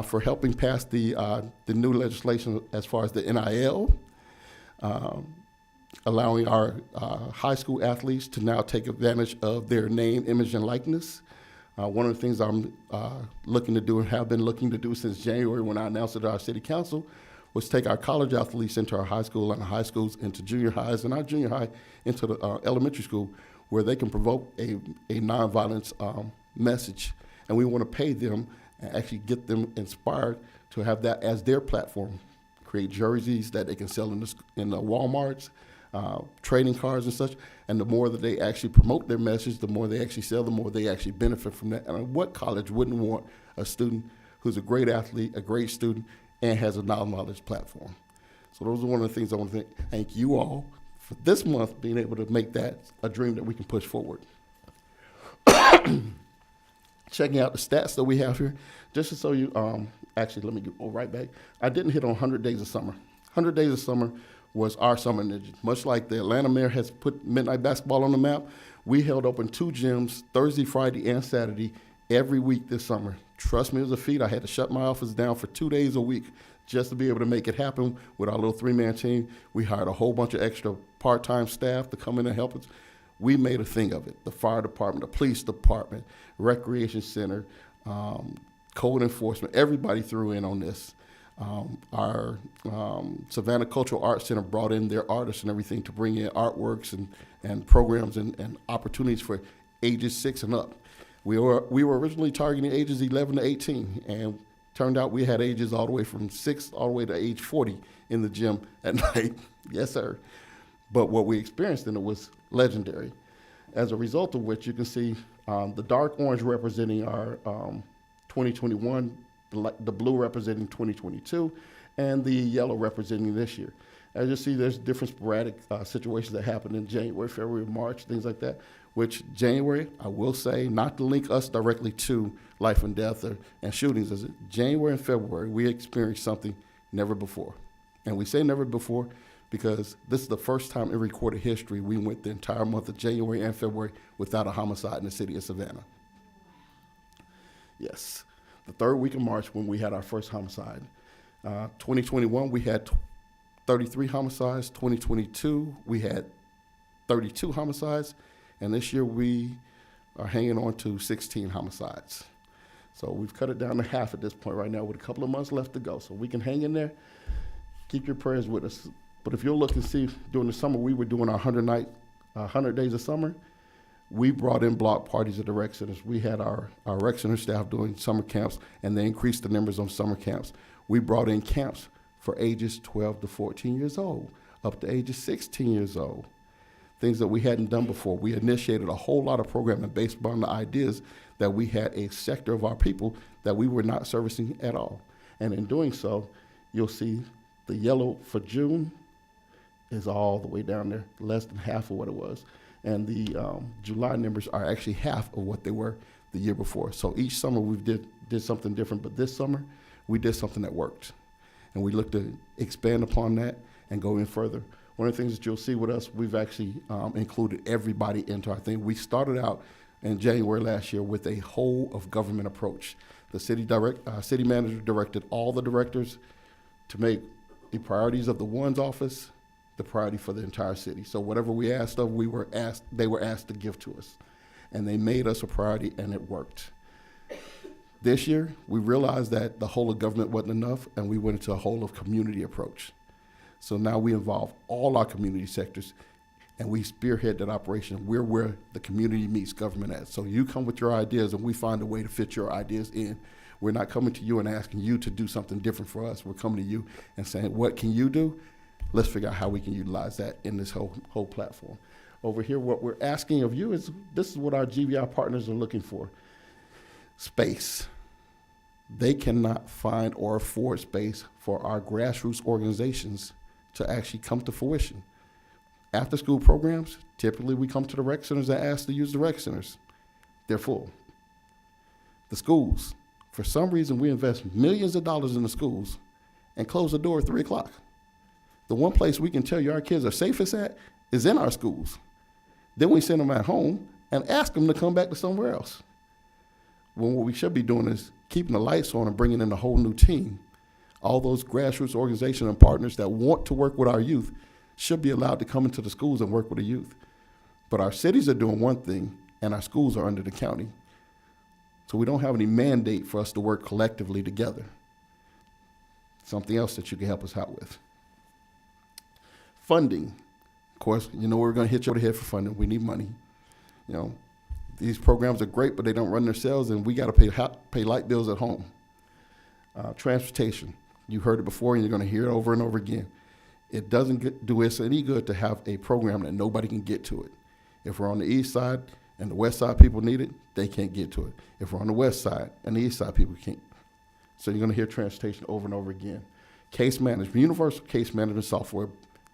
for helping pass the new legislation as far as the NIL, allowing our high school athletes to now take advantage of their name, image, and likeness. One of the things I'm looking to do and have been looking to do since January, when I announced it at our city council, was take our college athletes into our high school and our high schools into junior highs and our junior high into the elementary school, where they can provoke a nonviolence message. And we want to pay them and actually get them inspired to have that as their platform. Create jerseys that they can sell in the Walmarts, trading cards and such. And the more that they actually promote their message, the more they actually sell, the more they actually benefit from that. And what college wouldn't want a student who's a great athlete, a great student, and has a knowledge platform? So those are one of the things I want to thank you all for this month being able to make that a dream that we can push forward. Checking out the stats that we have here, just to show you, actually, let me go right back. I didn't hit on 100 Days of Summer. 100 Days of Summer was our summer initiative. Much like the Atlanta mayor has put midnight basketball on the map, we held open 2 gyms Thursday, Friday, and Saturday every week this summer. Trust me, it was a feat. I had to shut my office down for 2 days a week just to be able to make it happen with our little 3-man team. We hired a whole bunch of extra part-time staff to come in and help us. We made a thing of it. The fire department, the police department, recreation center, code enforcement, everybody threw in on this. Our Savannah Cultural Arts Center brought in their artists and everything to bring in artworks and programs and opportunities for ages 6 and up. We were originally targeting ages 11 to 18, and turned out we had ages all the way from 6 all the way to age 40 in the gym at night. Yes, sir. But what we experienced in it was legendary. As a result of which, you can see the dark orange representing our 2021, the blue representing 2022, and the yellow representing this year. As you see, there's different sporadic situations that happen in January, February, March, things like that, which January, I will say, not to link us directly to life and death and shootings, is it? January and February, we experienced something never before. And we say never before because this is the first time in recorded history we went the entire month of January and February without a homicide in the city of Savannah. Yes, the third week of March when we had our first homicide. 2021, we had 33 homicides. 2022, we had 32 homicides. And this year we are hanging on to 16 homicides. So we've cut it down to half at this point right now with a couple of months left to go. So we can hang in there. Keep your prayers with us. But if you'll look and see, during the summer, we were doing our 100 days of summer. We brought in block parties at the rec centers. We had our rec center staff doing summer camps, and they increased the numbers on summer camps. We brought in camps for ages 12 to 14 years old, up to ages 16 years old. Things that we hadn't done before. We initiated a whole lot of programming based upon the ideas that we had a sector of our people that we were not servicing at all. And in doing so, you'll see the yellow for June is all the way down there, less than half of what it was. And the July numbers are actually half of what they were the year before. So each summer we did something different, but this summer we did something that worked. And we look to expand upon that and go in further. One of the things that you'll see with us, we've actually included everybody into our thing. We started out in January last year with a whole of government approach. The city manager directed all the directors to make the priorities of the one's office the priority for the entire city. So whatever we asked of, they were asked to give to us. And they made us a priority, and it worked. This year, we realized that the whole of government wasn't enough, and we went into a whole of community approach. So now we involve all our community sectors, and we spearhead that operation. We're where the community meets government at. So you come with your ideas, and we find a way to fit your ideas in. We're not coming to you and asking you to do something different for us. We're coming to you and saying, what can you do? Let's figure out how we can utilize that in this whole platform. Over here, what we're asking of you is, this is what our GBI partners are looking for. Space. They cannot find or afford space for our grassroots organizations to actually come to fruition. After school programs, typically we come to the rec centers and ask to use the rec centers. They're full. The schools, for some reason we invest millions of dollars in the schools and close the door at 3 o'clock. The one place we can tell you our kids are safest at is in our schools. Then we send them at home and ask them to come back to somewhere else. When what we should be doing is keeping the lights on and bringing in a whole new team. All those grassroots organizations and partners that want to work with our youth should be allowed to come into the schools and work with the youth. But our cities are doing one thing, and our schools are under the county. So we don't have any mandate for us to work collectively together. Something else that you can help us out with. Funding. Of course, you know we're going to hit you over the head for funding. We need money. You know, these programs are great, but they don't run themselves, and we got to pay light bills at home. Transportation. You heard it before, and you're going to hear it over and over again. It doesn't do us any good to have a program that nobody can get to it. If we're on the east side and the west side people need it, they can't get to it. If we're on the west side and the east side people can't. So you're going to hear transportation over and over again. Case management, universal case management software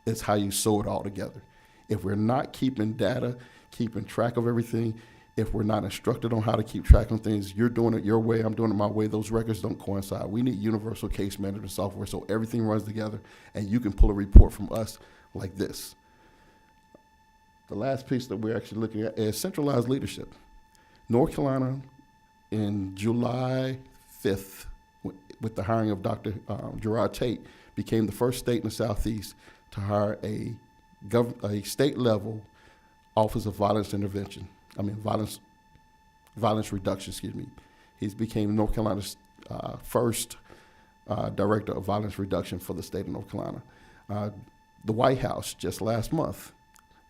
is how you sew it all together. If we're not keeping data, keeping track of everything, if we're not instructed on how to keep track of things, you're doing it your way, I'm doing it my way, those records don't coincide. We need universal case management software so everything runs together and you can pull a report from us like this. The last piece that we're actually looking at is centralized leadership. North Carolina, in July 5th, with the hiring of Dr. Gerard Tate, became the first state in the Southeast to hire a state-level Office of Violence Reduction, excuse me. He's became North Carolina's first Director of Violence Reduction for the state of North Carolina. The White House just last month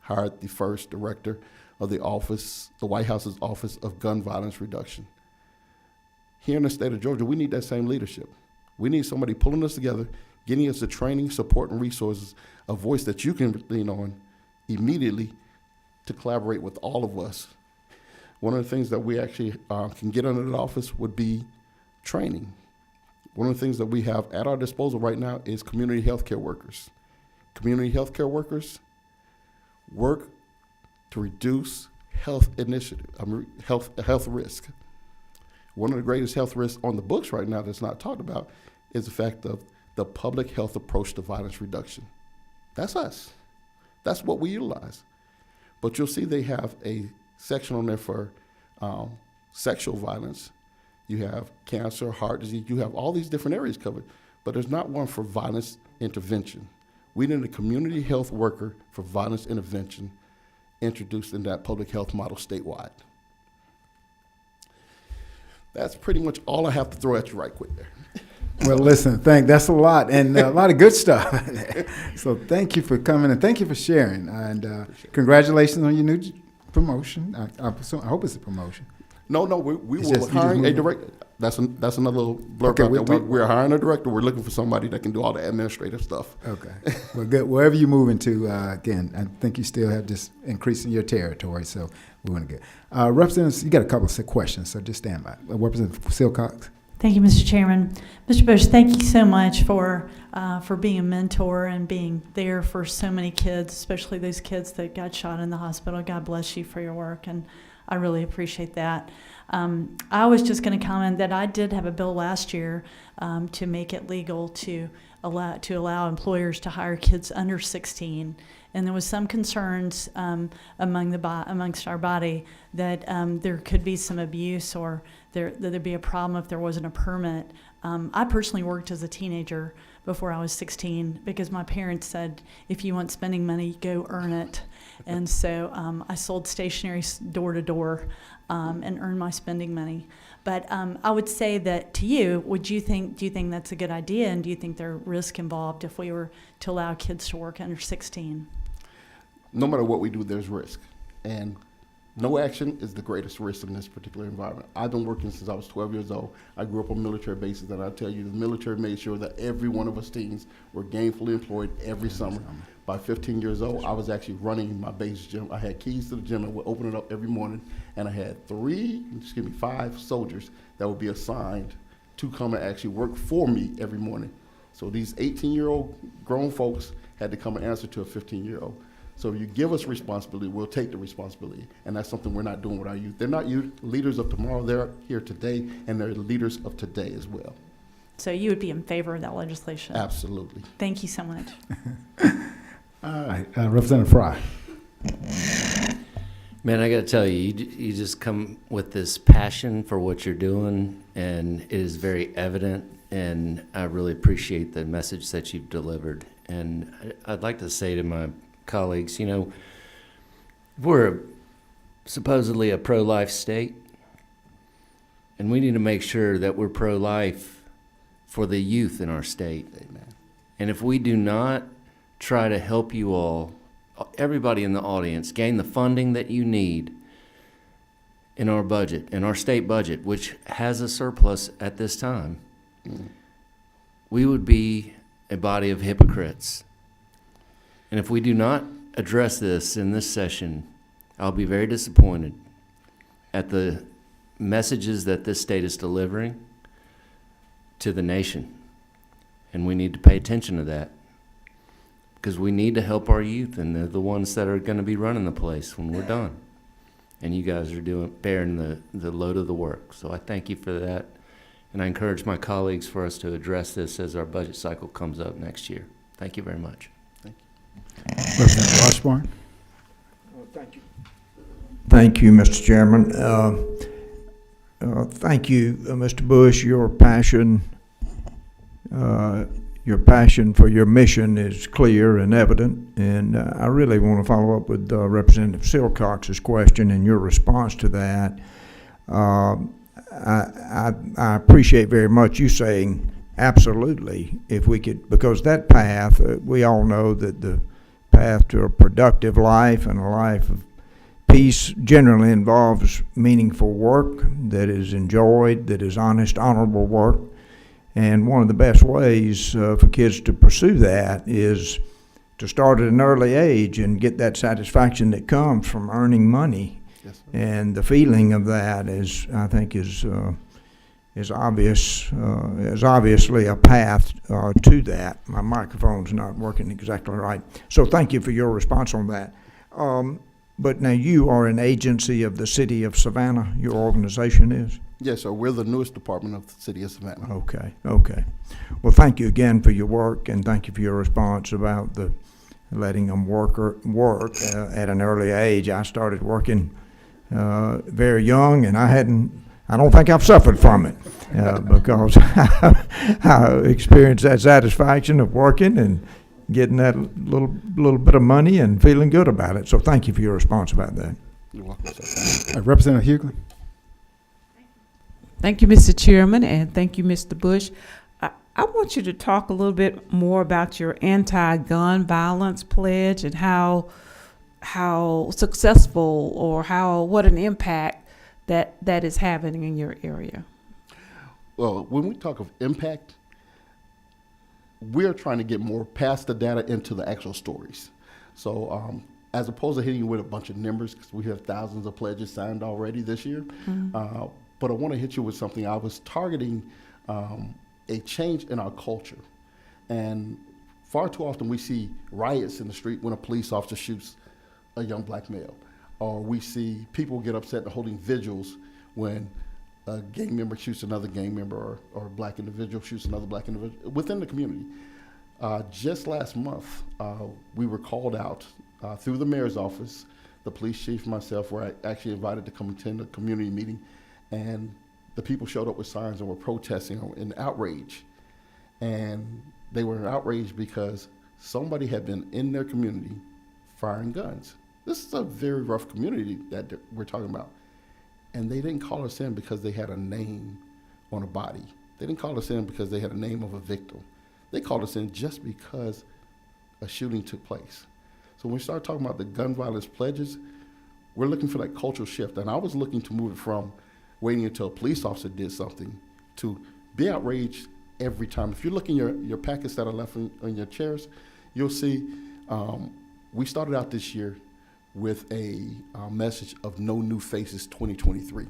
hired the first director of the White House's Office of Gun Violence Reduction. Here in the state of Georgia, we need that same leadership. We need somebody pulling us together, getting us the training, support, and resources, a voice that you can lean on immediately to collaborate with all of us. One of the things that we actually can get under the office would be training. One of the things that we have at our disposal right now is community healthcare workers. Community healthcare workers work to reduce health risk. One of the greatest health risks on the books right now that's not talked about is the fact of the public health approach to violence reduction. That's us. That's what we utilize. But you'll see they have a section on there for sexual violence. You have cancer, heart disease. You have all these different areas covered, but there's not one for violence intervention. We need a community health worker for violence intervention introduced in that public health model statewide. That's pretty much all I have to throw at you right quick there. Well, listen, that's a lot, and a lot of good stuff. So thank you for coming, and thank you for sharing. And congratulations on your new promotion. I hope it's a promotion. No, we were hiring a director. That's another little blurb out there. We're hiring a director. We're looking for somebody that can do all the administrative stuff. Okay. Well, good. Wherever you move into, again, I think you still have just increasing your territory, so we want to get. Representative, you got a couple of questions, so just stand by. Representative Silcox. Thank you, Mr. Chairman. Mr. Bush, thank you so much for being a mentor and being there for so many kids, especially those kids that got shot in the hospital. God bless you for your work, and I really appreciate that. I was just going to comment that I did have a bill last year to make it legal to allow employers to hire kids under 16, and there was some concerns amongst our body that there could be some abuse or there'd be a problem if there wasn't a permit. I personally worked as a teenager before I was 16 because my parents said, if you want spending money, go earn it. And so I sold stationery door to door and earned my spending money. But I would say that to you, do you think that's a good idea? And do you think there are risks involved if we were to allow kids to work under 16? No matter what we do, there's risk. And no action is the greatest risk in this particular environment. I've been working since I was 12 years old. I grew up on military bases, and I tell you, the military made sure that every one of us teens were gainfully employed every summer. By 15 years old, I was actually running my base gym. I had keys to the gym and would open it up every morning, and I had 5 soldiers that would be assigned to come and actually work for me every morning. So these 18-year-old grown folks had to come and answer to a 15-year-old. So if you give us responsibility, we'll take the responsibility. And that's something we're not doing with our youth. They're not youth leaders of tomorrow. They're here today, and they're leaders of today as well. So you would be in favor of that legislation? Absolutely. Thank you so much. All right, Representative Fry. Man, I got to tell you, you just come with this passion for what you're doing, and it is very evident, and I really appreciate the message that you've delivered. And I'd like to say to my colleagues, we're supposedly a pro-life state, and we need to make sure that we're pro-life for the youth in our state. Amen. And if we do not try to help you all, everybody in the audience, gain the funding that you need in our budget, in our state budget, which has a surplus at this time, we would be a body of hypocrites. And if we do not address this in this session, I'll be very disappointed at the messages that this state is delivering to the nation. And we need to pay attention to that, because we need to help our youth, and they're the ones that are going to be running the place when we're done. And you guys are bearing the load of the work. So I thank you for that. And I encourage my colleagues for us to address this as our budget cycle comes up next year. Thank you very much. Representative Washburn. Thank you. Thank you, Mr. Chairman. Thank you, Mr. Bush. Your passion for your mission is clear and evident, and I really want to follow up with Representative Silcox's question and your response to that. I appreciate very much you saying absolutely, if we could, because that path, we all know that the path to a productive life and a life of peace generally involves meaningful work that is enjoyed, that is honest, honorable work. And one of the best ways for kids to pursue that is to start at an early age and get that satisfaction that comes from earning money. Yes, sir. And the feeling of that is, I think, is obvious, is obviously a path to that. My microphone's not working exactly right. So thank you for your response on that. But now you are an agency of the city of Savannah, your organization is? Yes, sir. We're the newest department of the city of Savannah. Okay, okay. Well, thank you again for your work, and thank you for your response about the letting them work at an early age. I started working very young, and I don't think I've suffered from it because I experienced that satisfaction of working and getting that little bit of money and feeling good about it. So thank you for your response about that. You're welcome, sir. Representative Hughley. Thank you, Mr. Chairman, and thank you, Mr. Bush. I want you to talk a little bit more about your anti-gun violence pledge and how successful or what an impact that is having in your area. Well, when we talk of impact, we're trying to get more past the data into the actual stories. So as opposed to hitting you with a bunch of numbers, because we have thousands of pledges signed already this year, but I want to hit you with something. I was targeting a change in our culture. And far too often we see riots in the street when a police officer shoots a young black male. Or we see people get upset and holding vigils when a gang member shoots another gang member, or a black individual shoots another black individual within the community. Just last month, we were called out through the mayor's office. The police chief and myself were actually invited to come attend a community meeting, and the people showed up with signs and were protesting in outrage. And they were in outrage because somebody had been in their community firing guns. This is a very rough community that we're talking about. And they didn't call us in because they had a name on a body. They didn't call us in because they had a name of a victim. They called us in just because a shooting took place. So when we start talking about the gun violence pledges, we're looking for that cultural shift. And I was looking to move it from waiting until a police officer did something to be outraged every time. If you look in your packets that are left on your chairs, you'll see we started out this year with a message of no new faces 2023.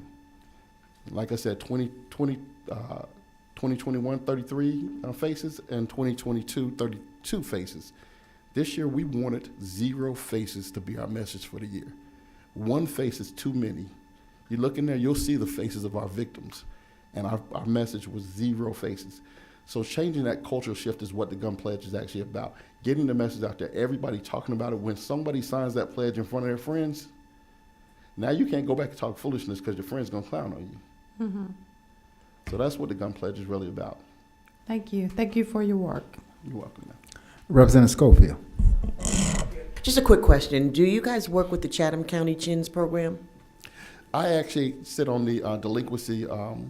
Like I said, 2021, 33 faces, and 2022, 32 faces. This year we wanted 0 faces to be our message for the year. 1 face is too many. You look in there, you'll see the faces of our victims. And our message was 0 faces. So changing that cultural shift is what the gun pledge is actually about. Getting the message out there, everybody talking about it. When somebody signs that pledge in front of their friends, now you can't go back and talk foolishness because your friend's gonna clown on you. Mm-hmm. So that's what the gun pledge is really about. Thank you. Thank you for your work. You're welcome, man. Representative Schofield. Just a quick question. Do you guys work with the Chatham County CHINS program? I actually sit on the delinquency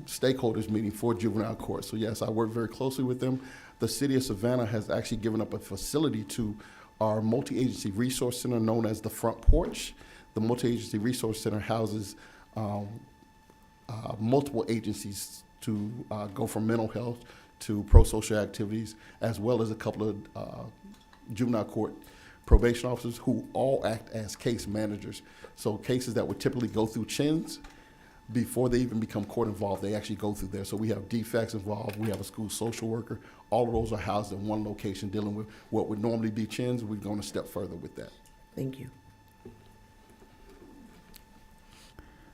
stakeholders meeting for juvenile court. So yes, I work very closely with them. The city of Savannah has actually given up a facility to our multi-agency resource center known as the Front Porch. The multi-agency resource center houses multiple agencies to go from mental health to pro-social activities, as well as a couple of juvenile court probation officers who all act as case managers. So cases that would typically go through CHINS, before they even become court involved, they actually go through there. So we have DFACs involved, we have a school social worker. All of those are housed in one location dealing with what would normally be CHINS. We're going to step further with that. Thank you.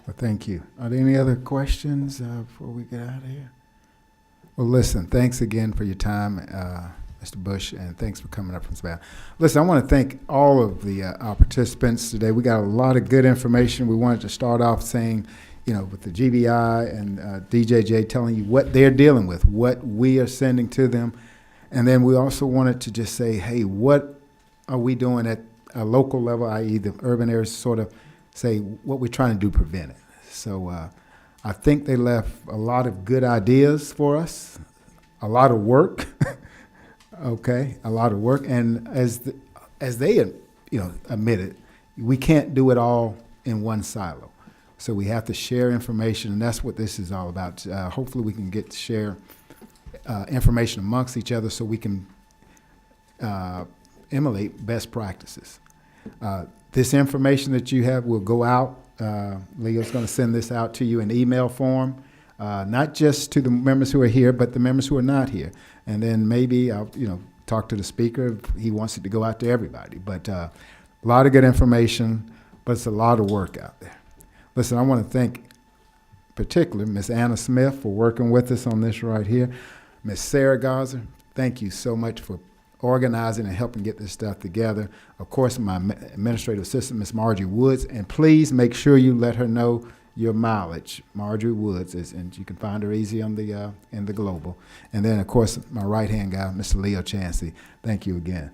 Well, thank you. Are there any other questions before we get out of here? Well, listen, thanks again for your time, Mr. Bush, and thanks for coming up from Savannah. Listen, I want to thank all of our participants today. We got a lot of good information. We wanted to start off saying, with the GBI and DJJ telling you what they're dealing with, what we are sending to them. And then we also wanted to just say, hey, what are we doing at a local level, i.e. the urban areas, sort of say what we're trying to do, prevent it. So I think they left a lot of good ideas for us. a lot of work. Okay, a lot of work, and as they admitted, we can't do it all in one silo. So we have to share information, and that's what this is all about. Hopefully, we can get to share information amongst each other so we can emulate best practices. This information that you have will go out. Leo's going to send this out to you in email form, not just to the members who are here, but the members who are not here. And then maybe I'll talk to the speaker if he wants it to go out to everybody. But a lot of good information, but it's a lot of work out there. Listen, I want to thank particularly Miss Anna Smith for working with us on this right here. Miss Sarah Garza, thank you so much for organizing and helping get this stuff together. Of course, my administrative assistant, Miss Marjorie Woods, and please make sure you let her know your mileage. Marjorie Woods is, and you can find her easy on the in the Global. And then, of course, my right-hand guy, Mr. Leo Chansey. Thank you again.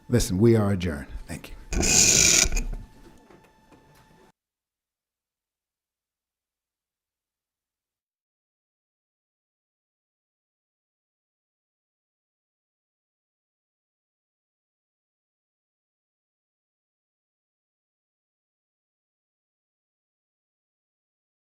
Listen, we are adjourned. Thank you.